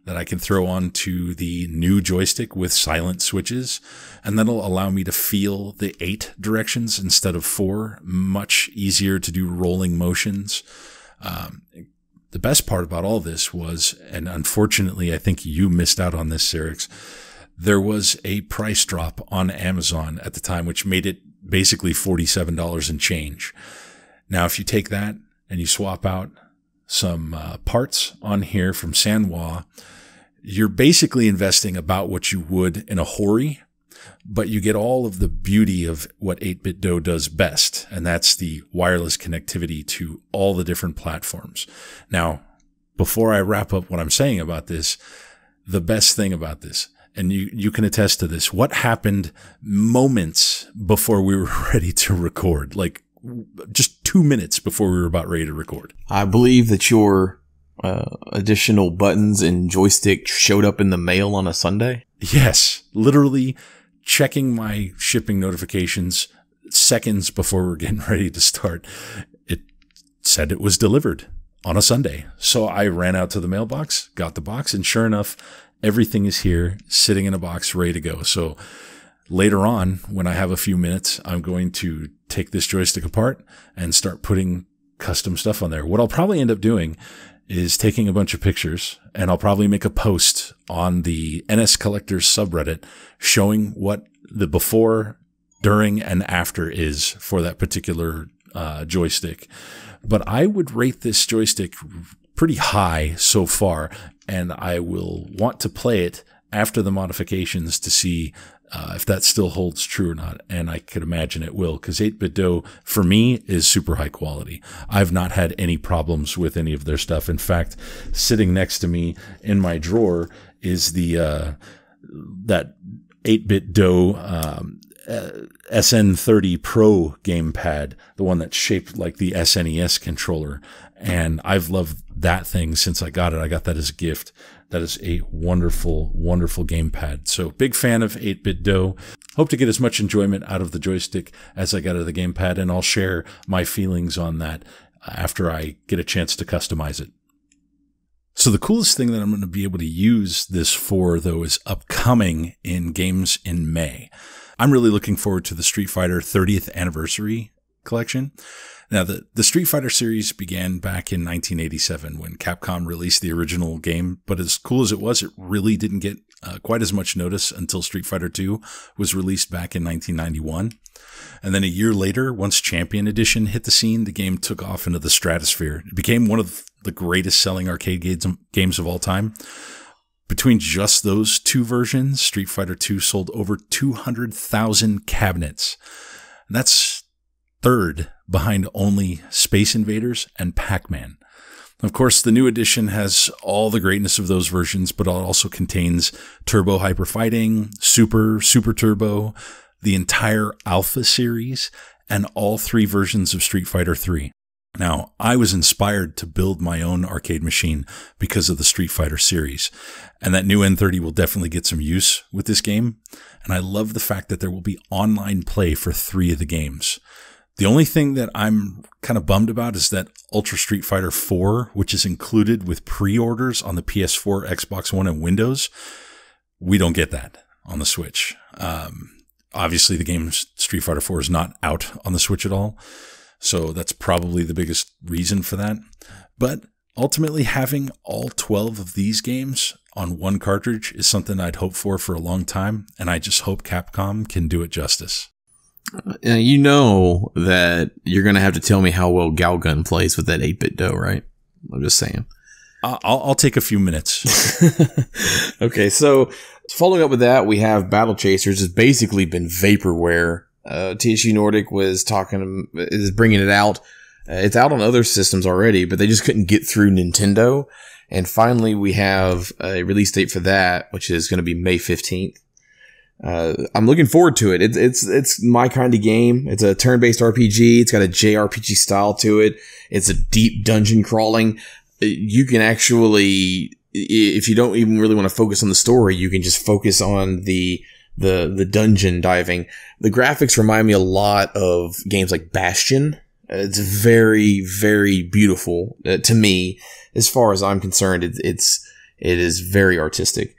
that I can throw onto the new joystick with silent switches, and that'll allow me to feel the 8 directions instead of 4, much easier to do rolling motions. The best part about all this was, and unfortunately I think you missed out on this, Cyrix, there was a price drop on Amazon at the time, which made it basically $47 and change. Now, if you take that and you swap out some parts on here from Sanwa, you're basically investing about what you would in a Hori, but you get all of the beauty of what 8BitDo does best, and that's the wireless connectivity to all the different platforms. Now, before I wrap up what I'm saying about this, the best thing about this, and you can attest to this, what happened moments before we were ready to record, like just 2 minutes before we were about ready to record. I believe that your additional buttons and joystick showed up in the mail on a Sunday. Yes, literally checking my shipping notifications seconds before we're getting ready to start. It said it was delivered on a Sunday. So I ran out to the mailbox, got the box, and sure enough, everything is here, sitting in a box, ready to go. So later on, when I have a few minutes, I'm going to take this joystick apart and start putting custom stuff on there. What I'll probably end up doing is taking a bunch of pictures, and I'll probably make a post on the NS Collectors subreddit showing what the before, during, and after is for that particular joystick. But I would rate this joystick pretty high so far, and I will want to play it after the modifications to see if that still holds true or not. And I could imagine it will, because 8BitDo, for me, is super high quality. I've not had any problems with any of their stuff. In fact, sitting next to me in my drawer is the that 8BitDo SN30 Pro gamepad, the one that's shaped like the SNES controller. And I've loved that thing since I got it. I got that as a gift. That is a wonderful, wonderful gamepad. So big fan of 8BitDo. Hope to get as much enjoyment out of the joystick as I got out of the gamepad, and I'll share my feelings on that after I get a chance to customize it. So the coolest thing that I'm going to be able to use this for, though, is upcoming in games in May. I'm really looking forward to the Street Fighter 30th Anniversary Collection. Now, the Street Fighter series began back in 1987 when Capcom released the original game, but as cool as it was, it really didn't get quite as much notice until Street Fighter 2 was released back in 1991. And then a year later, once Champion Edition hit the scene, the game took off into the stratosphere. It became one of the greatest selling arcade games of all time. Between just those two versions, Street Fighter 2 sold over 200,000 cabinets. And that's third behind only Space Invaders and Pac-Man. Of course, the new edition has all the greatness of those versions, but it also contains Turbo Hyper Fighting, Super Turbo, the entire Alpha series, and all three versions of Street Fighter 3. Now, I was inspired to build my own arcade machine because of the Street Fighter series, and that new N30 will definitely get some use with this game, and I love the fact that there will be online play for 3 of the games. The only thing that I'm kind of bummed about is that Ultra Street Fighter 4, which is included with pre-orders on the PS4, Xbox One, and Windows, we don't get that on the Switch. Obviously, the game Street Fighter 4 is not out on the Switch at all, so that's probably the biggest reason for that. But ultimately, having all 12 of these games on one cartridge is something I'd hoped for a long time, and I just hope Capcom can do it justice. You know that you're going to have to tell me how well Galgun plays with that 8BitDo, right? I'm just saying. I'll take a few minutes. Okay, so following up with that, we have Battle Chasers. It's basically been vaporware. THQ Nordic is bringing it out. It's out on other systems already, but they just couldn't get through Nintendo. And finally, we have a release date for that, which is going to be May 15th. I'm looking forward to it. It's my kind of game. It's a turn-based RPG. It's got a JRPG style to it. It's a deep dungeon crawling. You can actually, if you don't even really want to focus on the story, you can just focus on the dungeon diving. The graphics remind me a lot of games like Bastion. It's very, very beautiful to me. As far as I'm concerned, it is very artistic.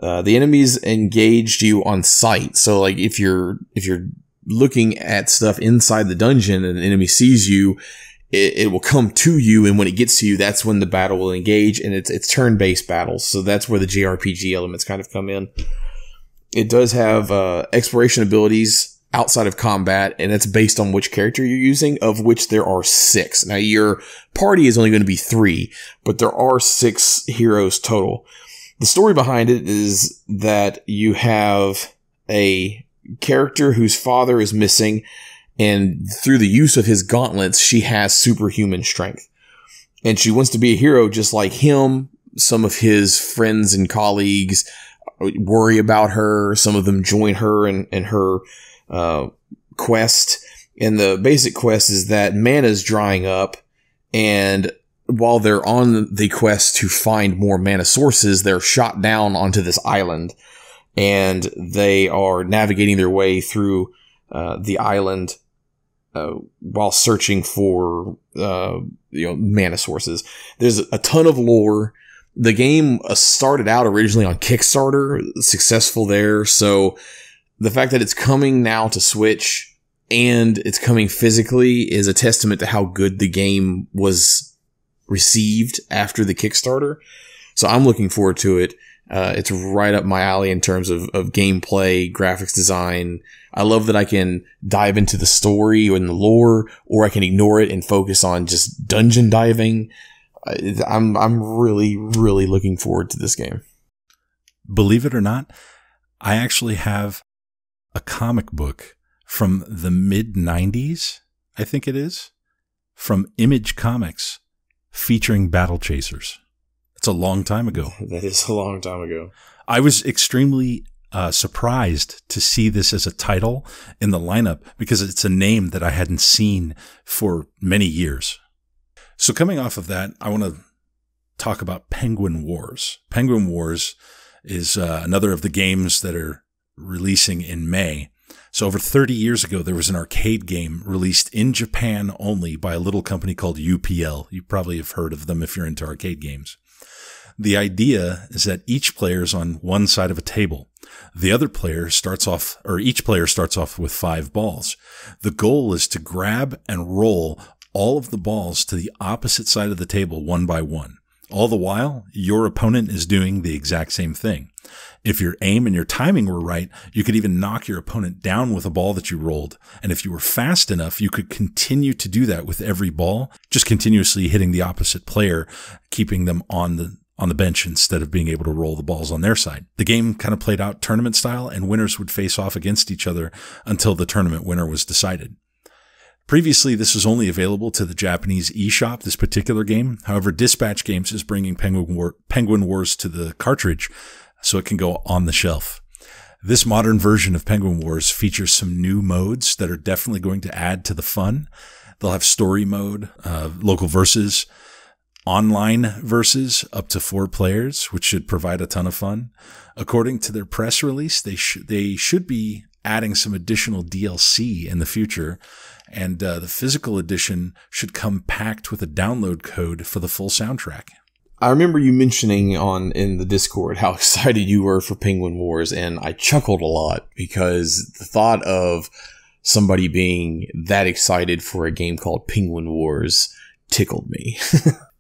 The enemies engaged you on sight. So like if you're looking at stuff inside the dungeon and an enemy sees you, it will come to you, and when it gets to you, that's when the battle will engage, and it's turn-based battles. So that's where the JRPG elements kind of come in. It does have exploration abilities outside of combat, and it's based on which character you're using, of which there are 6. Now, your party is only going to be 3, but there are 6 heroes total. The story behind it is that you have a character whose father is missing, and through the use of his gauntlets, she has superhuman strength. And she wants to be a hero just like him. Some of his friends and colleagues worry about her. Some of them join her in her quest. And the basic quest is that mana's drying up, and while they're on the quest to find more mana sources, they're shot down onto this island, and they are navigating their way through the island while searching for mana sources. There's a ton of lore. The game started out originally on Kickstarter, successful there. So the fact that it's coming now to Switch and it's coming physically is a testament to how good the game was received after the Kickstarter. So I'm looking forward to it. It's right up my alley in terms of gameplay, graphics design. I love that I can dive into the story and the lore, or I can ignore it and focus on just dungeon diving. I'm really, really looking forward to this game. Believe it or not, I actually have a comic book from the mid-90s, I think it is, from Image Comics featuring Battle Chasers. It's a long time ago. That is a long time ago. I was extremely surprised to see this as a title in the lineup because it's a name that I hadn't seen for many years. So coming off of that, I want to talk about Penguin Wars. Penguin Wars is another of the games that are releasing in May. So over 30 years ago, there was an arcade game released in Japan only by a little company called UPL. You probably have heard of them if you're into arcade games. The idea is that each player is on one side of a table. The other player starts off, or each player starts off with 5 balls. The goal is to grab and roll all of the balls to the opposite side of the table one by one. All the while, your opponent is doing the exact same thing. If your aim and your timing were right, you could even knock your opponent down with a ball that you rolled. And if you were fast enough, you could continue to do that with every ball, just continuously hitting the opposite player, keeping them on the bench instead of being able to roll the balls on their side. The game kind of played out tournament style, and winners would face off against each other until the tournament winner was decided. Previously, this was only available to the Japanese eShop, this particular game. However, Dispatch Games is bringing Penguin Wars to the cartridge so it can go on the shelf. This modern version of Penguin Wars features some new modes that are definitely going to add to the fun. They'll have story mode, local versus, online versus up to 4 players, which should provide a ton of fun. According to their press release, they should be adding some additional DLC in the future, and the physical edition should come packed with a download code for the full soundtrack. I remember you mentioning in the Discord how excited you were for Penguin Wars, and I chuckled a lot because the thought of somebody being that excited for a game called Penguin Wars tickled me.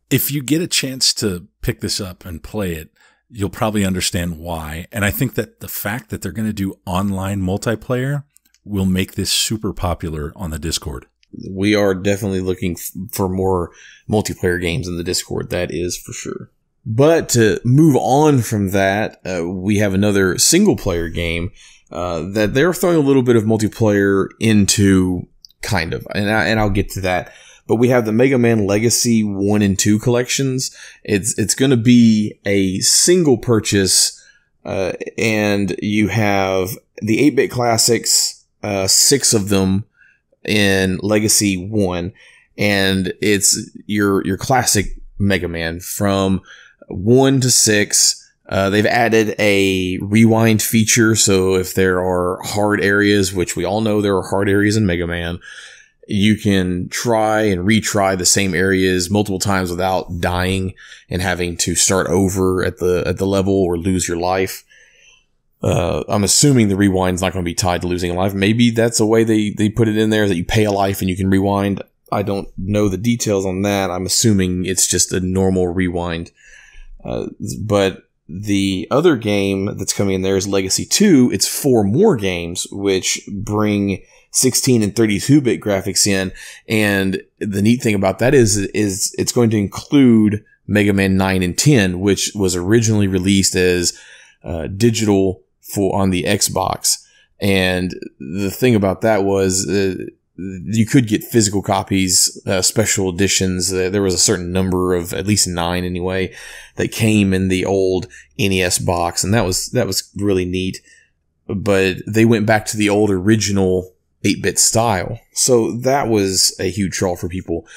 If you get a chance to pick this up and play it, you'll probably understand why. And I think that the fact that they're going to do online multiplayer will make this super popular on the Discord. We are definitely looking for more multiplayer games in the Discord. That is for sure. But to move on from that, we have another single player game that they're throwing a little bit of multiplayer into, kind of. And I'll get to that. But we have the Mega Man Legacy 1 and 2 collections. It's going to be a single purchase, and you have the 8-bit classics, 6 of them in Legacy 1, and it's your classic Mega Man from 1 to 6. They've added a rewind feature, so if there are hard areas, which we all know there are hard areas in Mega Man, you can try and retry the same areas multiple times without dying and having to start over at the level or lose your life. I'm assuming the rewind's not going to be tied to losing a life. Maybe that's a way they put it in there, that you pay a life and you can rewind. I don't know the details on that. I'm assuming it's just a normal rewind. But the other game that's coming in there is Legacy 2. It's 4 more games, which bring 16 and 32-bit graphics in. And the neat thing about that is it's going to include Mega Man 9 and 10, which was originally released as digital on the Xbox. And the thing about that was you could get physical copies, special editions. There was a certain number of, at least 9 anyway, that came in the old NES box, and that was really neat. But they went back to the old original 8-bit style, so that was a huge draw for people.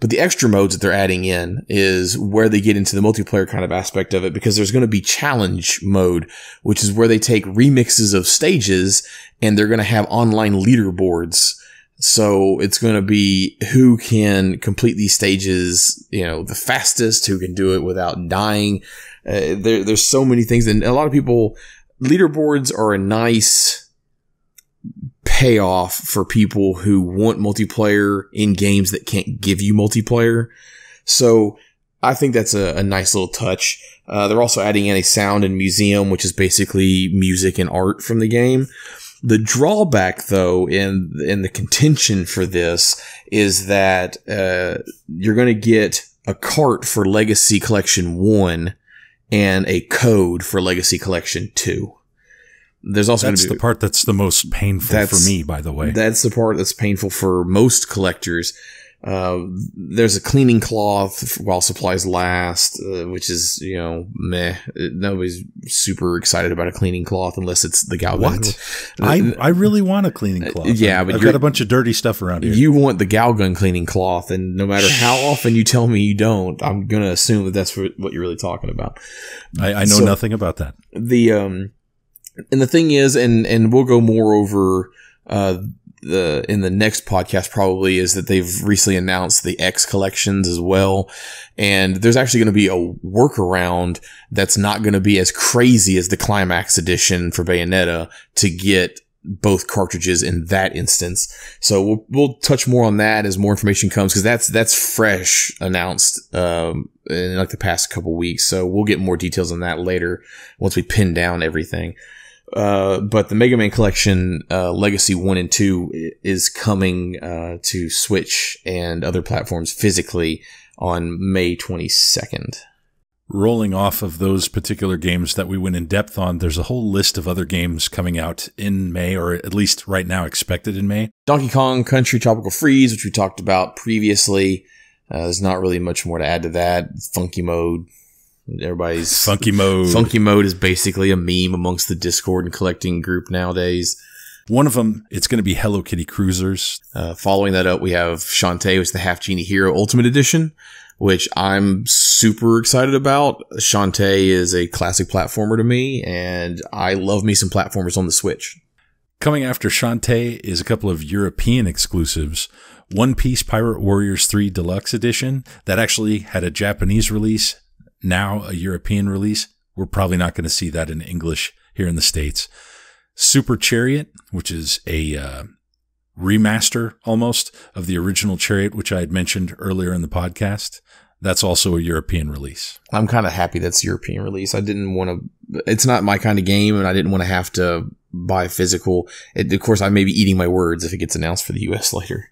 But the extra modes that they're adding in is where they get into the multiplayer kind of aspect of it, because there's going to be challenge mode, which is where they take remixes of stages and they're going to have online leaderboards. So it's going to be who can complete these stages, the fastest, who can do it without dying. There's so many things. And a lot of people, leaderboards are a nice payoff for people who want multiplayer in games that can't give you multiplayer. So I think that's a nice little touch. They're also adding in a sound and museum, which is basically music and art from the game. The drawback, though, in the contention for this is that you're going to get a cart for Legacy Collection 1 and a code for Legacy Collection 2. There's also the part that's the most painful for me, by the way. That's the part that's painful for most collectors. There's a cleaning cloth while supplies last, which is, meh. Nobody's super excited about a cleaning cloth unless it's the Galgun. What? I really want a cleaning cloth. Yeah, but I've got a bunch of dirty stuff around here. You want the Galgun cleaning cloth, and no matter how often you tell me you don't, I'm going to assume that that's what you're really talking about. I know nothing about that. And the thing is, and we'll go more over, in the next podcast probably, is that they've recently announced the X collections as well. And there's actually going to be a workaround that's not going to be as crazy as the Climax edition for Bayonetta to get both cartridges in that instance. So we'll touch more on that as more information comes, because that's fresh announced, in like the past couple weeks. So we'll get more details on that later once we pin down everything. But the Mega Man Collection, Legacy 1 and 2 is coming, to Switch and other platforms physically on May 22nd. Rolling off of those particular games that we went in depth on, there's a whole list of other games coming out in May, or at least right now expected in May. Donkey Kong Country Tropical Freeze, which we talked about previously. There's not really much more to add to that. Funky mode. Everybody's Funky mode. Funky mode is basically a meme amongst the Discord and collecting group nowadays. One of them, it's going to be Hello Kitty Cruisers. Following that up, we have Shantae, which is the Half Genie Hero Ultimate Edition, which I'm super excited about. Shantae is a classic platformer to me, and I love me some platformers on the Switch. Coming after Shantae is a couple of European exclusives. One Piece Pirate Warriors 3 Deluxe Edition that actually had a Japanese release, now a European release. We're probably not going to see that in English here in the States. Super Chariot, which is a remaster almost of the original Chariot, which I had mentioned earlier in the podcast. That's also a European release. I'm kind of happy that's a European release. I didn't want to, it's not my kind of game, and I didn't want to have to buy physical. Of course, I may be eating my words if it gets announced for the US later.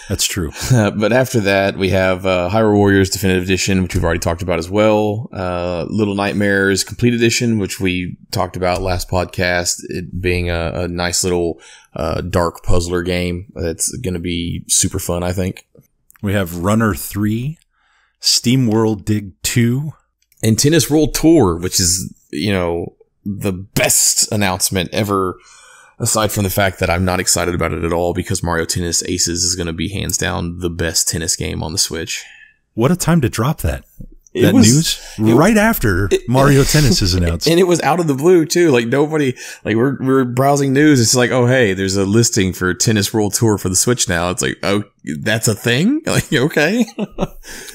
That's true. But after that, we have Hyrule Warriors Definitive Edition, which we've already talked about as well. Little Nightmares Complete Edition, which we talked about last podcast, it being a nice little dark puzzler game. That's going to be super fun, I think. We have Runner 3, Steam World Dig 2. And Tennis World Tour, which is, the best announcement ever. Aside from the fact that I'm not excited about it at all, because Mario Tennis Aces is going to be hands down the best tennis game on the Switch. What a time to drop that. News right after Mario Tennis is announced. And it was out of the blue too. Like nobody, like we're browsing news. It's like, oh, hey, there's a listing for Tennis World Tour for the Switch now. It's like, oh, that's a thing? Like, okay.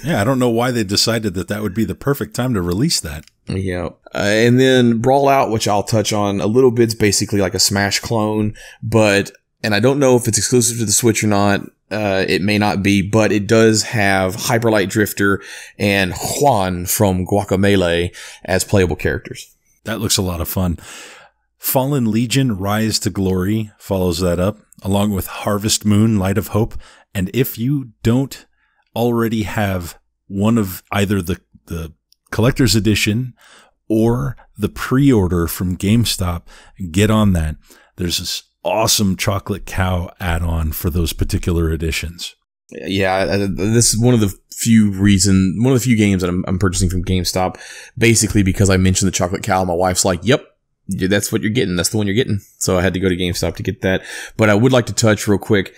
Yeah. I don't know why they decided that would be the perfect time to release that. Yeah. And then Brawl Out, which I'll touch on a little bit. It's basically like a Smash clone, and I don't know if it's exclusive to the Switch or not. it may not be, but it does have Hyperlight Drifter and Juan from Guacamelee as playable characters. That looks a lot of fun. Fallen Legion Rise to Glory follows that up, along with Harvest Moon Light of Hope. And if you don't already have one of either the collector's edition or the pre-order from GameStop, get on that. There's this awesome Chocolate Cow add-on for those particular editions. Yeah, this is one of the few games that I'm purchasing from GameStop, basically because I mentioned the Chocolate Cow. My wife's like, yep, that's what you're getting. That's the one you're getting. So I had to go to GameStop to get that. But I would like to touch real quick.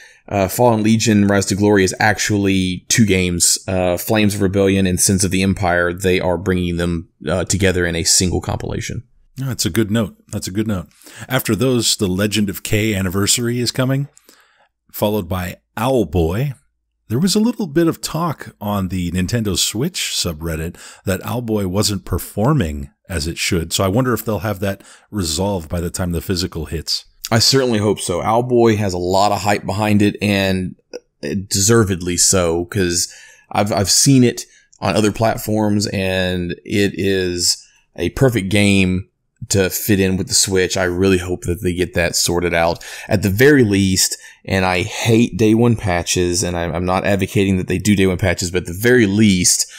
Fallen Legion Rise to Glory is actually 2 games. Flames of Rebellion and Sins of the Empire. They are bringing them together in a single compilation. Oh, that's a good note. After those, the Legend of K Anniversary is coming, followed by Owlboy. There was a little bit of talk on the Nintendo Switch subreddit that Owlboy wasn't performing as it should. So I wonder if they'll have that resolved by the time the physical hits. I certainly hope so. Owlboy has a lot of hype behind it, and deservedly so, because I've seen it on other platforms, and it is a perfect game to fit in with the Switch. I really hope that they get that sorted out at the very least. And I hate day one patches, and I'm not advocating that they do day one patches, but at the very least,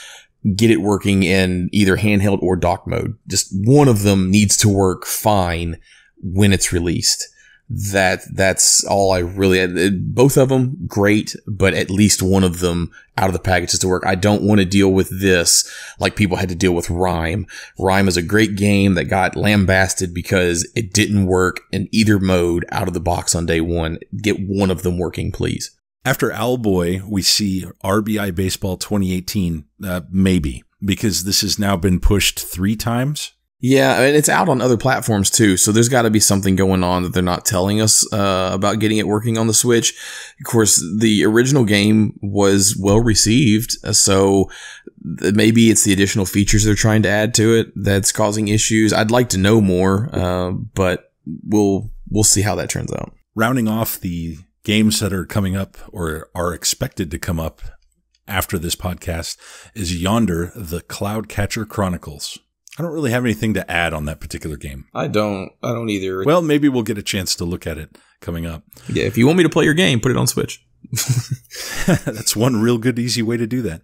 get it working in either handheld or dock mode. Just one of them needs to work fine when it's released. That's all I really, both of them great, but at least one of them out of the package is to work. I don't want to deal with this like people had to deal with Rime. Rime is a great game that got lambasted because it didn't work in either mode out of the box on day one. Get one of them working, please. After Owlboy, we see RBI Baseball 2018, maybe, because this has now been pushed 3 times. Yeah, and it's out on other platforms too, so there's got to be something going on that they're not telling us about getting it working on the Switch. Of course, the original game was well received, so maybe it's the additional features they're trying to add to it that's causing issues. I'd like to know more, but we'll see how that turns out. Rounding off the games that are coming up or are expected to come up after this podcast is Yonder, the Cloudcatcher Chronicles. I don't really have anything to add on that particular game. I don't either. Well, maybe we'll get a chance to look at it coming up. Yeah, if you want me to play your game, put it on Switch. That's one real good, easy way to do that.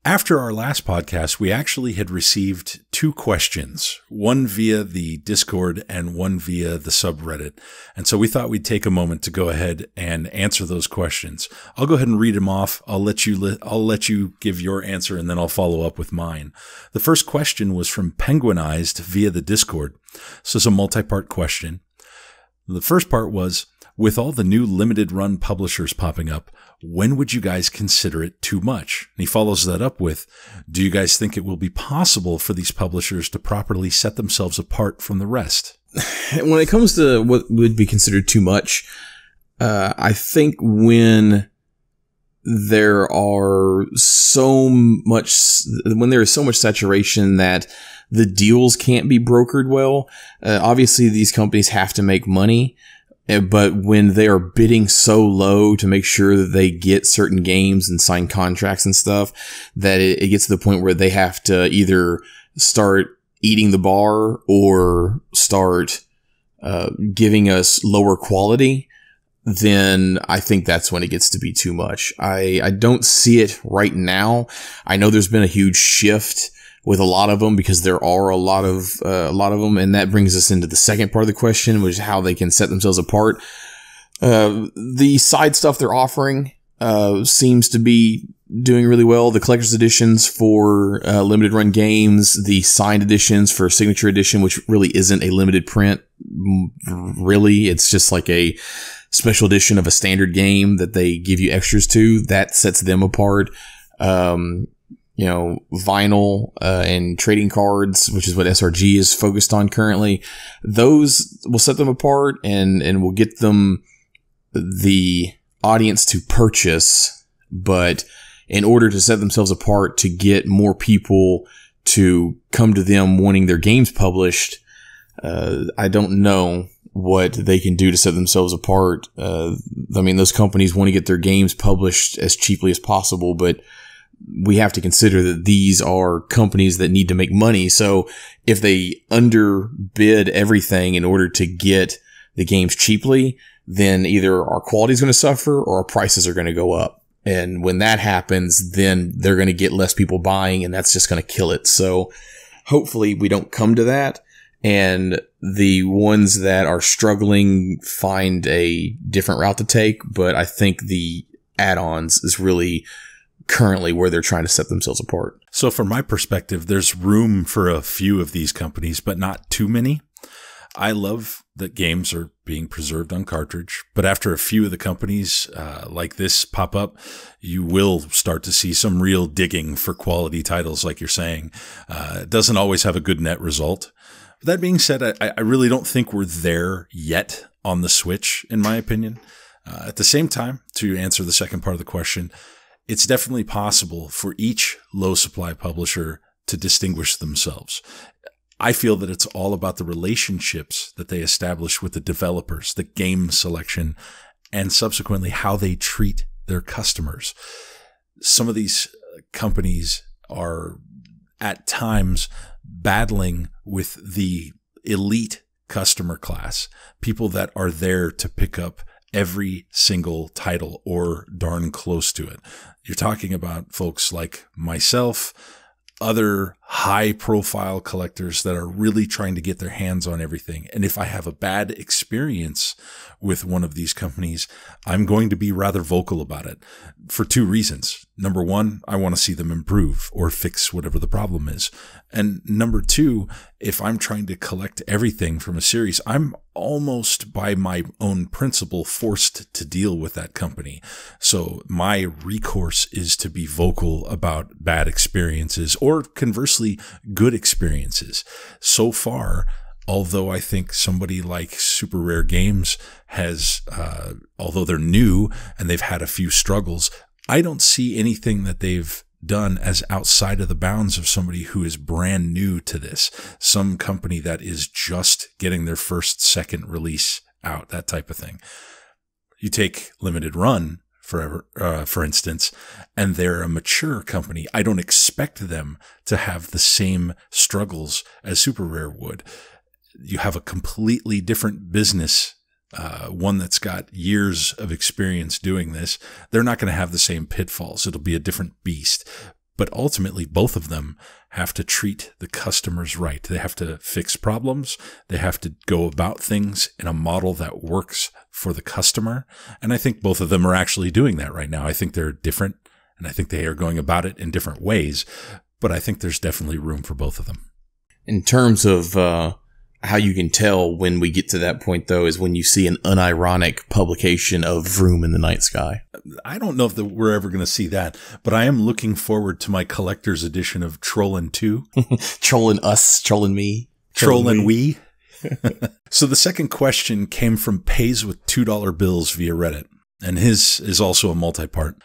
After our last podcast, we actually had received 2 questions, one via the Discord and one via the subreddit. And so we thought we'd take a moment to go ahead and answer those questions. I'll go ahead and read them off. I'll let you give your answer, and then I'll follow up with mine. The first question was from Penguinized via the Discord. So it's a multi-part question. The first part was, with all the new limited run publishers popping up, when would you guys consider it too much? And he follows that up with, do you guys think it will be possible for these publishers to properly set themselves apart from the rest? When it comes to what would be considered too much, I think when there is so much saturation that the deals can't be brokered well, obviously these companies have to make money. But when they are bidding so low to make sure that they get certain games and sign contracts and stuff, that it gets to the point where they have to either start eating the bar or start giving us lower quality, then I think that's when it gets to be too much. I don't see it right now. I know there's been a huge shift with a lot of them because there are a lot of them. And that brings us into the second part of the question, which is how they can set themselves apart. The side stuff they're offering, seems to be doing really well. The collector's editions for, limited run games, the signed editions for signature edition, which really isn't a limited print. Really, it's just like a special edition of a standard game that they give you extras to. That sets them apart. Vinyl, and trading cards, which is what SRG is focused on currently. Those will set them apart and will get them the audience to purchase. But in order to set themselves apart, to get more people to come to them wanting their games published, I don't know. what they can do to set themselves apart. I mean, those companies want to get their games published as cheaply as possible, but we have to consider that these are companies that need to make money. So if they underbid everything in order to get the games cheaply, then either our quality is going to suffer or our prices are going to go up. And when that happens, then they're going to get less people buying, and that's just going to kill it. So hopefully we don't come to that, and the ones that are struggling find a different route to take. But I think the add-ons is really currently where they're trying to set themselves apart. So from my perspective, there's room for a few of these companies, but not too many. I love that games are being preserved on cartridge, but after a few of the companies like this pop up, you will start to see some real digging for quality titles, like you're saying. It doesn't always have a good net result. But that being said, I really don't think we're there yet on the Switch, in my opinion. At the same time, to answer the second part of the question, it's definitely possible for each low supply publisher to distinguish themselves. I feel that it's all about the relationships that they establish with the developers, the game selection, and subsequently how they treat their customers. Some of these companies are at times battling with the elite customer class, people that are there to pick up every single title or darn close to it. You're talking about folks like myself, other high-profile collectors that are really trying to get their hands on everything. And if I have a bad experience with one of these companies, I'm going to be rather vocal about it for two reasons. Number one, I want to see them improve or fix whatever the problem is. And number two, if I'm trying to collect everything from a series, I'm almost by my own principle forced to deal with that company. So my recourse is to be vocal about bad experiences or conversely good experiences. So far, although I think somebody like Super Rare Games has, although they're new and they've had a few struggles, I don't see anything that they've done as outside of the bounds of somebody who is brand new to this. Some company that is just getting their first, second release out, that type of thing. You take Limited Run, for instance, and they're a mature company. I don't expect them to have the same struggles as Super Rare would. You have a completely different business, one that's got years of experience doing this. They're not going to have the same pitfalls. It'll be a different beast. But ultimately, both of them have to treat the customers right. They have to fix problems. They have to go about things in a model that works for the customer. And I think both of them are actually doing that right now. I think they're different, and I think they are going about it in different ways. But I think there's definitely room for both of them. In terms of how you can tell when we get to that point, though, is when you see an unironic publication of Vroom in the Night Sky. I don't know if we're ever going to see that, but I am looking forward to my collector's edition of Trollin' 2. Trollin' us, trollin' me. Trollin' we. So the second question came from Pays with $2 bills via Reddit, and his is also a multi-part.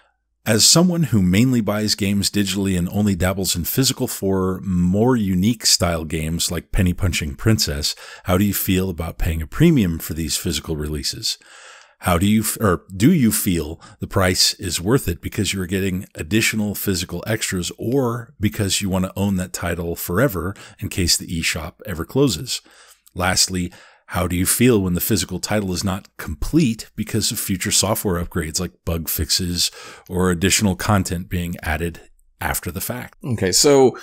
As someone who mainly buys games digitally and only dabbles in physical for more unique style games like Penny Punching Princess, how do you feel about paying a premium for these physical releases? How do you feel the price is worth it because you're getting additional physical extras or because you want to own that title forever in case the eShop ever closes? Lastly, how do you feel when the physical title is not complete because of future software upgrades like bug fixes or additional content being added after the fact? Okay, so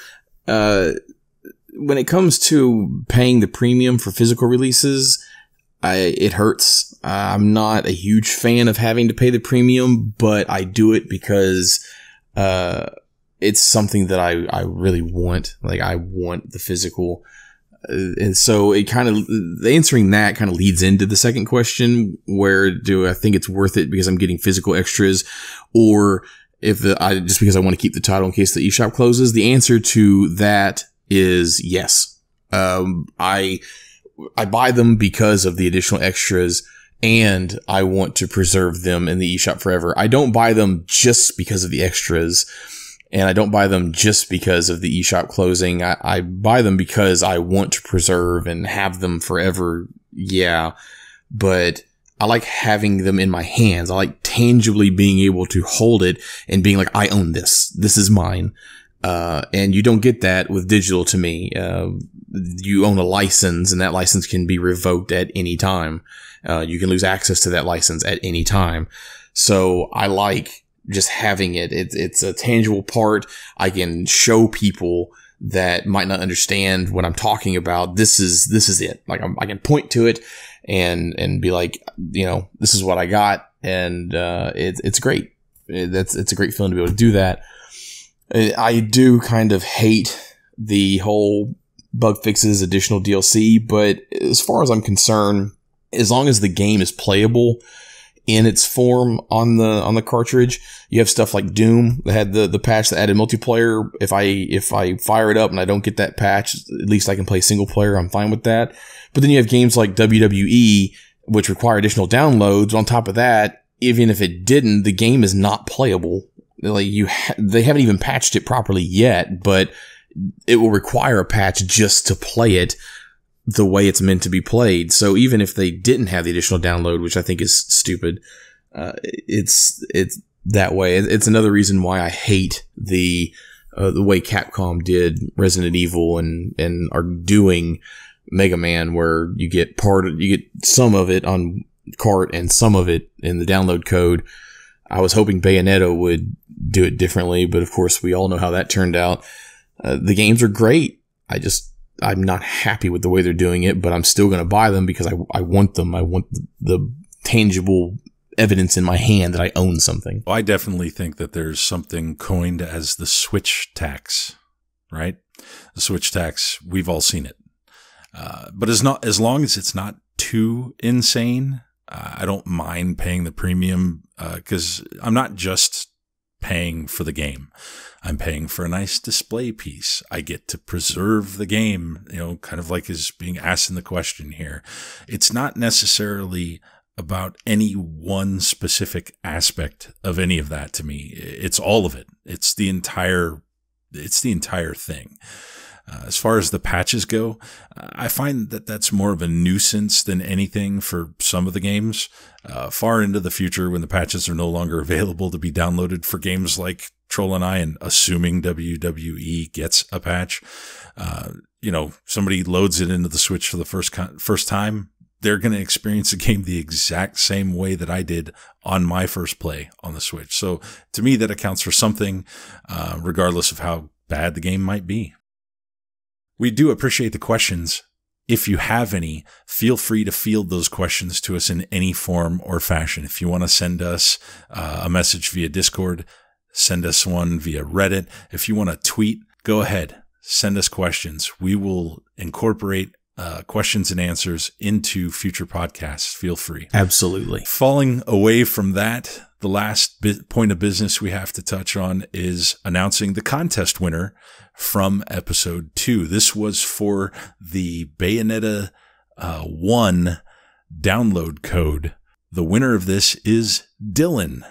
when it comes to paying the premium for physical releases, it hurts. I'm not a huge fan of having to pay the premium, but I do it because it's something that I really want. Like, I want the physical. And so it kind of, answering that kind of leads into the second question, where do I think it's worth it because I'm getting physical extras, or just because I want to keep the title in case the eShop closes? The answer to that is yes. I buy them because of the additional extras, and I want to preserve them in the eShop forever. I don't buy them just because of the extras. And I don't buy them just because of the eShop closing. I buy them because I want to preserve and have them forever yeah, but I like having them in my hands. I like tangibly being able to hold it and being like, I own this. This is mine. And you don't get that with digital to me. You own a license, and that license can be revoked at any time. You can lose access to that license at any time. So I like just having it. It's a tangible part. I can show people that might not understand what I'm talking about. This is it. Like I can point to it and be like, this is what I got. And, it's great. It's a great feeling to be able to do that. I do kind of hate the whole bug fixes, additional DLC, but as far as I'm concerned, as long as the game is playable in its form on the cartridge, you have stuff like Doom that had the patch that added multiplayer. If I fire it up and I don't get that patch, at least I can play single player. I'm fine with that. But then you have games like WWE, which require additional downloads. On top of that, even if it didn't, the game is not playable. Like they haven't even patched it properly yet, but it will require a patch just to play it the way it's meant to be played. So even if they didn't have the additional download, which I think is stupid, it's that way. It's another reason why I hate the way Capcom did Resident Evil and are doing Mega Man, where you get some of it on cart and some of it in the download code. I was hoping Bayonetta would do it differently, but of course we all know how that turned out. The games are great. I'm not happy with the way they're doing it, but I'm still going to buy them because I want them. I want the tangible evidence in my hand that I own something. Well, I definitely think that there's something coined as the Switch tax, right? The Switch tax, we've all seen it. But as long as it's not too insane, I don't mind paying the premium, because I'm not just paying for the game. I'm paying for a nice display piece. I get to preserve the game, kind of like is being asked in the question here. It's not necessarily about any one specific aspect of any of that to me. It's all of it. It's the entire thing. As far as the patches go, I find that that's more of a nuisance than anything for some of the games. Far into the future, when the patches are no longer available to be downloaded for games like Troll and I, and assuming WWE gets a patch, somebody loads it into the Switch for the first time, they're going to experience the game the exact same way that I did on my first play on the Switch. So to me, that accounts for something, regardless of how bad the game might be. We do appreciate the questions. If you have any, feel free to field those questions to us in any form or fashion. If you want to send us a message via Discord, send us one via Reddit. If you want to tweet, go ahead, send us questions. We will incorporate questions and answers into future podcasts. Feel free. Absolutely. Falling away from that, the last point of business we have to touch on is announcing the contest winner from episode 2. This was for the Bayonetta 1 download code. The winner of this is Dylan.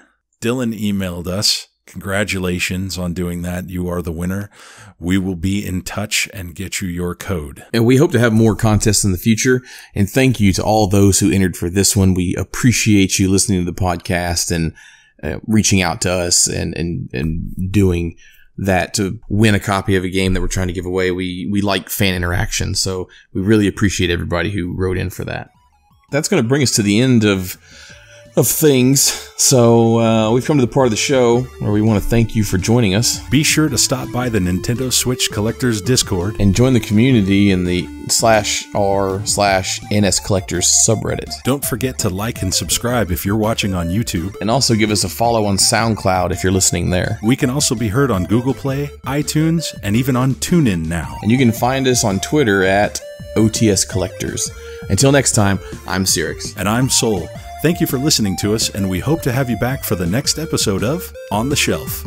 Dylan emailed us. Congratulations on doing that. You are the winner. We will be in touch and get you your code. And we hope to have more contests in the future. And thank you to all those who entered for this one. We appreciate you listening to the podcast and reaching out to us and doing that to win a copy of a game that we're trying to give away. We like fan interaction, so we really appreciate everybody who wrote in for that. That's going to bring us to the end of things. So we've come to the part of the show where we want to thank you for joining us. Be sure to stop by the Nintendo Switch Collectors Discord and join the community in the /r/NS Collectors subreddit. Don't forget to like and subscribe if you're watching on YouTube. And also give us a follow on SoundCloud if you're listening there. We can also be heard on Google Play, iTunes, and even on TuneIn now. And you can find us on Twitter at OTS Collectors. Until next time, I'm Cyrix. And I'm Soul. Thank you for listening to us, and we hope to have you back for the next episode of On the Shelf.